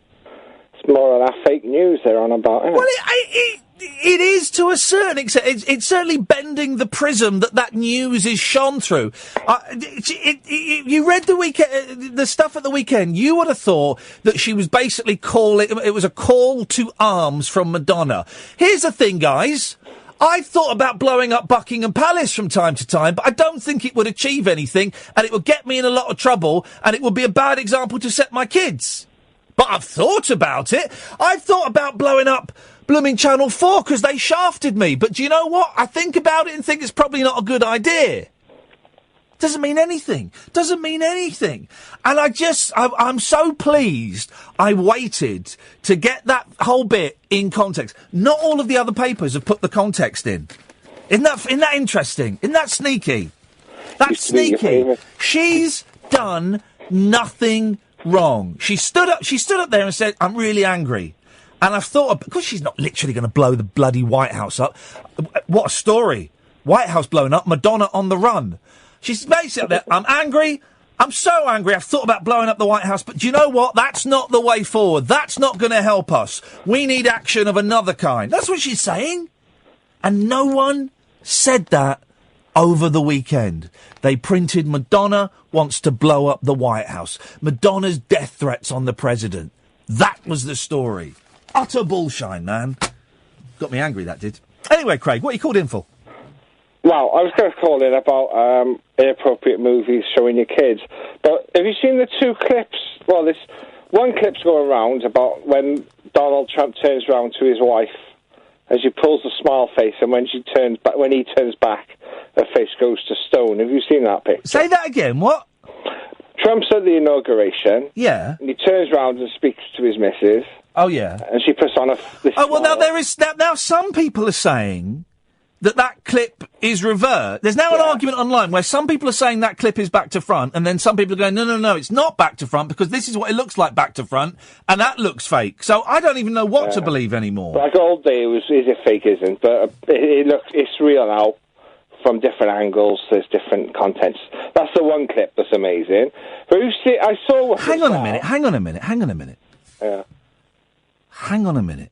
It's more of that fake news they're on about, isn't it? Well, it is to a certain extent. It's certainly bending the prism that news is shone through. You read the stuff at the weekend. You would have thought that she was basically it was a call to arms from Madonna. Here's the thing, guys. I've thought about blowing up Buckingham Palace from time to time, but I don't think it would achieve anything, and it would get me in a lot of trouble, and it would be a bad example to set my kids. But I've thought about it. I've thought about blowing up blooming Channel 4 because they shafted me. But do you know what? I think about it and think it's probably not a good idea. Doesn't mean anything. Doesn't mean anything. And I'm so pleased I waited to get that whole bit in context. Not all of the other papers have put the context in. Isn't that interesting? Isn't that sneaky? That's sneaky. She's done nothing wrong. She stood up there and said, I'm really angry. And I've thought, because she's not literally going to blow the bloody White House up. What a story. White House blown up, Madonna on the run. She's basically up there, I'm angry. I'm so angry. I've thought about blowing up the White House, but do you know what? That's not the way forward. That's not going to help us. We need action of another kind. That's what she's saying. And no one said that over the weekend. They printed Madonna wants to blow up the White House. Madonna's death threats on the president. That was the story. Utter bullshine, man. Got me angry, that did. Anyway, Craig, what are you called in for? Well, I was going to call in about inappropriate movies showing your kids. But have you seen the 2 clips? Well, this one clip's going around about when Donald Trump turns round to his wife, and she pulls a smile face, and when he turns back, her face goes to stone. Have you seen that picture? Say that again. What? Trump's at the inauguration. Yeah. And he turns round and speaks to his missus. Oh, yeah. And she puts on this Oh, well, smile. now some people are saying that clip is revert. There's now an argument online where some people are saying that clip is back to front, and then some people are going, no, it's not back to front, because this is what it looks like back to front, and that looks fake. So I don't even know what to believe anymore. Like all day, is it fake, isn't? But it's real now. From different angles, there's different contents. That's the one clip that's amazing. But you see, I saw... Hang on a minute. Yeah. Hang on a minute.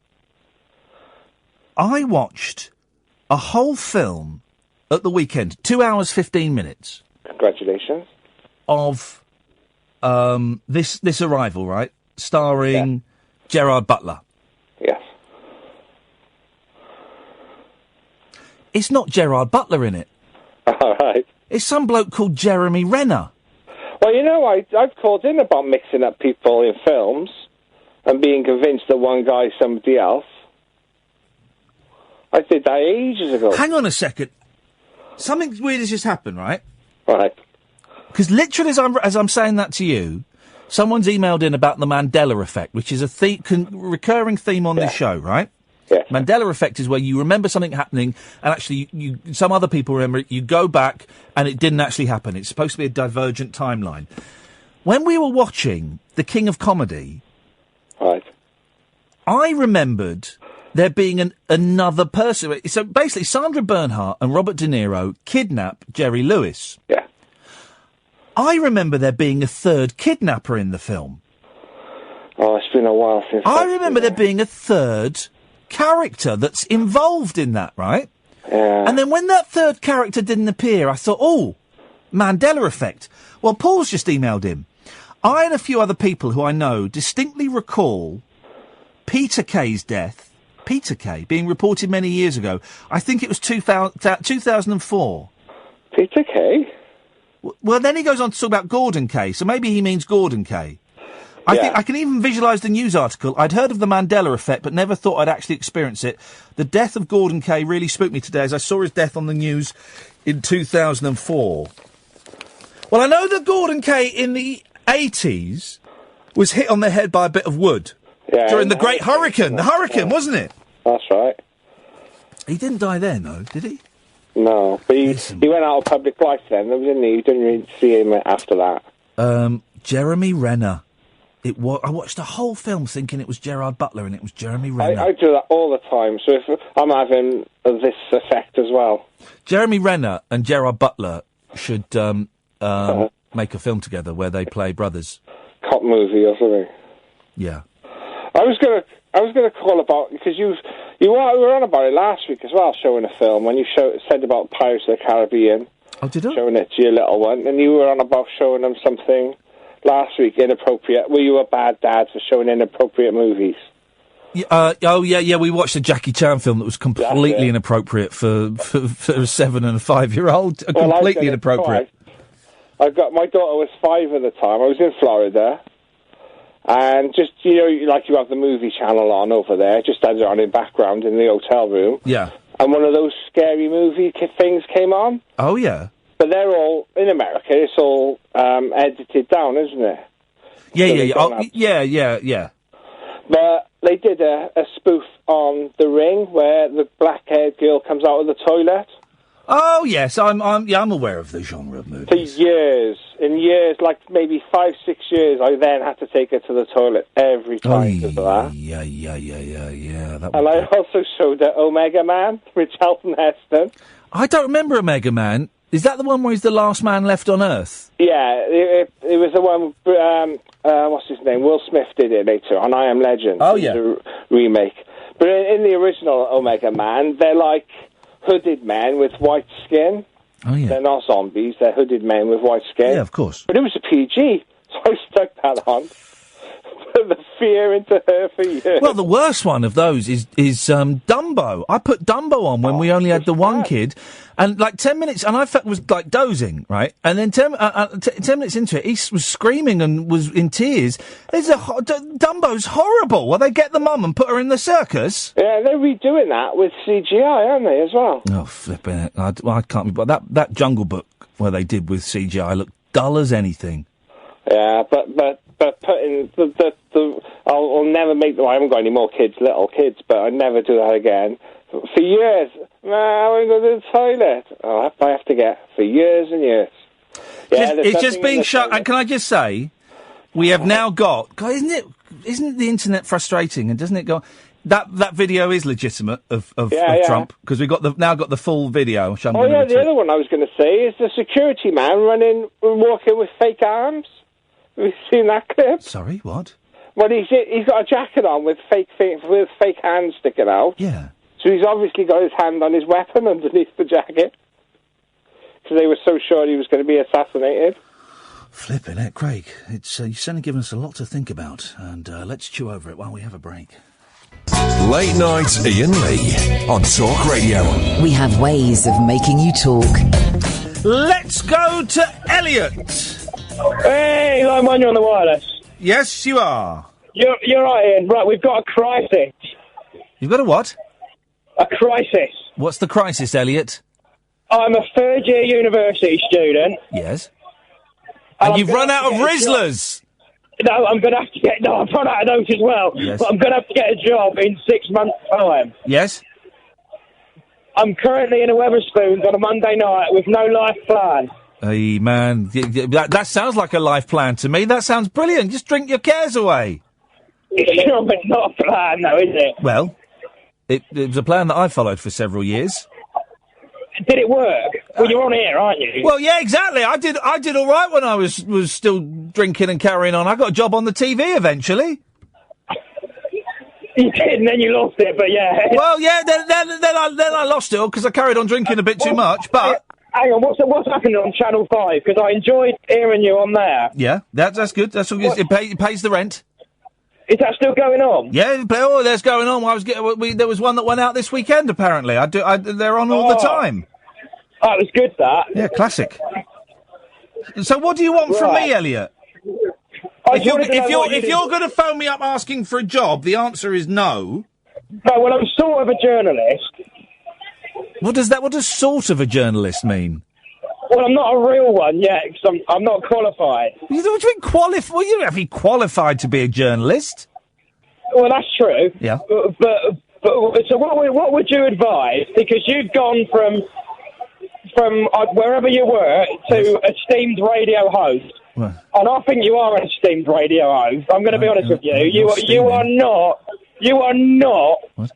I watched a whole film at the weekend, 2 hours, 15 minutes. Congratulations. Of this Arrival, right? Starring Gerard Butler. Yes. It's not Gerard Butler in it. All right. It's some bloke called Jeremy Renner. Well, you know, I've called in about mixing up people in films and being convinced that one guy's somebody else. I did that ages ago. Hang on a second. Something weird has just happened, right? Right. Because literally as I'm saying that to you, someone's emailed in about the Mandela effect, which is a recurring theme on this show, right? Yeah. Mandela effect is where you remember something happening, and actually some other people remember it, you go back, and it didn't actually happen. It's supposed to be a divergent timeline. When we were watching The King of Comedy, right, I remembered there being another person. So basically, Sandra Bernhardt and Robert De Niro kidnap Jerry Lewis. Yeah. I remember there being a third kidnapper in the film. Oh, it's been a while since... I remember there being a third character that's involved in that, right? Yeah. And then when that third character didn't appear, I thought, oh, Mandela effect. Well, Paul's just emailed him. I and a few other people who I know distinctly recall Peter Kay's death, Peter Kay, being reported many years ago. I think it was 2004. Peter Kay? Well, then he goes on to talk about Gordon Kay, so maybe he means Gordon Kay. I think I can even visualise the news article. I'd heard of the Mandela effect, but never thought I'd actually experience it. The death of Gordon Kay really spooked me today as I saw his death on the news in 2004. Well, I know that Gordon Kay in the 80s was hit on the head by a bit of wood during the Great Hurricane. The hurricane, wasn't it? That's right. He didn't die then, though, did he? No, but he went out of public life then, didn't he? You didn't really see him after that. Jeremy Renner. I watched the whole film thinking it was Gerard Butler, and it was Jeremy Renner. I do that all the time, so if I'm having this effect as well. Jeremy Renner and Gerard Butler should make a film together where they play brothers. Cop movie or something. Yeah. I was gonna call about, because you were on about it last week as well, showing a film when you said about Pirates of the Caribbean. Oh, did I? Showing it to your little one, and you were on about showing them something last week, inappropriate. Were you a bad dad for showing inappropriate movies? We watched a Jackie Chan film that was completely inappropriate for a 7 and a 5-year-old. Completely inappropriate. My daughter was 5 at the time. I was in Florida, and just, like you have the movie channel on over there, just had it on in background in the hotel room. Yeah. And one of those scary movie things came on. Oh, yeah. But they're all, in America, it's all edited down, isn't it? Yeah. But they did a spoof on The Ring where the black-haired girl comes out of the toilet. Oh, yes, I'm aware of the genre of movies. For years, like maybe 5-6 years, I then had to take her to the toilet every time because of that. Yeah. And I also showed her Omega Man with Charlton Heston. I don't remember Omega Man. Is that the one where he's the last man left on Earth? Yeah, it was the one, what's his name? Will Smith did it later on I Am Legend. Oh, yeah. The remake. But in the original Omega Man, they're like hooded men with white skin. Oh, yeah. They're not zombies, they're hooded men with white skin. Yeah, of course. But it was a PG, so I stuck that on. But the fear into her for years. Well, the worst one of those is Dumbo. I put Dumbo on when we only had the one kid, and like 10 minutes, and I was like dozing, right? And then 10 minutes into it, he was screaming and was in tears. Dumbo's horrible. Well, they get the mum and put her in the circus. Yeah, they're redoing that with CGI, aren't they, as well? Oh, flipping it. I can't be... But that Jungle Book where they did with CGI looked dull as anything. Yeah, but putting I'll never make them. I haven't got any more little kids, but I'd never do that again. For years, I want to go to the toilet. Oh, I have to get for years and years. Yeah, it's just being shut. And can I just say, we have now got. God, isn't the internet frustrating? And doesn't it go? That video is legitimate of Trump because we now got the full video. Which the other one I was going to say is the security man walking with fake arms. Have you seen that clip? Sorry, what? Well, he's got a jacket on with fake hands sticking out. Yeah. So he's obviously got his hand on his weapon underneath the jacket because they were so sure he was going to be assassinated. Flipping it, Craig. You've certainly given us a lot to think about, and let's chew over it while we have a break. Late Night Iain Lee on Talk Radio. We have ways of making you talk. Let's go to Elliot. Hey, I'm on you on the wireless. Yes, you are. You're right, Ian. Right, we've got a crisis. You've got a what? A crisis. What's the crisis, Elliot? I'm a third-year university student. Yes. And you've run out of Rizzlers. No, I'm going to have to get... No, I've run out of those as well. Yes. But I'm going to have to get a job in 6 months' time. Yes. I'm currently in a Wetherspoons on a Monday night with no life plan. Hey, man, that sounds like a life plan to me. That sounds brilliant. Just drink your cares away. It's not a plan, though, is it? Well, it was a plan that I followed for several years. Did it work? Well, you're on here, aren't you? Well, yeah, exactly. I did all right when I was still drinking and carrying on. I got a job on the TV eventually. You did, and then you lost it, but yeah. Well, yeah, then I lost it all because I carried on drinking a bit too much, but... Hang on, what's happening on Channel 5? Because I enjoyed hearing you on there. Yeah, that's good. That's all good. It pays the rent. Is that still going on? Yeah, that's going on. There was one that went out this weekend, apparently. They're on all the time. Oh, it was good, that. Yeah, classic. So what do you want from me, Elliot? If you're going to phone me up asking for a job, the answer is no. No, well, I'm sort of a journalist. What does sort of a journalist mean? Well, I'm not a real one yet, because I'm not qualified. You don't mean qualified? Well, you don't have to be qualified to be a journalist. Well, that's true. Yeah. But so what would you advise? Because you've gone from wherever you were to esteemed radio host. Well, and I think you are an esteemed radio host. I'm going to be honest with you. You are not what?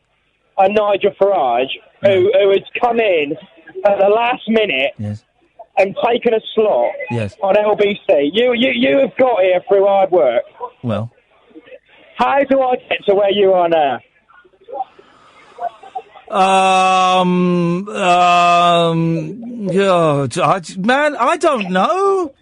a Nigel Farage who has come in at the last minute and taken a slot on LBC. You have got here through hard work. Well, how do I get to where you are now? God, I don't know.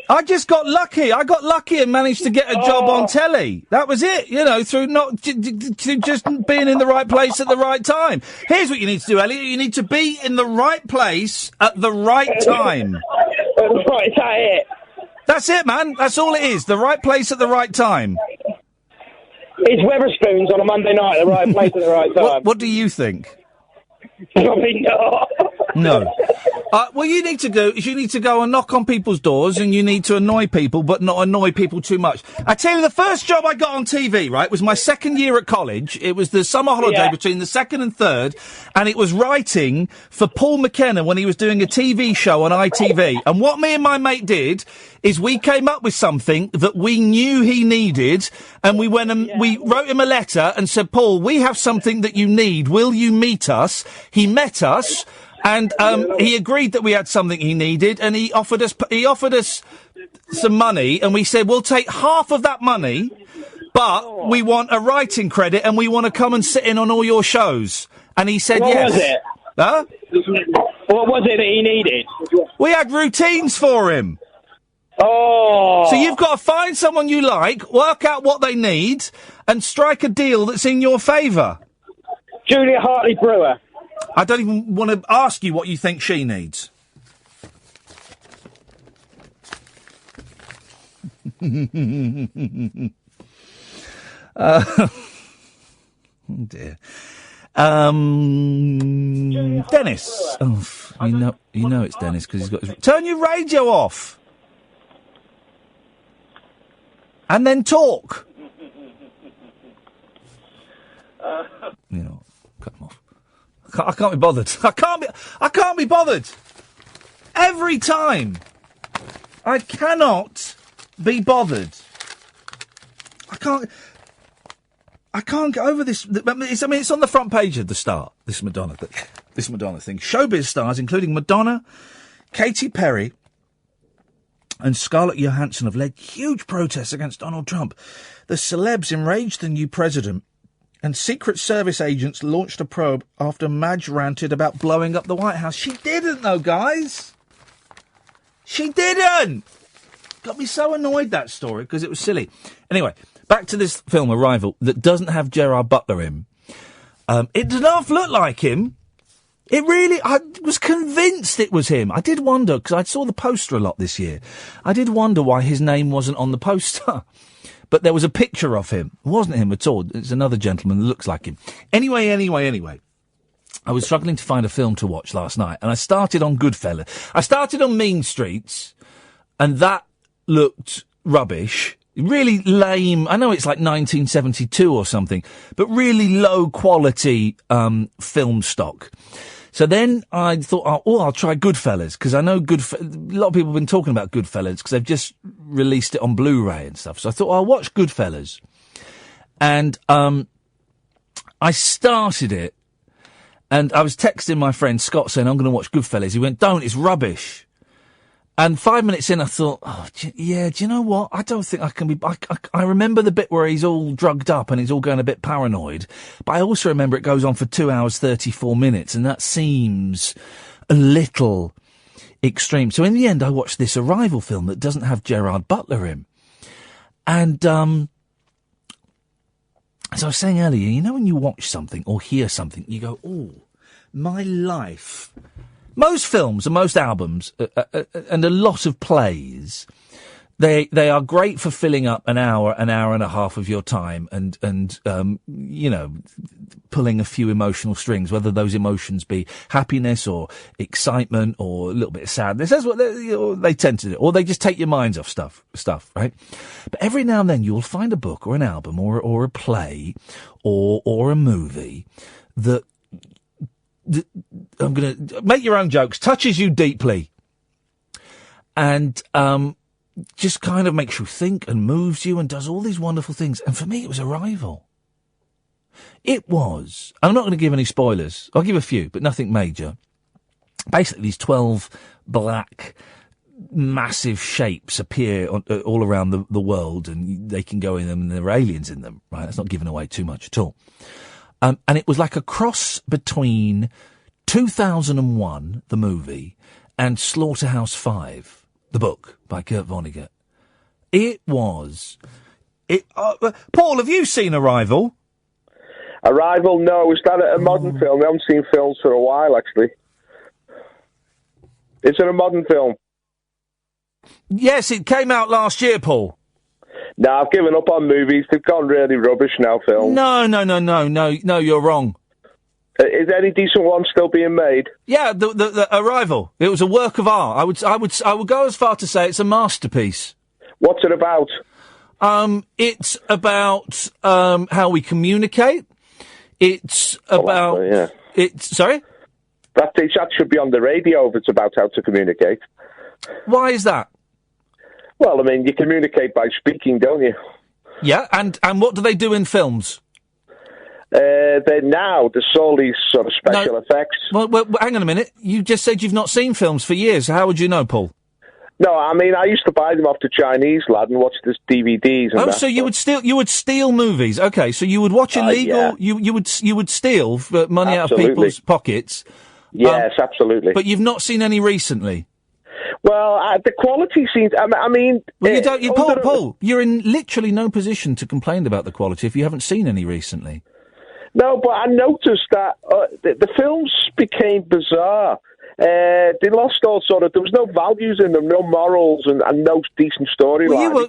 I just got lucky. I got lucky and managed to get a job on telly. That was it, through not just being in the right place at the right time. Here's what you need to do, Elliot. You need to be in the right place at the right time. Right, is that it? That's it, man. That's all it is. The right place at the right time. Is Wetherspoons on a Monday night at the right place at the right time? What do you think? Probably not. No. What you need to do is you need to go and knock on people's doors and you need to annoy people, but not annoy people too much. I tell you, the first job I got on TV, right, was my second year at college. It was the summer holiday between the second and third, and it was writing for Paul McKenna when he was doing a TV show on ITV. And what me and my mate did is we came up with something that we knew he needed, and we went and we wrote him a letter and said, Paul, we have something that you need. Will you meet us? He met us. And he agreed that we had something he needed, and he offered us some money, and we said we'll take half of that money, but we want a writing credit, and we want to come and sit in on all your shows. And he said yes. What was it? Huh? What was it that he needed? We had routines for him. Oh! So you've got to find someone you like, work out what they need, and strike a deal that's in your favour. Julia Hartley-Brewer. I don't even want to ask you what you think she needs. Oh dear. Dennis. Oh, you know it's Dennis because he's got his... Turn your radio off. And then talk. You know, cut him off. I can't be bothered. I can't be bothered. Every time. I cannot be bothered. I can't get over this. It's on the front page of the Star. This Madonna thing. Showbiz stars, including Madonna, Katy Perry, and Scarlett Johansson, have led huge protests against Donald Trump. The celebs enraged the new president, and Secret Service agents launched a probe after Madge ranted about blowing up the White House. She didn't, though, guys. She didn't. Got me so annoyed, that story, because it was silly. Anyway, back to this film, Arrival, that doesn't have Gerard Butler in. It does not look like him. I was convinced it was him. I did wonder, because I saw the poster a lot this year. I did wonder why his name wasn't on the poster. But there was a picture of him. It wasn't him at all. It's another gentleman that looks like him. Anyway. I was struggling to find a film to watch last night, and I started on Goodfellas. I started on Mean Streets, and that looked rubbish. Really lame. I know it's like 1972 or something, but really low quality film stock. So then I thought, I'll try Goodfellas, because I know a lot of people have been talking about Goodfellas because they've just released it on Blu-ray and stuff. So I thought, I'll watch Goodfellas. And I started it, and I was texting my friend Scott saying, I'm going to watch Goodfellas. He went, don't, it's rubbish. And 5 minutes in, I thought, do you know what? I don't think I can be... I remember the bit where he's all drugged up and he's all going a bit paranoid. But I also remember it goes on for 2 hours, 34 minutes. And that seems a little extreme. So in the end, I watched this Arrival film that doesn't have Gerard Butler in. And as I was saying earlier, you know when you watch something or hear something, you go, my life... Most films and most albums and a lot of plays, they are great for filling up an hour and a half of your time and you know, pulling a few emotional strings, whether those emotions be happiness or excitement or a little bit of sadness. That's what they tend to do. Or they just take your minds off stuff, right? But every now and then you'll find a book or an album or a play or a movie that I'm going to make your own jokes, touches you deeply, and just kind of makes you think and moves you and does all these wonderful things. And for me, it was Arrival. It was. I'm not going to give any spoilers. I'll give a few, but nothing major. Basically, these 12 black, massive shapes appear all around the world, and they can go in them, and there are aliens in them, right? That's not giving away too much at all. And it was like a cross between 2001, the movie, and Slaughterhouse-5, the book by Kurt Vonnegut. It was... Paul, have you seen Arrival? Arrival, no. Is that a modern film? I haven't seen films for a while, actually. Is it a modern film? Yes, it came out last year, Paul. No, I've given up on movies. They've gone really rubbish now, films. No, you're wrong. Is any decent one still being made? Yeah, the Arrival. It was a work of art. I would go as far to say it's a masterpiece. What's it about? It's about how we communicate. It's about... Sorry? That should be on the radio if it's about how to communicate. Why is that? Well, I mean, you communicate by speaking, don't you? Yeah, and what do they do in films? There's all these sort of special effects. Well, hang on a minute. You just said you've not seen films for years. How would you know, Paul? No, I mean, I used to buy them off the Chinese lad and watch the DVDs. And so you would steal movies? Okay, so you would watch illegal. Yeah. You would steal money out of people's pockets. Yes, absolutely. But you've not seen any recently. Well, the quality seems. I mean, well, Paul, you're in literally no position to complain about the quality if you haven't seen any recently. No, but I noticed that the films became bizarre. They lost all sort of. There was no values in them, no morals, and no decent storyline. Well,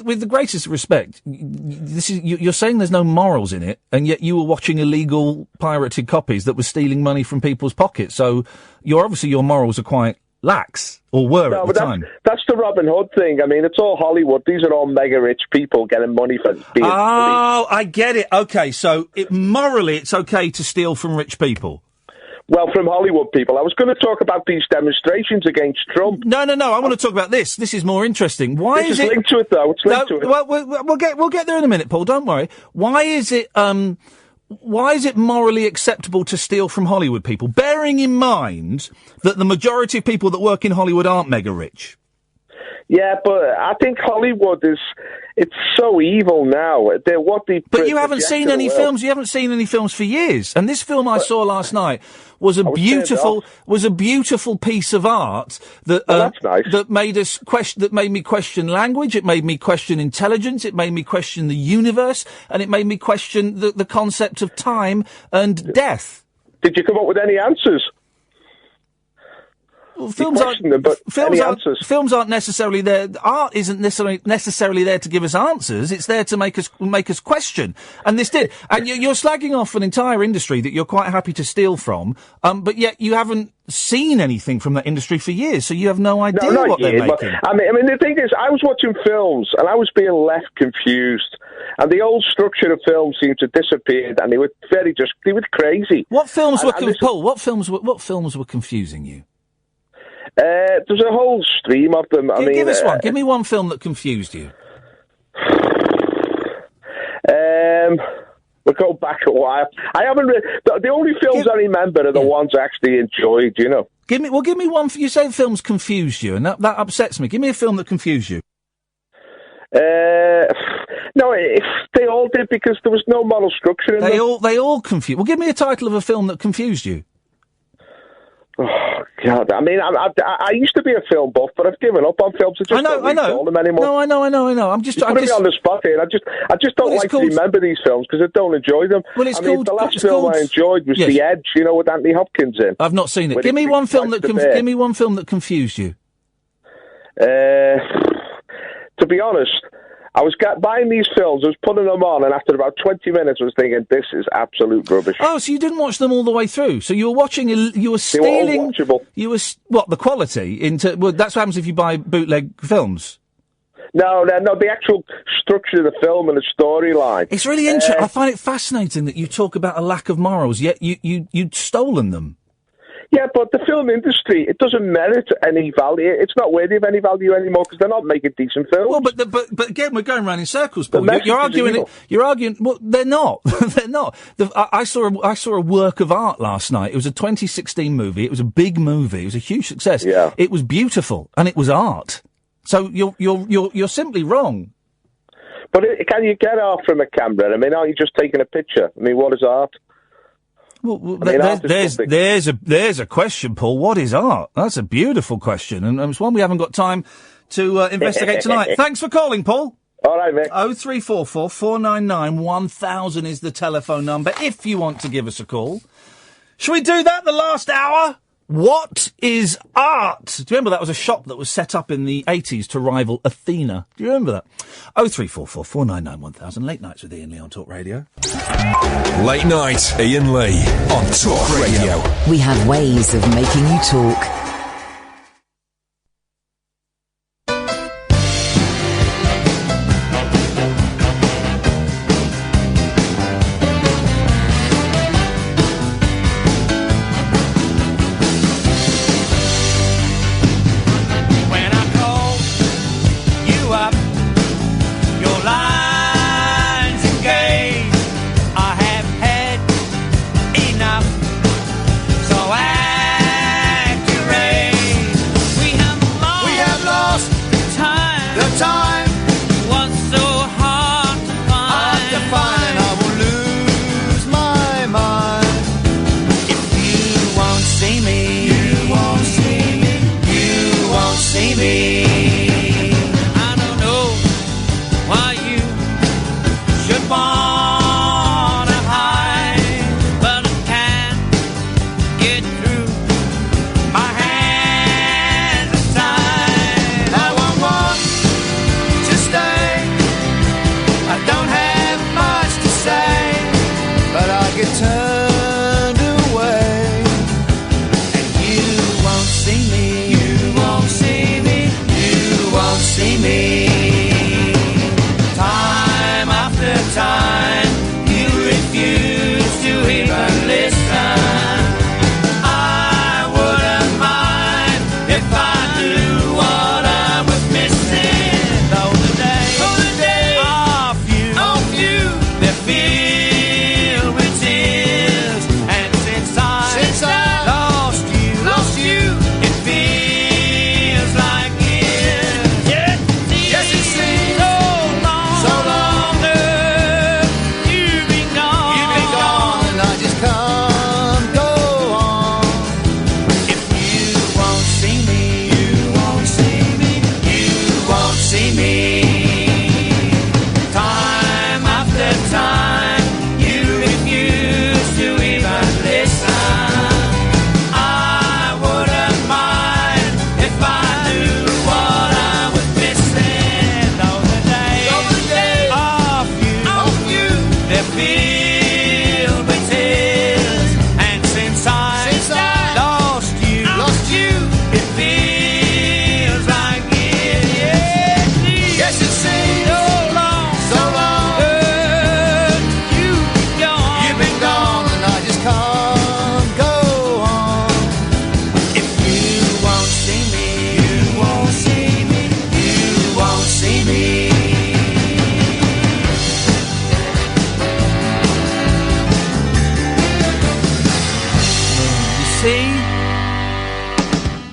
with the greatest respect, you're saying there's no morals in it, and yet you were watching illegal pirated copies that were stealing money from people's pockets. So, your morals are quite lax, or were at the time. That's the Robin Hood thing. I mean, it's all Hollywood. These are all mega rich people getting money for being. Oh, I get it. Okay, so morally, it's okay to steal from rich people. Well, from Hollywood people. I was going to talk about these demonstrations against Trump. No. I want to talk about this. This is more interesting. Why this is it linked to it, though? It's linked to it. Well, we'll get there in a minute, Paul. Don't worry. Why is it morally acceptable to steal from Hollywood people, bearing in mind that the majority of people that work in Hollywood aren't mega rich? Yeah, but I think Hollywood it's so evil now. But you haven't seen any films. You haven't seen any films for years. And this film I saw last night was a beautiful piece of art that that's nice. that made me question language. It made me question intelligence. It made me question the universe, and it made me question the concept of time and death. Did you come up with any answers? Well, films aren't necessarily there. Art isn't necessarily there to give us answers. It's there to make us question. And this did. And you're slagging off an entire industry that you're quite happy to steal from. But yet you haven't seen anything from that industry for years, so you have no idea what they're making. I mean, the thing is, I was watching films and I was being left confused. And the old structure of films seemed to disappear, and they were crazy. What films were Paul? What films were confusing you? There's a whole stream of them. Give us one. Give me one film that confused you. We'll go back a while. I haven't. The only films I remember are the ones I actually enjoyed. You know. Give me one. You say films confused you, and that upsets me. Give me a film that confused you. No, they all did because there was no moral structure in them. They all confused. Well, give me a title of a film that confused you. Oh God! I mean, I used to be a film buff, but I've given up on films. I don't recall them anymore. No, I know. I'm just putting me on the spot here. I just don't like to remember these films because I don't enjoy them. Well, the last film I enjoyed was The Edge. You know, with Anthony Hopkins in. I've not seen it. Give me one film that confused you. To be honest, I was buying these films, I was putting them on, and after about 20 minutes I was thinking, this is absolute rubbish. Oh, so you didn't watch them all the way through? So you were watching, you were stealing... They were all watchable. You were, the quality? Well, that's what happens if you buy bootleg films. No, the actual structure of the film and the storyline. It's really interesting. I find it fascinating that you talk about a lack of morals, yet you'd stolen them. Yeah, but the film industry, it doesn't merit any value. It's not worthy of any value anymore because they're not making decent films. Well, but again, we're going round in circles, Paul. You're arguing. Well, they're not. They're not. I saw a work of art last night. It was a 2016 movie. It was a big movie. It was a huge success. Yeah. It was beautiful and it was art. So you're simply wrong. But can you get art from a camera? I mean, aren't you just taking a picture? I mean, what is art? Well, there's a question, Paul. What is art? That's a beautiful question, and it's one we haven't got time to investigate tonight. Thanks for calling, Paul. All right, mate. 0344 499 1000 is the telephone number if you want to give us a call. Shall we do that the last hour? What is art? Do you remember that was a shop that was set up in the 80s to rival Athena? Do you remember that? 0344 499 1000. Late Nights with Iain Lee on Talk Radio. Late Night, Iain Lee on Talk Radio. We have ways of making you talk. Enough, so accurate.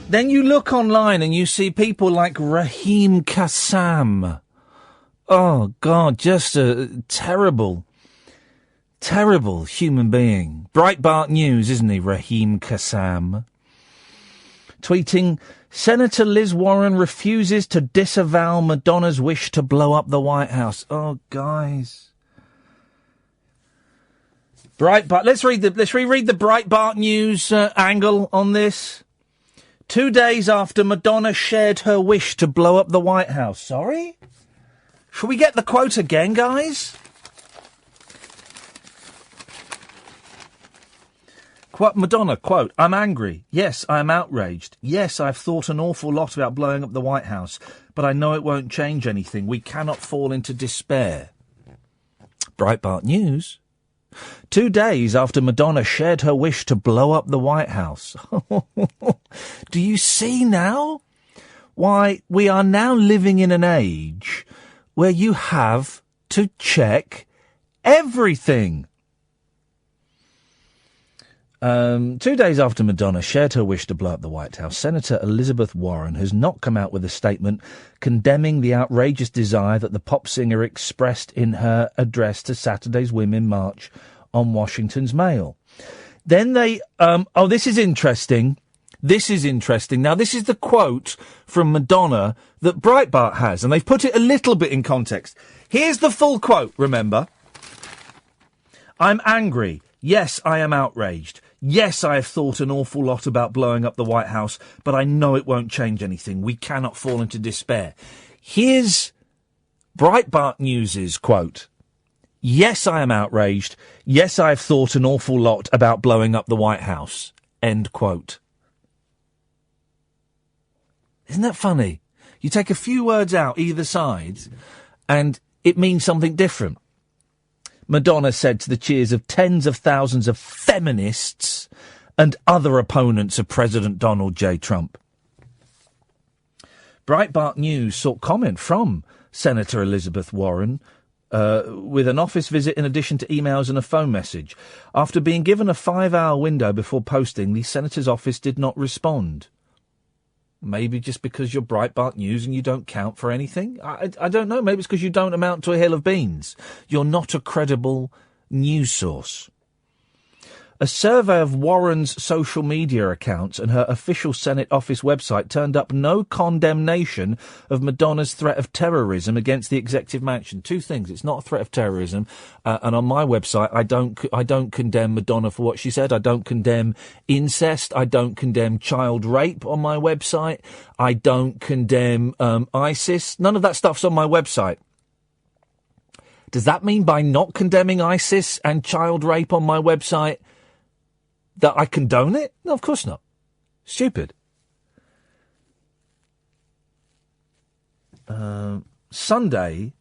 Then you look online and you see people like Raheem Kassam. Oh, God, just a terrible, terrible human being. Breitbart News, isn't he, Raheem Kassam? Tweeting, Senator Liz Warren refuses to disavow Madonna's wish to blow up the White House. Oh, guys. Breitbart. Let's reread the Breitbart News angle on this. 2 days after Madonna shared her wish to blow up the White House. Sorry? Shall we get the quote again, guys? Madonna, quote, I'm angry. Yes, I am outraged. Yes, I've thought an awful lot about blowing up the White House, but I know it won't change anything. We cannot fall into despair. Breitbart News. 2 days after Madonna shared her wish to blow up the White House. Do you see now? Why, we are now living in an age where you have to check everything. 2 days after Madonna shared her wish to blow up the White House, Senator Elizabeth Warren has not come out with a statement condemning the outrageous desire that the pop singer expressed in her address to Saturday's Women March on Washington's Mail. Then they, this is interesting. This is interesting. Now, this is the quote from Madonna that Breitbart has, and they've put it a little bit in context. Here's the full quote, remember. I'm angry. Yes, I am outraged. Yes, I have thought an awful lot about blowing up the White House, but I know it won't change anything. We cannot fall into despair. Here's Breitbart News's quote. Yes, I am outraged. Yes, I have thought an awful lot about blowing up the White House. End quote. Isn't that funny? You take a few words out either side, and it means something different. Madonna said to the cheers of tens of thousands of feminists and other opponents of President Donald J. Trump. Breitbart News sought comment from Senator Elizabeth Warren with an office visit in addition to emails and a phone message. After being given a 5-hour window before posting, the senator's office did not respond. Maybe just because you're Breitbart News and you don't count for anything? I don't know. Maybe it's because you don't amount to a hill of beans. You're not a credible news source. A survey of Warren's social media accounts and her official Senate office website turned up no condemnation of Madonna's threat of terrorism against the executive mansion. Two things. It's not a threat of terrorism. And on my website, I don't condemn Madonna for what she said. I don't condemn incest. I don't condemn child rape on my website. I don't condemn ISIS. None of that stuff's on my website. Does that mean by not condemning ISIS and child rape on my website that I condone it? No, of course not. Stupid. Sunday,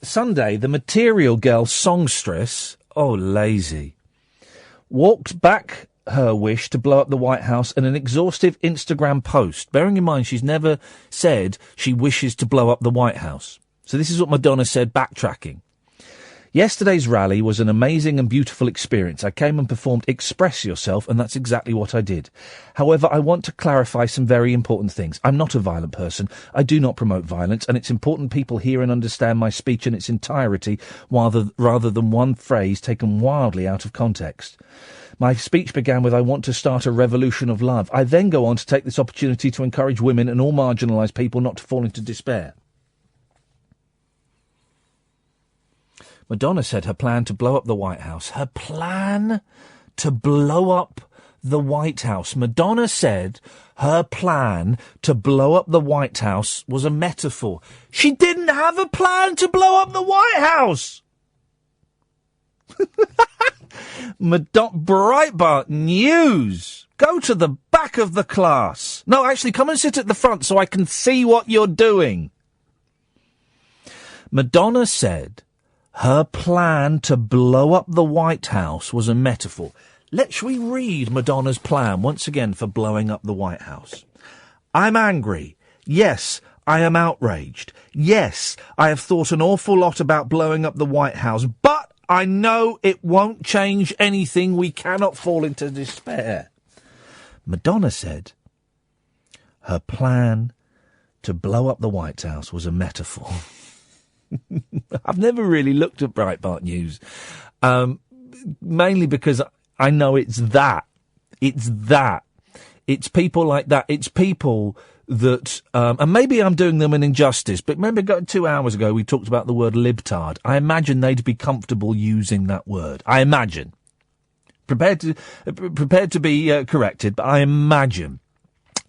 the Material Girl songstress, lazy, walked back her wish to blow up the White House in an exhaustive Instagram post, bearing in mind she's never said she wishes to blow up the White House. So this is what Madonna said, backtracking. Yesterday's rally was an amazing and beautiful experience. I came and performed Express Yourself, and that's exactly what I did. However, I want to clarify some very important things. I'm not a violent person. I do not promote violence, and it's important people hear and understand my speech in its entirety rather than one phrase taken wildly out of context. My speech began with, I want to start a revolution of love. I then go on to take this opportunity to encourage women and all marginalised people not to fall into despair. Madonna said her plan to blow up the White House. Her plan to blow up the White House. Madonna said her plan to blow up the White House was a metaphor. She didn't have a plan to blow up the White House! Breitbart News! Go to the back of the class. No, actually, come and sit at the front so I can see what you're doing. Madonna said her plan to blow up the White House was a metaphor. Shall we read Madonna's plan once again for blowing up the White House? I'm angry. Yes, I am outraged. Yes, I have thought an awful lot about blowing up the White House, but I know it won't change anything. We cannot fall into despair. Madonna said her plan to blow up the White House was a metaphor. I've never really looked at Breitbart News, mainly because I know it's that. It's that. It's people like that. It's people that, and maybe I'm doing them an injustice, but remember 2 hours ago we talked about the word libtard. I imagine they'd be comfortable using that word. I imagine. Prepared to be corrected, but I imagine.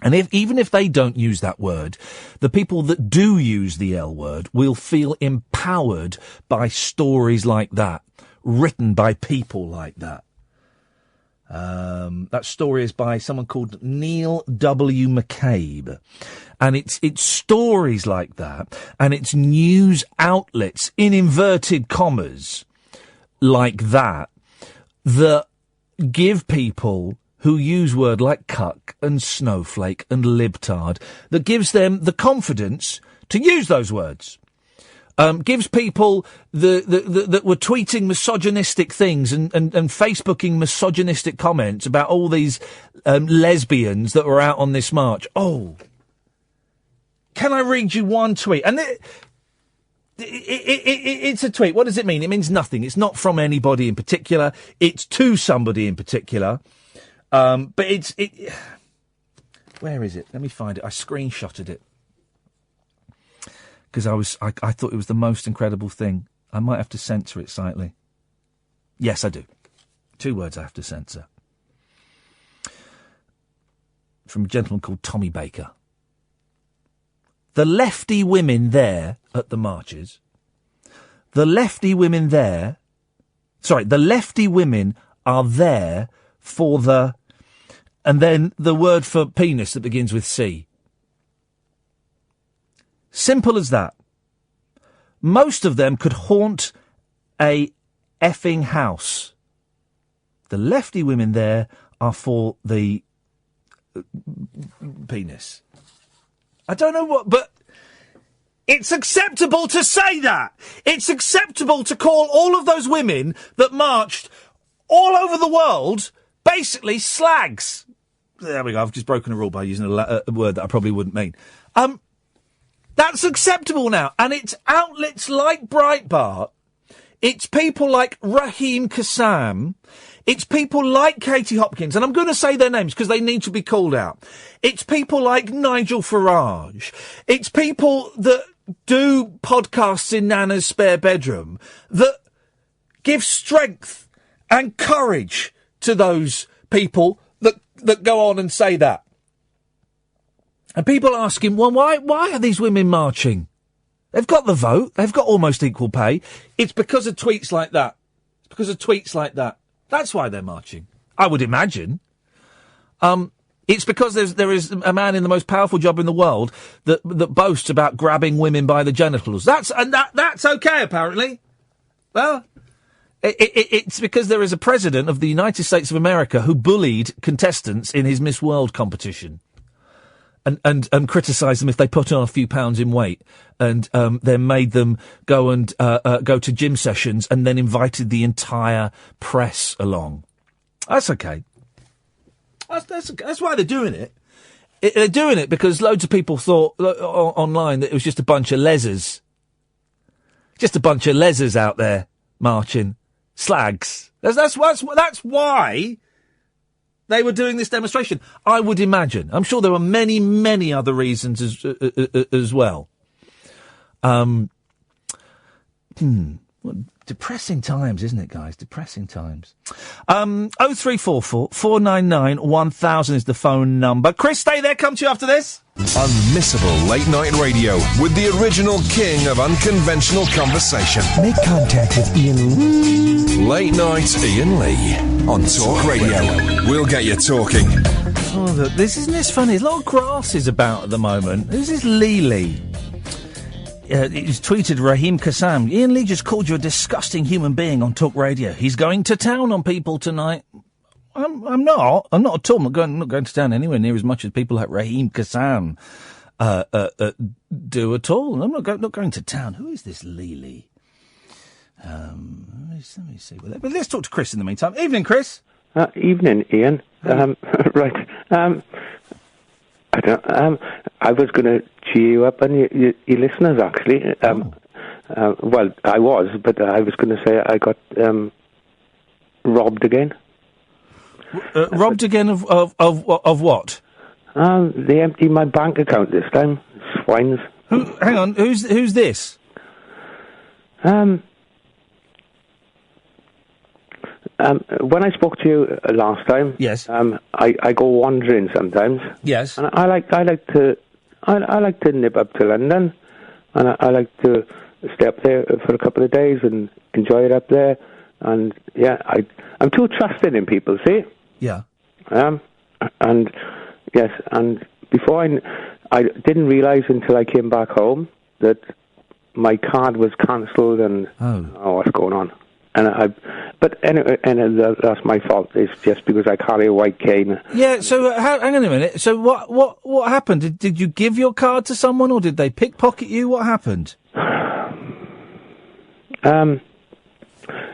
And even if they don't use that word, the people that do use the L word will feel empowered by stories like that, written by people like that. That story is by someone called Neil W. McCabe. And it's stories like that, and it's news outlets, in inverted commas, like that give people who use words like cuck and snowflake and libtard, that gives them the confidence to use those words. Gives people that were tweeting misogynistic things and Facebooking misogynistic comments about all these lesbians that were out on this march. Oh, can I read you one tweet? And it's a tweet. What does it mean? It means nothing. It's not from anybody in particular. It's to somebody in particular. But where is it? Let me find it. I screenshotted it. Because I thought it was the most incredible thing. I might have to censor it slightly. Yes, I do. 2 words I have to censor. From a gentleman called Tommy Baker. The lefty women there at the marches. The lefty women are there for the... And then the word for penis that begins with C. Simple as that. Most of them could haunt a effing house. The lefty women there are for the penis. I don't know what, but it's acceptable to say that. It's acceptable to call all of those women that marched all over the world basically slags. There we go. I've just broken a rule by using a word that I probably wouldn't mean. That's acceptable now. And it's outlets like Breitbart. It's people like Raheem Kassam. It's people like Katie Hopkins. And I'm going to say their names because they need to be called out. It's people like Nigel Farage. It's people that do podcasts in Nana's spare bedroom that give strength and courage to those people that go on and say that. And people asking, well, why are these women marching? They've got the vote. They've got almost equal pay. It's because of tweets like that. It's because of tweets like that. That's why they're marching, I would imagine. It's because there is a man in the most powerful job in the world that boasts about grabbing women by the genitals. That's okay, apparently. Well, it's because there is a president of the United States of America who bullied contestants in his Miss World competition. And criticised them if they put on a few pounds in weight, and then made them go to gym sessions, and then invited the entire press along. That's okay. That's why they're doing it. They're doing it because loads of people thought online that it was just a bunch of lezers. Just a bunch of lezers out there marching. Slags. That's why they were doing this demonstration, I would imagine. I'm sure there were many, many other reasons as well. Depressing times, isn't it, guys? Depressing times. 0344 499 1000 is the phone number. Chris, stay there. Come to you after this. Unmissable late night radio with the original king of unconventional conversation. Make contact with Iain Lee. Late night Iain Lee on Talk Radio. We'll get you talking. Oh, look, isn't this funny? There's a lot of grasses about at the moment. This is Lee. He's tweeted Raheem Kassam. Iain Lee just called you a disgusting human being on Talk Radio. He's going to town on people tonight. I'm not at all. I'm not going to town anywhere near as much as people like Raheem Kassam do at all. I'm not going to town. Who is this Lee? Let me see. But let's talk to Chris in the meantime. Evening, Chris. Evening, Iain. Right. I don't. I was going to cheer you up and your listeners actually. Well, I was, but I was going to say I got robbed again. Robbed again of what? They emptied my bank account this time. Swines. Hang on. Who's this? When I spoke to you last time, yes. I go wandering sometimes. Yes. And I like to nip up to London, and I like to stay up there for a couple of days and enjoy it up there. And yeah, I'm too trusting in people. See? Yeah. And yes, and before I didn't realise until I came back home that my card was cancelled and what's going on. But anyway, that's my fault. It's just because I carry a white cane. Yeah. So hang on a minute. So what happened? Did you give your card to someone, or did they pickpocket you? What happened?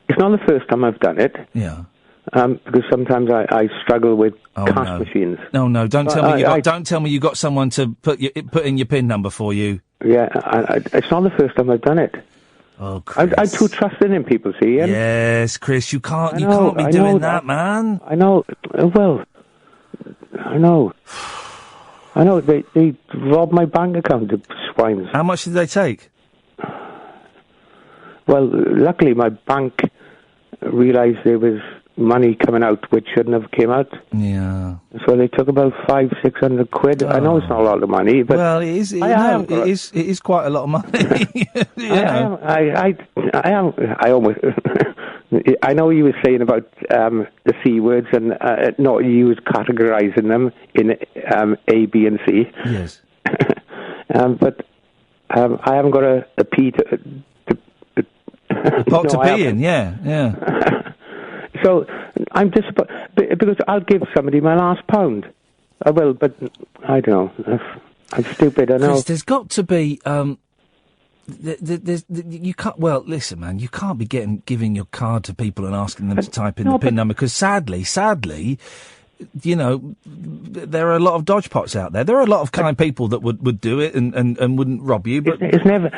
It's not the first time I've done it. Yeah. Because sometimes I struggle with cash machines. No, don't tell me don't tell me you got someone to put in your PIN number for you. Yeah, it's not the first time I've done it. Oh, Chris. I'm too trusting in people, see? Ian? Yes, Chris, you can't be doing that, man. I know. Well, I know. They robbed my bank account, the swines. How much did they take? Well, luckily my bank realised there was money coming out which shouldn't have came out. Yeah. So they took about 500-600 quid. I know it's not a lot of money, but well, it is. It is quite a lot of money. I almost. I know you were saying about the C words, and no, you was categorising them in A, B, and C. Yes. But I haven't got a P to pot to pee in. Yeah. So I'm disappointed because I'll give somebody my last £1. I will, but I don't know. I'm stupid. I know. Chris, there's got to be. You can't. Well, listen, man. You can't be giving your card to people and asking them to type in the PIN number because sadly, you know, there are a lot of dodge pots out there. There are a lot of kind people that would do it and wouldn't rob you. But it's never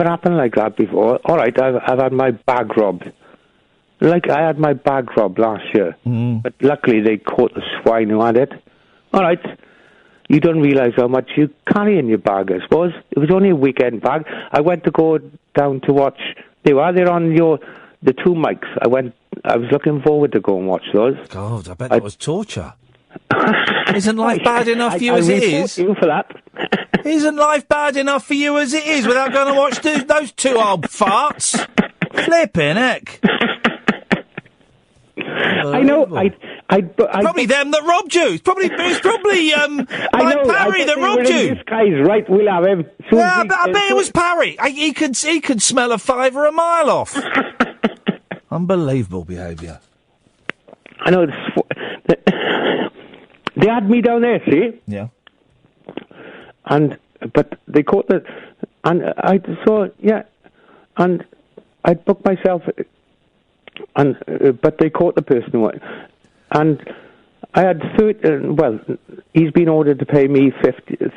happened like that before. All right, I've had my bag robbed. Like, I had my bag robbed last year, but luckily they caught the swine who had it. All right, you don't realise how much you carry in your bag, I suppose. It was only a weekend bag. I went to go down to watch. They're on the two mics. I was looking forward to go and watch those. God, I bet that was torture. Isn't life bad enough for you as it is? You for that. Isn't life bad enough for you as it is without going to watch those two old farts? Flipping heck. I know. Probably them that robbed you. It's probably Mike Parry that robbed you. This guy's right. We'll have him. Yeah, I bet it was Parry. He could smell a fiver a mile off. Unbelievable behaviour. I know. They had me down there. See. Yeah. But they caught and I saw and I booked myself. But they caught the person and I had he's been ordered to pay me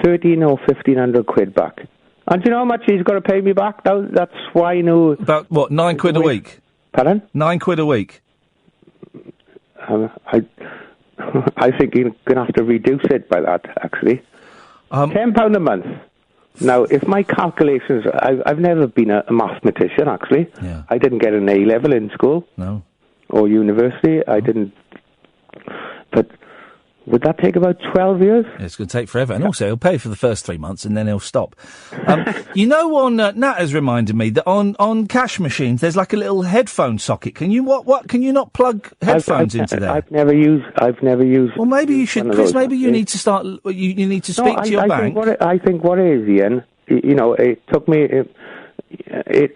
13 or 1,500 quid back. And do you know how much he's got to pay me back? That swine who... About, what, 9 quid a week? Pardon? 9 quid a week. I think you're going to have to reduce it by that, actually. £10 a month. Now, if my calculations... I've never been a mathematician, actually. Yeah. I didn't get an A-level in school. No. Or university. I didn't... But would that take about 12 years? Yeah, it's going to take forever. And also, he'll pay for the first 3 months and then he'll stop. You know, on Nat has reminded me that on cash machines, there's like a little headphone socket. Can you can you not plug headphones into there? I've never used. Well, maybe you should, Chris. Maybe you need to start. You need to speak to your bank. I think what it is, Ian. You know, it took me.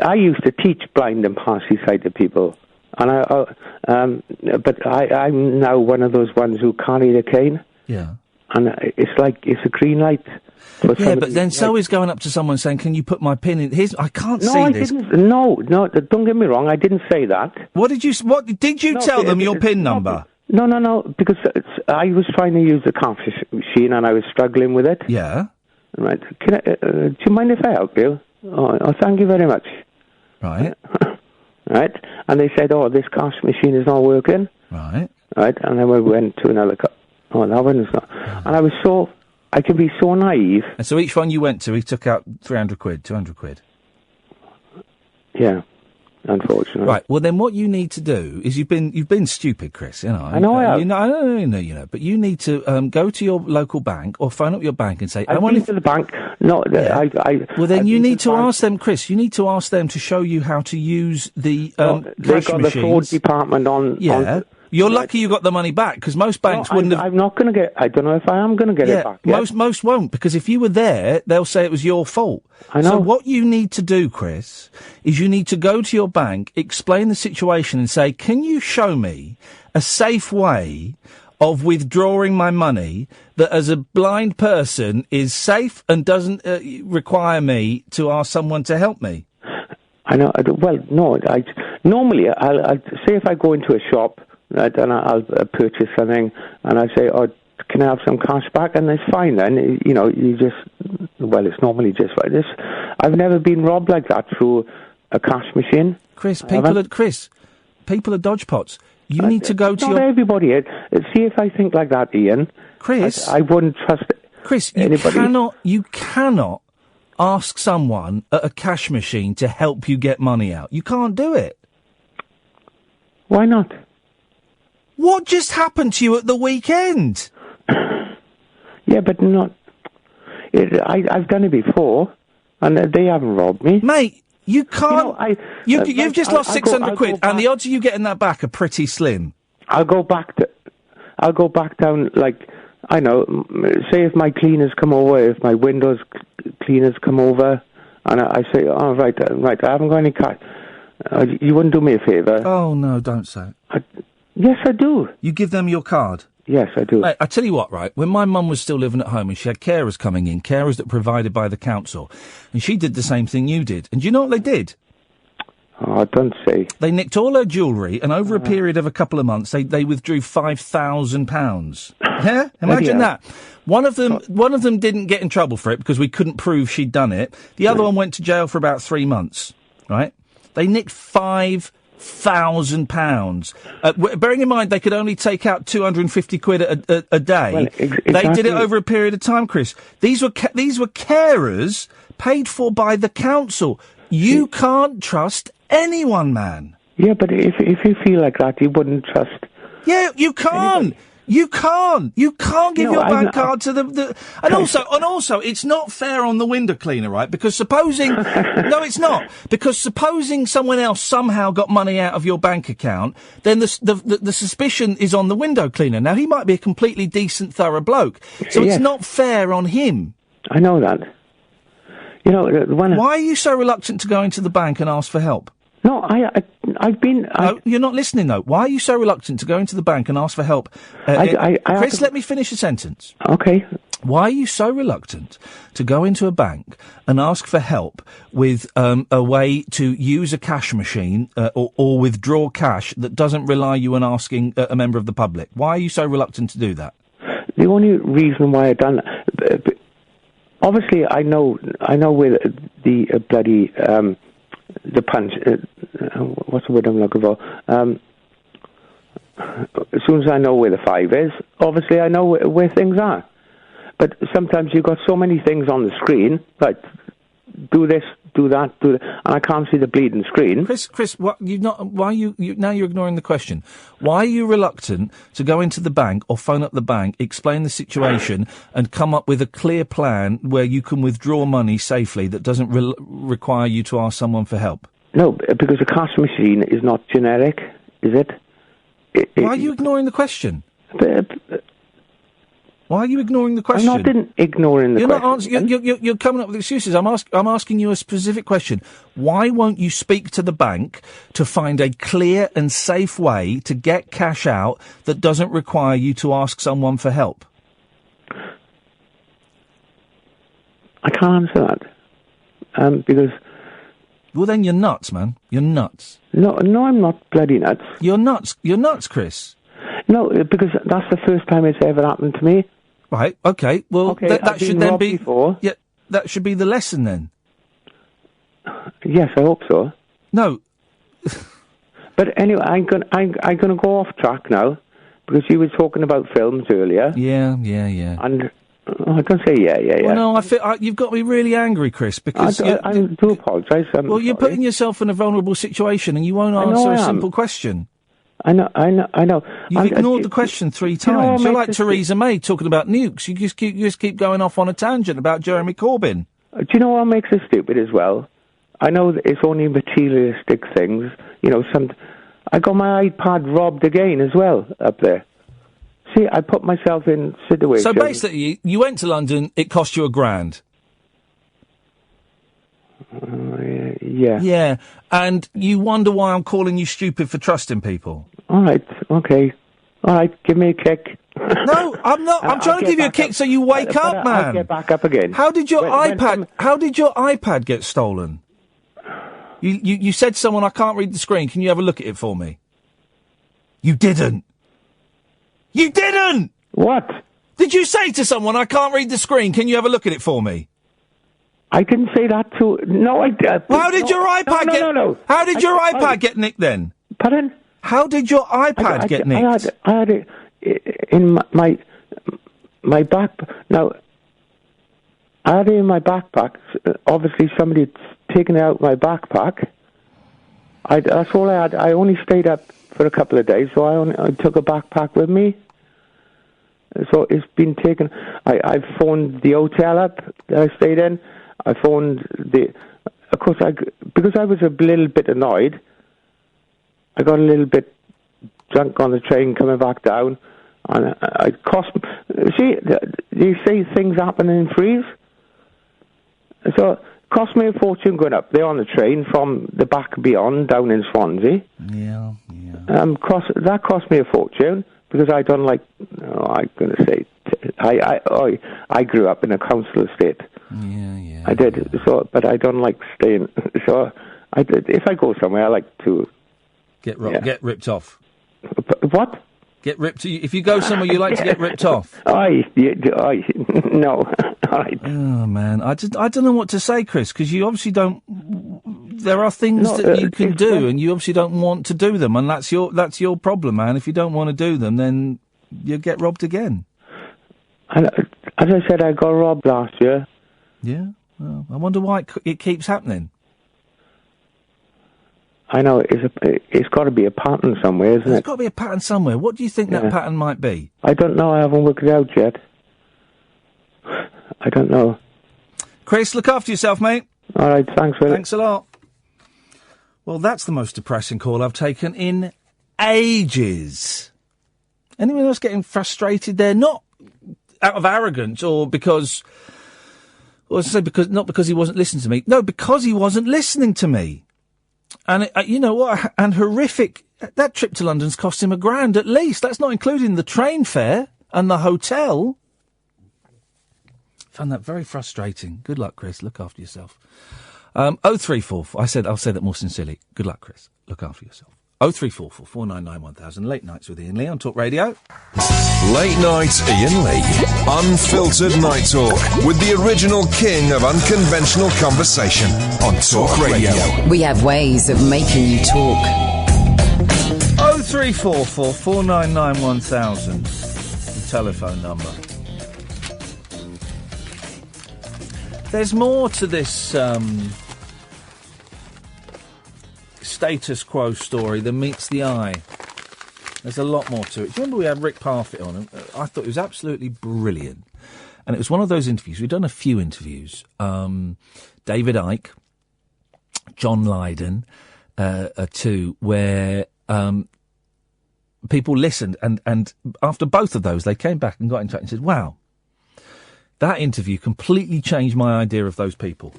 I used to teach blind and partially sighted people. And but I'm now one of those ones who carry the cane. Yeah. And it's a green light. Yeah, but then so is going up to someone saying, "Can you put my pin in?" I can't see this. No, don't get me wrong. I didn't say that. What did you tell them? Your pin number? No, because I was trying to use the cash machine and I was struggling with it. Yeah. Right. Do you mind if I help you? Oh, thank you very much. Right. Right. And they said, this cash machine is not working. Right. Right. And then we went to another that one's not. And I could be so naive. And so each one you went to, he took out 300 quid, 200 quid. Yeah. Unfortunately. Right. Well, then what you need to do is you've been stupid, Chris. You know. I know I have. I know. But you need to go to your local bank or phone up your bank and say, I've been to the bank. No, Well, then you need to ask them, Chris. You need to ask them to show you how to use the they've cash got machines. the fraud department on. Yeah. You're lucky you got the money back because most banks wouldn't have. I'm not going to get. I don't know if I am going to get it back. Yet. Most won't because if you were there, they'll say it was your fault. I know. So what you need to do, Chris, is you need to go to your bank, explain the situation, and say, "Can you show me a safe way of withdrawing my money that, as a blind person, is safe and doesn't require me to ask someone to help me?" I know. Well, no. Normally I'll say if I go into a shop. Right, and I'll purchase something, and I say, can I have some cash back? And it's fine then. You know, it's normally just like this. I've never been robbed like that through a cash machine. Chris, people are dodgepots. You need to go to not everybody. See if I think like that, Ian. Chris, I wouldn't trust Chris, anybody. You cannot ask someone at a cash machine to help you get money out. You can't do it. Why not? What just happened to you at the weekend? Yeah, but not. I've done it before, and they haven't robbed me, mate. You can't. You've just lost 600 quid, and the odds of you getting that back are pretty slim. I'll go back down. Like I know. Say if my cleaners come over, if my windows cleaners come over, and I say, "Oh, right, I haven't got any cash." You wouldn't do me a favour? Oh no, don't say it. Yes, I do. You give them your card? Yes, I do. Mate, I tell you what, right, when my mum was still living at home and she had carers coming in, carers that were provided by the council, and she did the same thing you did. And do you know what they did? Oh, don't say. They nicked all her jewellery, and over a period of a couple of months, they withdrew £5,000. Yeah? Imagine that. One of them didn't get in trouble for it because we couldn't prove she'd done it. The other one went to jail for about 3 months, right? They nicked £5,000. Bearing in mind they could only take out 250 quid a day. Well, exactly. They did it over a period of time, Chris. These were carers paid for by the council. You can't trust anyone, man. Yeah, but if you feel like that, you wouldn't trust. Yeah, you can't. Anybody. You can't give your bank card to the and also it's not fair on the window cleaner, right? Because supposing no, it's not, because supposing someone else somehow got money out of your bank account, then the suspicion is on the window cleaner. Now he might be a completely decent, thorough bloke, so Yes. it's not fair on him. I know that. You know, why are you so reluctant to go into the bank and ask for help? No, I've been. No, you're not listening though. Why are you so reluctant to go into the bank and ask for help? Chris, let me finish a sentence. Okay. Why are you so reluctant to go into a bank and ask for help with a way to use a cash machine or withdraw cash that doesn't rely you on asking a member of the public? Why are you so reluctant to do that? The only reason why I've done that, obviously, I know where the bloody. The punch, what's the word I'm looking for? As soon as I know where the 5 is, obviously I know where things are. But sometimes you've got so many things on the screen, like do this, do that, and I can't see the bleeding screen. Chris, what you not? Why you now you're ignoring the question? Why are you reluctant to go into the bank or phone up the bank, explain the situation, and come up with a clear plan where you can withdraw money safely that doesn't require you to ask someone for help? No, because a cash machine is not generic, is it? Why are you ignoring the question? Why are you ignoring the question? I'm not ignoring the question. You're coming up with excuses. I'm asking you a specific question. Why won't you speak to the bank to find a clear and safe way to get cash out that doesn't require you to ask someone for help? I can't answer that. Because... Well, then you're nuts, man. You're nuts. No, I'm not bloody nuts. You're nuts. You're nuts, Chris. No, because that's the first time it's ever happened to me. Right, okay. Well, Okay, that I've should been then robbed be... before. Yeah, that should be the lesson then. Yes, I hope so. No. But anyway, I'm gonna go off track now, because you were talking about films earlier. Yeah. And I can say yeah. Well, no, I feel you've got to be really angry, Chris, because... I do apologise. Well, you're putting yourself in a vulnerable situation and you won't answer a simple question. I know. You've ignored the question 3 times. You're like Theresa May talking about nukes. You just keep going off on a tangent about Jeremy Corbyn. Do you know what makes it stupid as well? I know that it's only materialistic things. You know, I got my iPad robbed again as well up there. See, I put myself in situations. So basically, you went to London, it cost you £1,000. Yeah. Yeah, and you wonder why I'm calling you stupid for trusting people. All right, okay. All right, give me a kick. No, I'm not. I'm trying to give you a kick so you wake up, man. I'll get back up again. How did your iPad get stolen? You said to someone, I can't read the screen. Can you have a look at it for me? You didn't. You didn't! What? Did you say to someone, I can't read the screen. Can you have a look at it for me? I didn't say that to... No, I... How did your iPad get... No. How did your iPad get nicked then? Pardon? How did your iPad get nicked? I had it in my back... Now, I had it in my backpack. Obviously, somebody had taken it out of my backpack. That's all I had. I only stayed up for a couple of days, so I took a backpack with me. So it's been taken... I phoned the hotel up that I stayed in. I phoned of course, because I was a little bit annoyed, I got a little bit drunk on the train coming back down, and it cost... See, you say things happen in threes? So it cost me a fortune going up there on the train from the back beyond down in Swansea. Yeah. That cost me a fortune, because I don't like... I'm going to say... I grew up in a council estate. Yeah. I did. So, but I don't like staying. So, if I go somewhere, I like to get ripped off. What? Get ripped. If you go somewhere, you like to get ripped off. No. All right. Oh man, I don't know what to say, Chris, because you obviously don't. There are things that you can do, and you obviously don't want to do them, and that's your problem, man. If you don't want to do them, then you'll get robbed again. And as I said, I got robbed last year. Yeah. Well, I wonder why it keeps happening. I know it's got to be a pattern somewhere, isn't it? There's got to be a pattern somewhere. What do you think that pattern might be? I don't know. I haven't worked it out yet. I don't know. Chris, look after yourself, mate. All right, thanks, Will. Thanks a lot. Well, that's the most depressing call I've taken in ages. Anyone else getting frustrated there? Not out of arrogance or because... not because he wasn't listening to me. No, because he wasn't listening to me. And you know what? And horrific. That trip to London's cost him £1,000 at least. That's not including the train fare and the hotel. Found that very frustrating. Good luck, Chris. Look after yourself. 0344. I'll say that more sincerely. Good luck, Chris. Look after yourself. 0344 499 1000. Late Nights with Iain Lee on Talk Radio. Late Night Iain Lee. Unfiltered night talk with the original king of unconventional conversation on Talk Radio. We have ways of making you talk. 0344 499 1000. The telephone number. There's more to this status quo story than meets the eye. There's a lot more to it. Do you remember we had Rick Parfitt on? I thought it was absolutely brilliant. And it was one of those interviews. We've done a few interviews. David Icke, John Lydon, too, where people listened. And after both of those, they came back and got in touch and said, wow, that interview completely changed my idea of those people.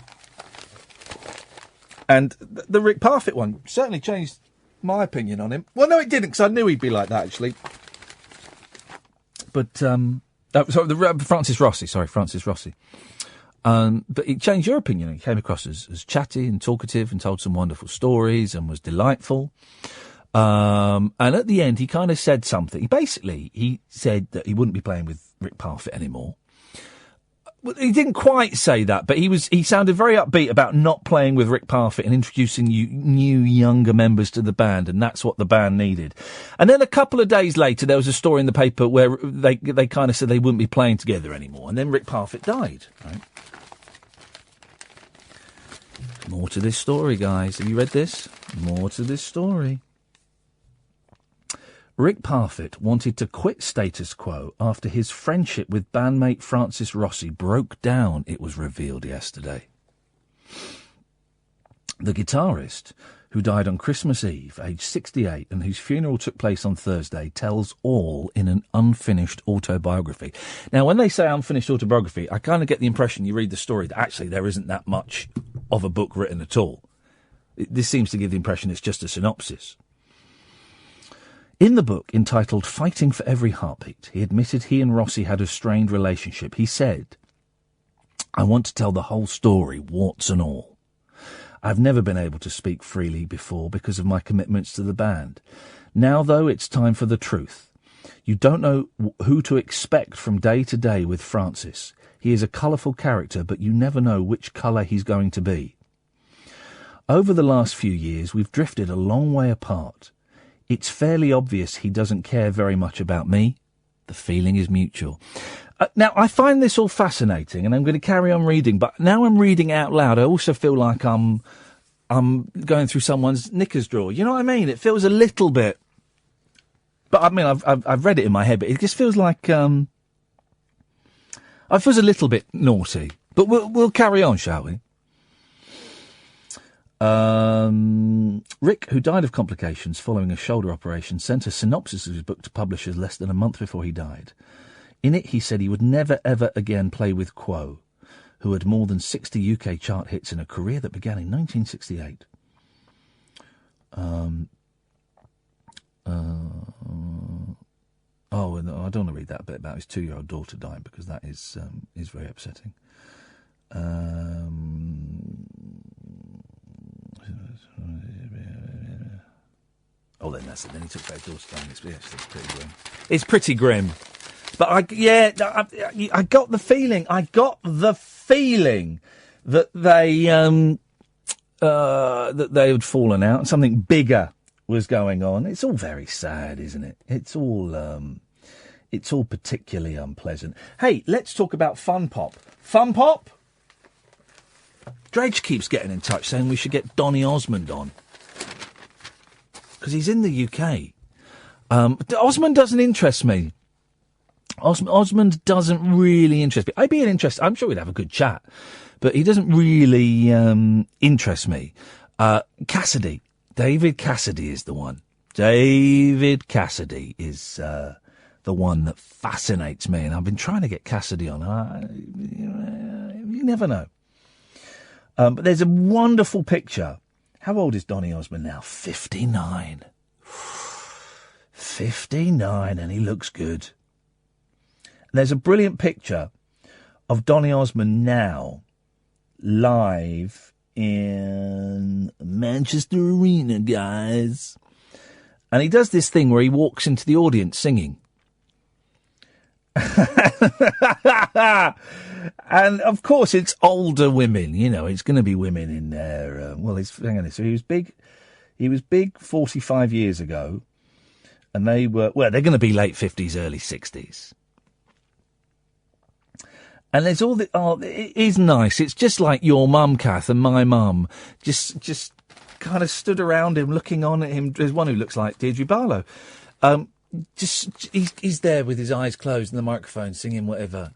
And the Rick Parfitt one certainly changed my opinion on him. Well, no, it didn't, because I knew he'd be like that, actually. But, Francis Rossi. But it changed your opinion. He came across as chatty and talkative and told some wonderful stories and was delightful. And at the end, he kind of said something. Basically, he said that he wouldn't be playing with Rick Parfitt anymore. Well, he didn't quite say that, but he sounded very upbeat about not playing with Rick Parfitt and introducing new younger members to the band, and that's what the band needed. And then a couple of days later, there was a story in the paper where they kind of said they wouldn't be playing together anymore, and then Rick Parfitt died. Right? More to this story, guys. Have you read this? More to this story. Rick Parfitt wanted to quit Status Quo after his friendship with bandmate Francis Rossi broke down, it was revealed yesterday. The guitarist, who died on Christmas Eve, aged 68, and whose funeral took place on Thursday, tells all in an unfinished autobiography. Now, when they say unfinished autobiography, I kind of get the impression you read the story that actually there isn't that much of a book written at all. This seems to give the impression it's just a synopsis. In the book, entitled Fighting for Every Heartbeat, he admitted he and Rossi had a strained relationship. He said, "I want to tell the whole story, warts and all. I've never been able to speak freely before because of my commitments to the band. Now, though, it's time for the truth. You don't know who to expect from day to day with Francis. He is a colourful character, but you never know which colour he's going to be. Over the last few years, we've drifted a long way apart. It's fairly obvious he doesn't care very much about me. The feeling is mutual." Now, I find this all fascinating, and I'm going to carry on reading, but now I'm reading out loud, I also feel like I'm going through someone's knickers drawer. You know what I mean? It feels a little bit... But, I mean, I've read it in my head, but it just feels like... it feels a little bit naughty. But we'll carry on, shall we? Rick, who died of complications following a shoulder operation, sent a synopsis of his book to publishers less than a month before he died. In it, he said he would never, ever again play with Quo, who had more than 60 UK chart hits in a career that began in 1968. Oh, no, I don't want to read that bit about his 2-year-old daughter dying, because that is very upsetting. Oh, then that's it. Then he took their daughter down. It's pretty grim. It's pretty grim. But I got the feeling. That they had fallen out and something bigger was going on. It's all very sad, isn't it? It's all particularly unpleasant. Hey, let's talk about Fun Pop. Fun Pop? Dredge keeps getting in touch saying we should get Donny Osmond on. Because he's in the UK. Osmond doesn't interest me. Osmond doesn't really interest me. I'd be an interest. I'm sure we'd have a good chat. But he doesn't really interest me. Cassidy. David Cassidy is the one. David Cassidy is the one that fascinates me. And I've been trying to get Cassidy on. You never know. But there's a wonderful picture. How old is Donny Osmond now? 59. 59, and he looks good. And there's a brilliant picture of Donny Osmond now, live in Manchester Arena, guys. And he does this thing where he walks into the audience singing. And, of course, it's older women. You know, it's going to be women in there. Hang on. So he was big 45 years ago. And they're going to be late 50s, early 60s. And there's all the... Oh, it is nice. It's just like your mum, Kath, and my mum. Just kind of stood around him, looking on at him. There's one who looks like Deirdre Barlow. He's there with his eyes closed and the microphone, singing whatever.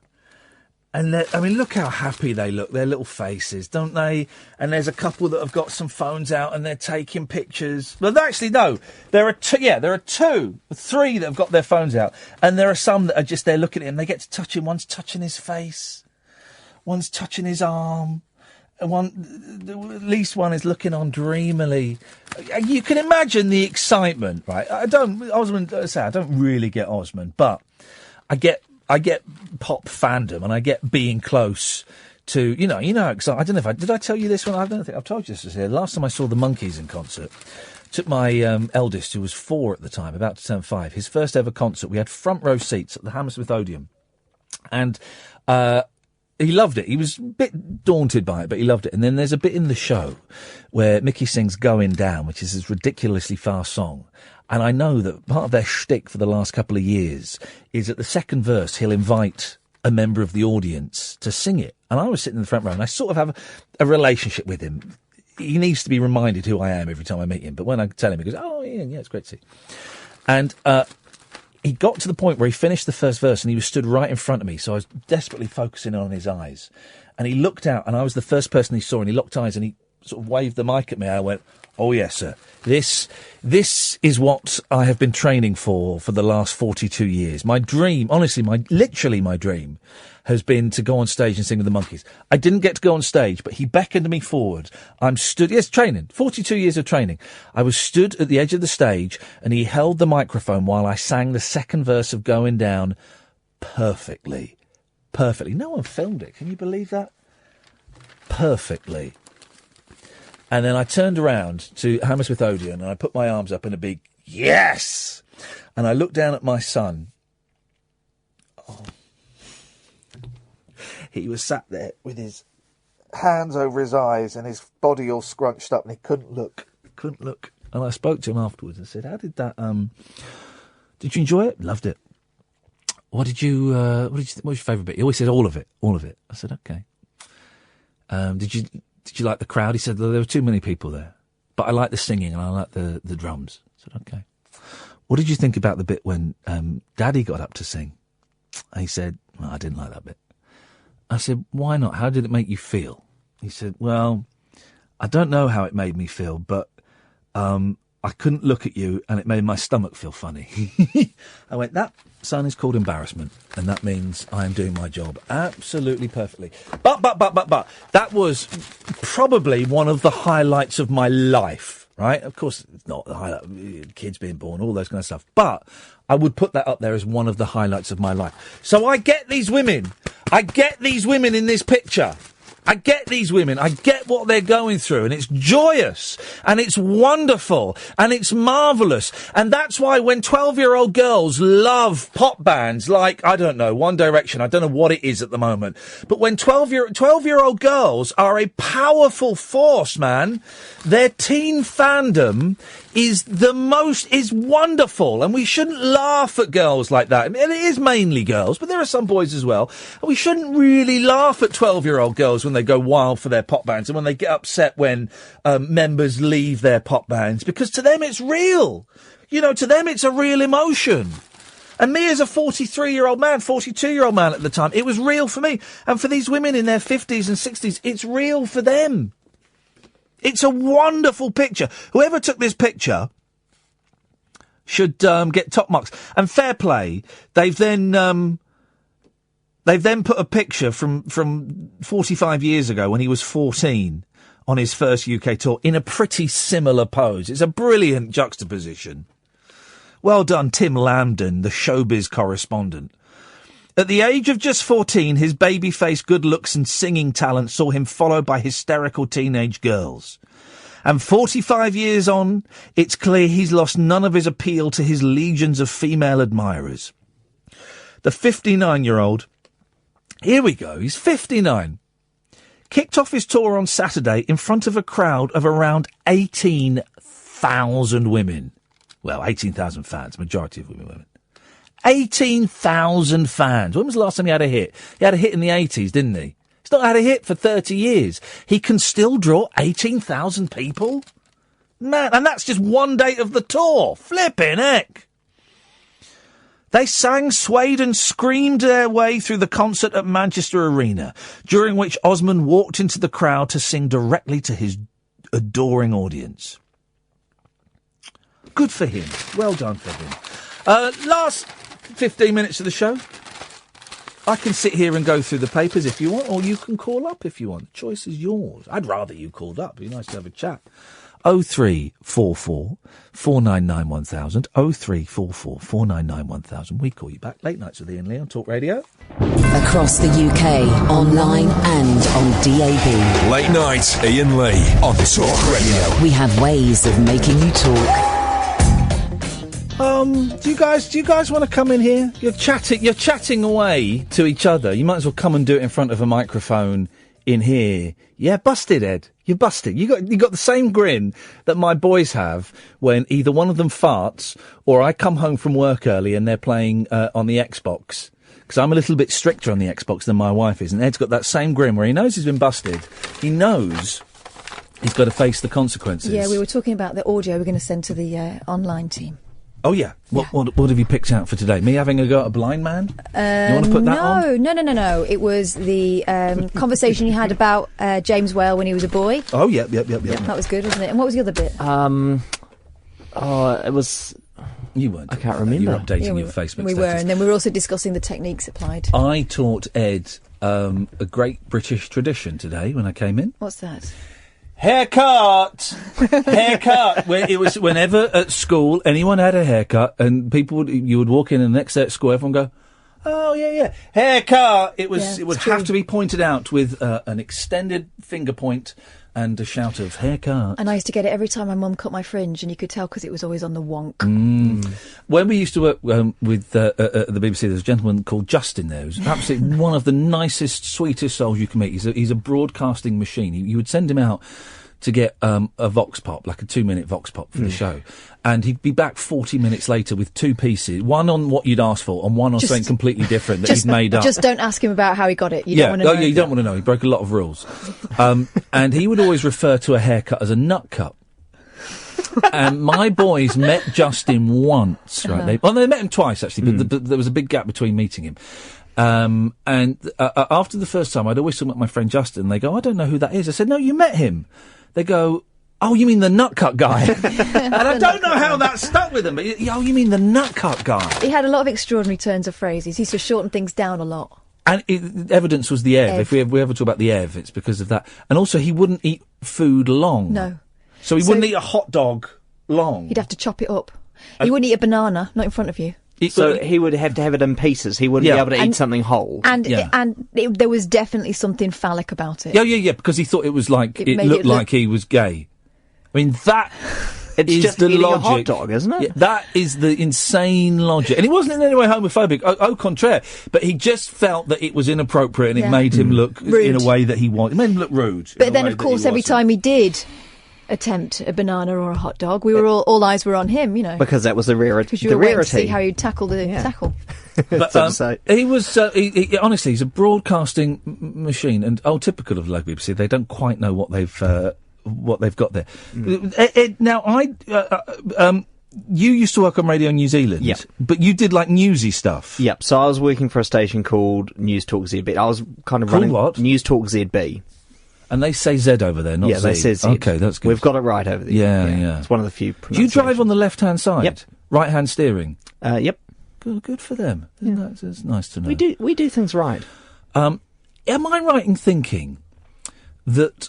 And look how happy they look. Their little faces, don't they? And there's a couple that have got some phones out and they're taking pictures. Well, actually, no. There are three that have got their phones out. And there are some that are just there looking at him. They get to touch him. One's touching his face. One's touching his arm. And at least one is looking on dreamily. You can imagine the excitement, right? I don't really get Osmond, but I get pop fandom and I get being close to, you know, excited. I don't know did I tell you this one? I don't think I've told you this here. Last time I saw the Monkees in concert, took my eldest, who was 4 at the time, about to turn 5, his first ever concert. We had front row seats at the Hammersmith Odeon. And he loved it. He was a bit daunted by it, but he loved it. And then there's a bit in the show where Mickey sings Going Down, which is this ridiculously fast song. And I know that part of their shtick for the last couple of years is at the second verse, he'll invite a member of the audience to sing it. And I was sitting in the front row, and I sort of have a relationship with him. He needs to be reminded who I am every time I meet him. But when I tell him, he goes, "Oh, Ian, yeah, it's great to see you." And he got to the point where he finished the first verse, and he was stood right in front of me. So I was desperately focusing on his eyes. And he looked out, and I was the first person he saw, and he locked eyes, and he sort of waved the mic at me. I went, "Oh, yes, sir. This is what I have been training for the last 42 years. My dream, honestly, literally my dream has been to go on stage and sing with the Monkees. I didn't get to go on stage, but he beckoned me forward. I'm stood, yes, training, 42 years of training. I was stood at the edge of the stage, and he held the microphone while I sang the second verse of Going Down perfectly. Perfectly. No one filmed it. Can you believe that? Perfectly. And then I turned around to Hammersmith Odeon, and I put my arms up in a big yes! And I looked down at my son. Oh. He was sat there with his hands over his eyes and his body all scrunched up, and he couldn't look. And I spoke to him afterwards and said, "How did that, did you enjoy it?" "Loved it." What was your favourite bit?" He always said, all of it. I said, "Okay." Did you like the crowd?" He said, "There were too many people there, but I like the singing and I like the drums." I said, "Okay." "What did you think about the bit when Daddy got up to sing?" And he said, "Well, I didn't like that bit." I said, "Why not? How did it make you feel?" He said, "Well, I don't know how it made me feel, but I couldn't look at you and it made my stomach feel funny." I went, "That, son, is called embarrassment, and that means I am doing my job absolutely perfectly." But that was probably one of the highlights of my life, right? Of course, it's not the highlight, kids being born, all those kind of stuff, but I would put that up there as one of the highlights of my life. So I get these women in this picture. I get these women. I get what they're going through, and it's joyous, and it's wonderful, and it's marvellous. And that's why when 12-year-old girls love pop bands like, I don't know, One Direction, I don't know what it is at the moment, but when 12-year-old girls are a powerful force, man, their teen fandom is wonderful, and we shouldn't laugh at girls like that. I mean, it is mainly girls, but there are some boys as well. And we shouldn't really laugh at 12-year-old girls when they go wild for their pop bands and when they get upset when members leave their pop bands, because to them it's real. You know, to them it's a real emotion. And me as a 43-year-old man, 42-year-old man at the time, it was real for me. And for these women in their 50s and 60s, it's real for them. It's a wonderful picture. Whoever took this picture should get top marks. And fair play, they've then put a picture from 45 years ago when he was 14 on his first UK tour in a pretty similar pose. It's a brilliant juxtaposition. Well done, Tim Lambden, the showbiz correspondent. At the age of just 14, his baby-faced good looks and singing talent saw him followed by hysterical teenage girls. And 45 years on, it's clear he's lost none of his appeal to his legions of female admirers. The 59-year-old, here we go, he's 59, kicked off his tour on Saturday in front of a crowd of around 18,000 women. Well, 18,000 fans, majority of women. 18,000 fans. When was the last time he had a hit? He had a hit in the 80s, didn't he? He's not had a hit for 30 years. He can still draw 18,000 people? Man, and that's just one date of the tour. Flippin' heck. They sang, swayed and screamed their way through the concert at Manchester Arena, during which Osmond walked into the crowd to sing directly to his adoring audience. Good for him. Well done for him. Last 15 minutes of the show. I can sit here and go through the papers if you want, or you can call up if you want. The choice is yours. I'd rather you called up. It'd be nice to have a chat. 0344 499 1000. 0344 499 1000. We call you back. Late Nights with Iain Lee on Talk Radio. Across the UK, online and on DAB. Late Night, Iain Lee on Talk Radio. We have ways of making you talk. Do you guys want to come in here? You're chatting away to each other. You might as well come and do it in front of a microphone in here. Yeah, busted, Ed. You're busted. You got the same grin that my boys have when either one of them farts or I come home from work early and they're playing on the Xbox. Because I'm a little bit stricter on the Xbox than my wife is. And Ed's got that same grin where he knows he's been busted. He knows he's got to face the consequences. Yeah, we were talking about the audio we're going to send to the online team. Oh, yeah. What have you picked out for today? Me having a go at a blind man? You want to put that on? No. It was the conversation you had about James Whale when he was a boy. Oh, yep. That was good, wasn't it? And what was the other bit? It was... You weren't. I can't remember. You were updating your Facebook We status. were, and then we were also discussing the techniques applied. I taught Ed a great British tradition today when I came in. What's that? Haircut! Where it was whenever at school anyone had a haircut and you would walk in and the next day at school everyone would go, oh yeah, haircut! It would have to be pointed out with an extended finger point and a shout of haircut. And I used to get it every time my mum cut my fringe, and you could tell because it was always on the wonk. When we used to work with the BBC, there's a gentleman called Justin there, who's absolutely one of the nicest, sweetest souls you can meet. He's a broadcasting machine. You would send him out to get a vox pop, like a 2-minute vox pop for the show. And he'd be back 40 minutes later with 2 pieces, one on what you'd asked for and one on something completely different that he'd made up. Just don't ask him about how he got it. You don't want to know. You don't want to know. He broke a lot of rules. And he would always refer to a haircut as a nut cut. And my boys met Justin once, right? They met him twice, actually, but there was a big gap between meeting him. And after the first time, I'd always talk about my friend Justin. They go, I don't know who that is. I said, no, you met him. They go, oh, you mean the nutcut guy? And I don't know how that stuck with them, but oh, you mean the nutcut guy? He had a lot of extraordinary turns of phrases. He used to shorten things down a lot. And evidence was the Ev. If we ever talk about the Ev, it's because of that. And also, he wouldn't eat food long. No. So he wouldn't eat a hot dog long. He'd have to chop it up. He wouldn't eat a banana, not in front of you. So he would have to have it in pieces. He wouldn't be able to eat something whole. And there was definitely something phallic about it. Yeah, because he thought it was like, it looked like he was gay. I mean, that it's is just the eating logic. A hot dog, isn't it? Yeah, that is the insane logic. And it wasn't in any way homophobic, au contraire. But he just felt that it was inappropriate and it made him look rude. In a way that he wanted. It made him look rude. But then, of course, every time he did attempt a banana or a hot dog, we were all eyes were on him, you know. Because that was the rarity. Because you were waiting to see how he'd tackle the tackle. But he was, honestly, he's a broadcasting machine, and typical of the local BBC, they don't quite know what they've got there. Now, you used to work on Radio New Zealand, but you did like newsy stuff. Yep. So I was working for a station called News Talk ZB. I was kind of running what? News Talk ZB. And they say Z over there, not Z. Yeah, they say Z. Okay, that's good. We've got it right over there. Yeah. It's one of the few. Do you drive on the left-hand side? Yep. Right-hand steering? Yep. Good for them. It's nice to know. We do things right. Am I right in thinking that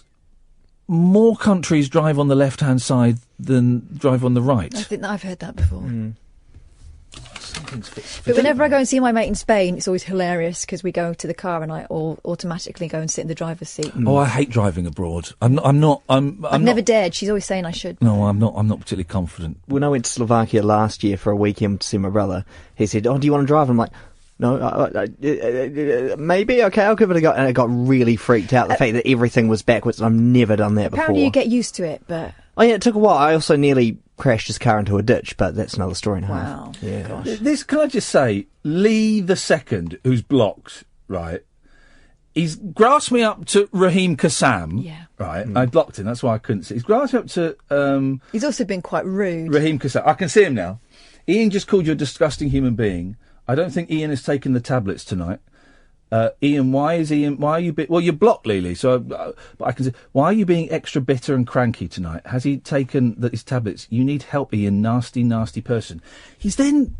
more countries drive on the left-hand side than drive on the right? I think that I've heard that before. But whenever I go and see my mate in Spain, it's always hilarious because we go to the car and I automatically go and sit in the driver's seat. Oh, I hate driving abroad. I've never dared. She's always saying I should. No, I'm not particularly confident. When I went to Slovakia last year for a weekend to see my brother, he said, "Oh, do you want to drive?" I'm like, "No, maybe. Okay, I'll give it a go." And I got really freaked out the fact that everything was backwards. I've never done that before. Apparently, you get used to it, but it took a while. I also nearly crashed his car into a ditch, but that's another story and a half. Wow. Yeah. Gosh. Can I just say, Lee the Second, who's blocked, right? He's grasped me up to Raheem Kassam. Yeah. Right. I blocked him. That's why I couldn't see. He's grasped me up to. He's also been quite rude. Raheem Kassam. I can see him now. Ian just called you a disgusting human being. I don't think Ian has taken the tablets tonight. Ian, why are you well, you're blocked, Lily, so, but I can say, why are you being extra bitter and cranky tonight? Has he taken his tablets? You need help, Ian, nasty, nasty person. He's then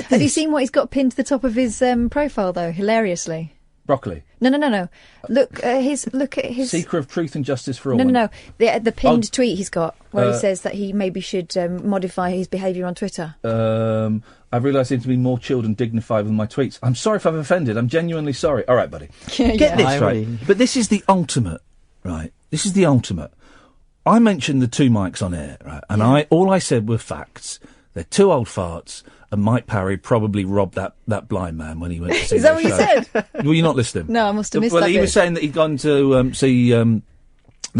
Have you seen what he's got pinned to the top of his profile, though? Hilariously. Broccoli. No. Look at his. Seeker of truth and justice for all. No. The pinned tweet he's got where he says that he maybe should modify his behaviour on Twitter. I've realised I need to be more chilled and dignified with my tweets. I'm sorry if I've offended. I'm genuinely sorry. All right, buddy. Get this right. But this is the ultimate, right? This is the ultimate. I mentioned the two mics on air, right? And all I said were facts. They're two old farts. And Mike Parry probably robbed that blind man when he went to see Is that what show. you said? Were you not listening? No, I must have missed well, that he bit. was saying that he'd gone to see the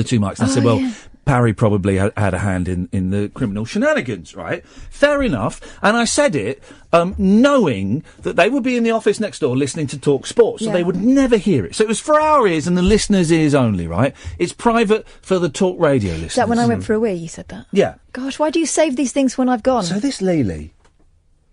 two mics. And I said, Parry probably had a hand in the criminal shenanigans, right? Fair enough. And I said it knowing that they would be in the office next door listening to Talk Sports, so they would never hear it. So it was for our ears and the listeners' ears only, right? It's private for the Talk Radio listeners. Is that when I went for a wee, you said that? Yeah. Gosh, why do you save these things when I've gone? So this Lely,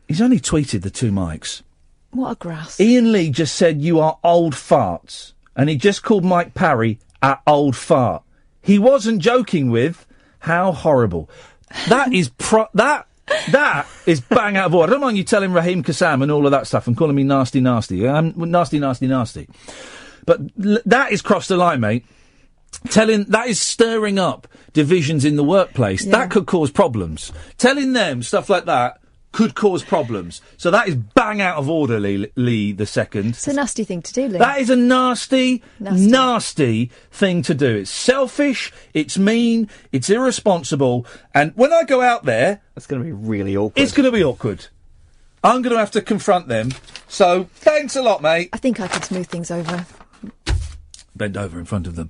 he's only tweeted the two mics. What a grass. Ian Lee just said you are old farts, and he just called Mike Parry a old fart. He wasn't joking with how horrible. That is that is bang out of order. I don't mind you telling Raheem Kassam and all of that stuff and calling me nasty. Nasty. But that is crossed the line, mate. That is stirring up divisions in the workplace. Yeah. That could cause problems. Telling them stuff like that could cause problems. So that is bang out of order, Lee the second. It's a nasty thing to do, Lee. That is a nasty thing to do. It's selfish, it's mean, it's irresponsible, and when I go out there... It's going to be really awkward. It's going to be awkward. I'm going to have to confront them. So, thanks a lot, mate. I think I can smooth things over. Bend over in front of them.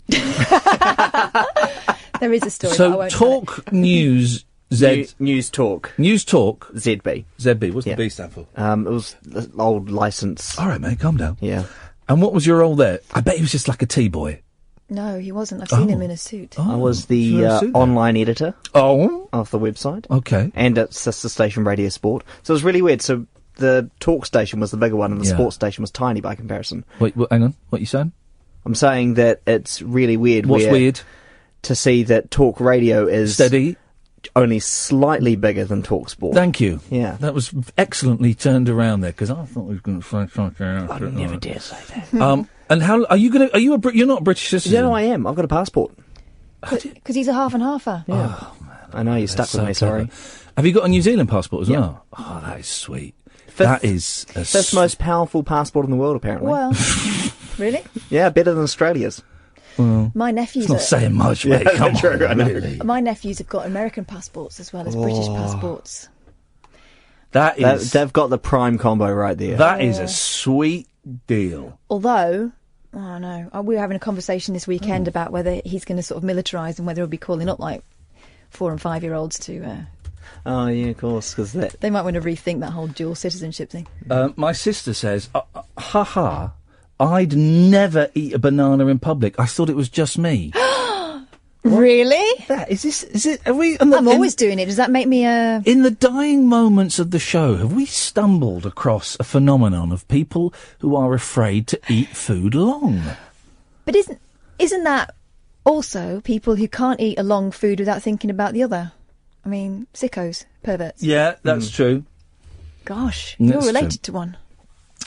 There is a story, so, but I won't Talk News... News Talk. ZB. What's the B stand for? It was the old licence. All right, mate, calm down. Yeah. And what was your role there? I bet he was just like a T-boy. No, he wasn't. I've seen him in a suit. I was the online editor of the website. Okay. And at sister station Radio Sport. So it was really weird. So the talk station was the bigger one and the sports station was tiny by comparison. Wait, hang on. What are you saying? I'm saying that it's really weird. What's weird? To see that talk radio is... steady. Only slightly bigger than Talk Sport. Thank you. Yeah. That was excellently turned around there, because I thought we were going to find something else. I never dare say that. And how are you going to? You're not a British citizen? Yeah, no, I am. I've got a passport. Because he's a half and halfer. Yeah. Oh, man. I know, you're stuck with me, sorry. Have you got a New Zealand passport as well? Oh, that is sweet. That is fifth most powerful passport in the world, apparently. Well, really? Yeah, better than Australia's. Well, my nephews. It's not saying much, mate. Come on, true, really. My nephews have got American passports as well as British passports. That is. They've got the prime combo right there. That is a sweet deal. Although, oh no, we were having a conversation this weekend about whether he's going to sort of militarise and whether he'll be calling up like 4 and 5 year olds to. Oh yeah, of course, because they might want to rethink that whole dual citizenship thing. My sister says, I'd never eat a banana in public. I thought it was just me. Really? Is it? Are we? I'm always doing it. Does that make me a? In the dying moments of the show, have we stumbled across a phenomenon of people who are afraid to eat food long? But isn't that also people who can't eat a long food without thinking about the other? I mean, sickos, perverts. Yeah, that's true. Gosh, you're related to one.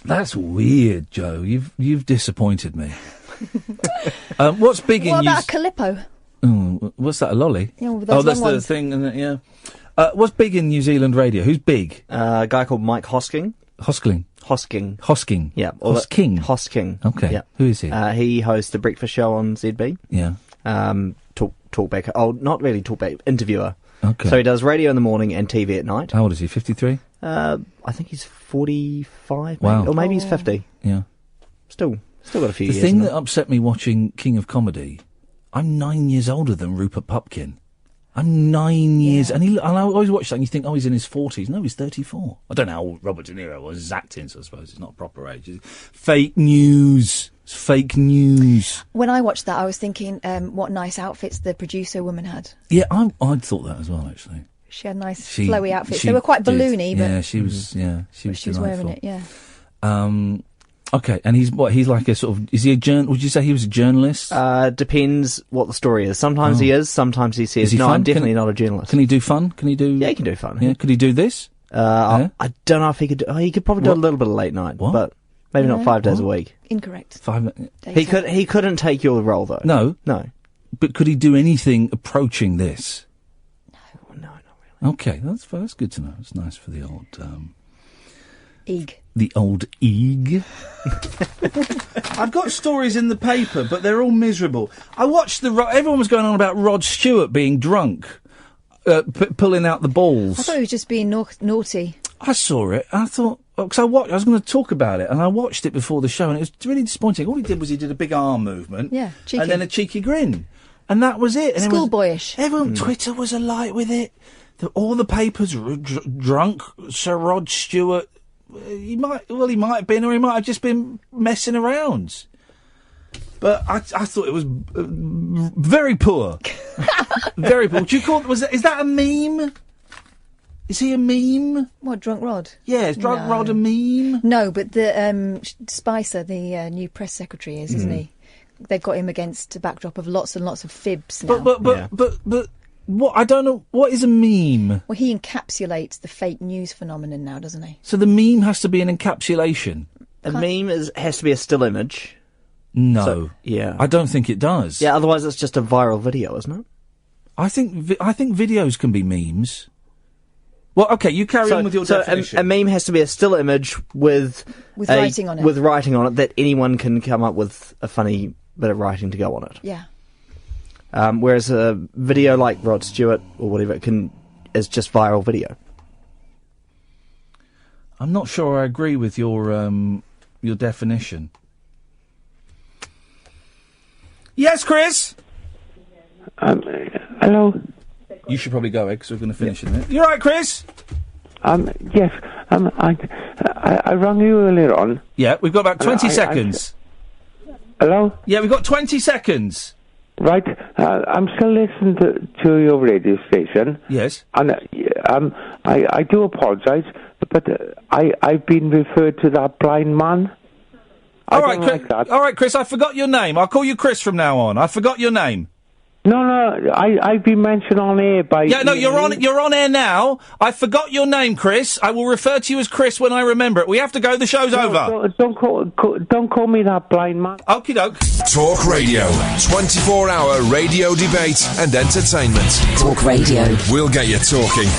That's weird, Joe. You've disappointed me. What's big in What about Calippo? What's that, a lolly? Yeah, well, those that's long the ones. thing, isn't it? Yeah. What's big in New Zealand radio? Who's big? A guy called Mike Hosking. Hosking. Yeah. Hosking. Okay. Yeah. Who is he? He hosts the breakfast show on ZB. Yeah. Talkback. Oh, not really talkback. Interviewer. Okay. So he does radio in the morning and TV at night. How old is he? 53? I think he's 45. Wow. Maybe. Or maybe he's 50. Yeah. Still got a few years. The thing that upset me watching King of Comedy, I'm 9 years older than Rupert Pupkin. I'm 9 years, and I always watch that and you think, oh, he's in his 40s. No, he's 34. I don't know how old Robert De Niro was. He's acting, so I suppose it's not proper age. Fake news. It's fake news. When I watched that, I was thinking, what nice outfits the producer woman had. Yeah, I'd thought that as well, actually. She had nice flowy outfits. They were quite balloony, but yeah, she was. Yeah, she was wearing it. Yeah. Okay, and he's like a sort of, is he a would you say he was a journalist? Depends what the story is. Sometimes he is, sometimes he says, is he no, fun? I'm definitely not a journalist. Can he do fun? Can he do... Yeah, he can do fun. Yeah, could he do this? I don't know if he could. He could probably do a little bit of late night, but maybe not 5 days a week. Incorrect. He couldn't take your role though. No. But could he do anything approaching this? No, not really. Okay, that's good to know. It's nice for the old Eeg. The old Eeg. I've got stories in the paper, but they're all miserable. I watched everyone was going on about Rod Stewart being drunk, pulling out the balls. I thought he was just being naughty. I saw it. I thought, because I was going to talk about it, and I watched it before the show, and it was really disappointing. All he did was he did a big arm movement, cheeky. and then a cheeky grin, and that was it. Schoolboyish. Everyone, Twitter was alight with it. All the papers were drunk. Sir Rod Stewart. He might have been, or he might have just been messing around. But I thought it was very poor. Very poor. Do you call is that a meme? Is he a meme? What, Drunk Rod? Yeah, is Drunk Rod a meme? No, but the Spicer, the new press secretary, isn't he? They've got him against a backdrop of lots and lots of fibs now. But what? I don't know. What is a meme? Well, he encapsulates the fake news phenomenon now, doesn't he? So the meme has to be an encapsulation. A meme has to be a still image. No. So, yeah. I don't think it does. Yeah, otherwise it's just a viral video, isn't it? I think videos can be memes. Well, okay, you carry on with your definition. A meme has to be a still image with writing on it. With writing on it that anyone can come up with a funny bit of writing to go on it. Yeah. Whereas a video like Rod Stewart or whatever is just viral video. I'm not sure I agree with your definition. Yes, Chris. Hello. You should probably go, because we're going to finish in a minute. You all right, Chris? Yes. I rang you earlier on. Yeah, we've got about 20 seconds. Hello? Yeah, we've got 20 seconds. Right. I'm still listening to your radio station. Yes. And I do apologise, but I've been referred to that blind man. All right, Chris, I forgot your name. I'll call you Chris from now on. I forgot your name. No, I've been mentioned on air by... Yeah, no, you're on air now. I forgot your name, Chris. I will refer to you as Chris when I remember it. We have to go. The show's over. Don't call me that blind man. Okie doke. Talk Radio. 24-hour radio debate and entertainment. Talk Radio. We'll get you talking.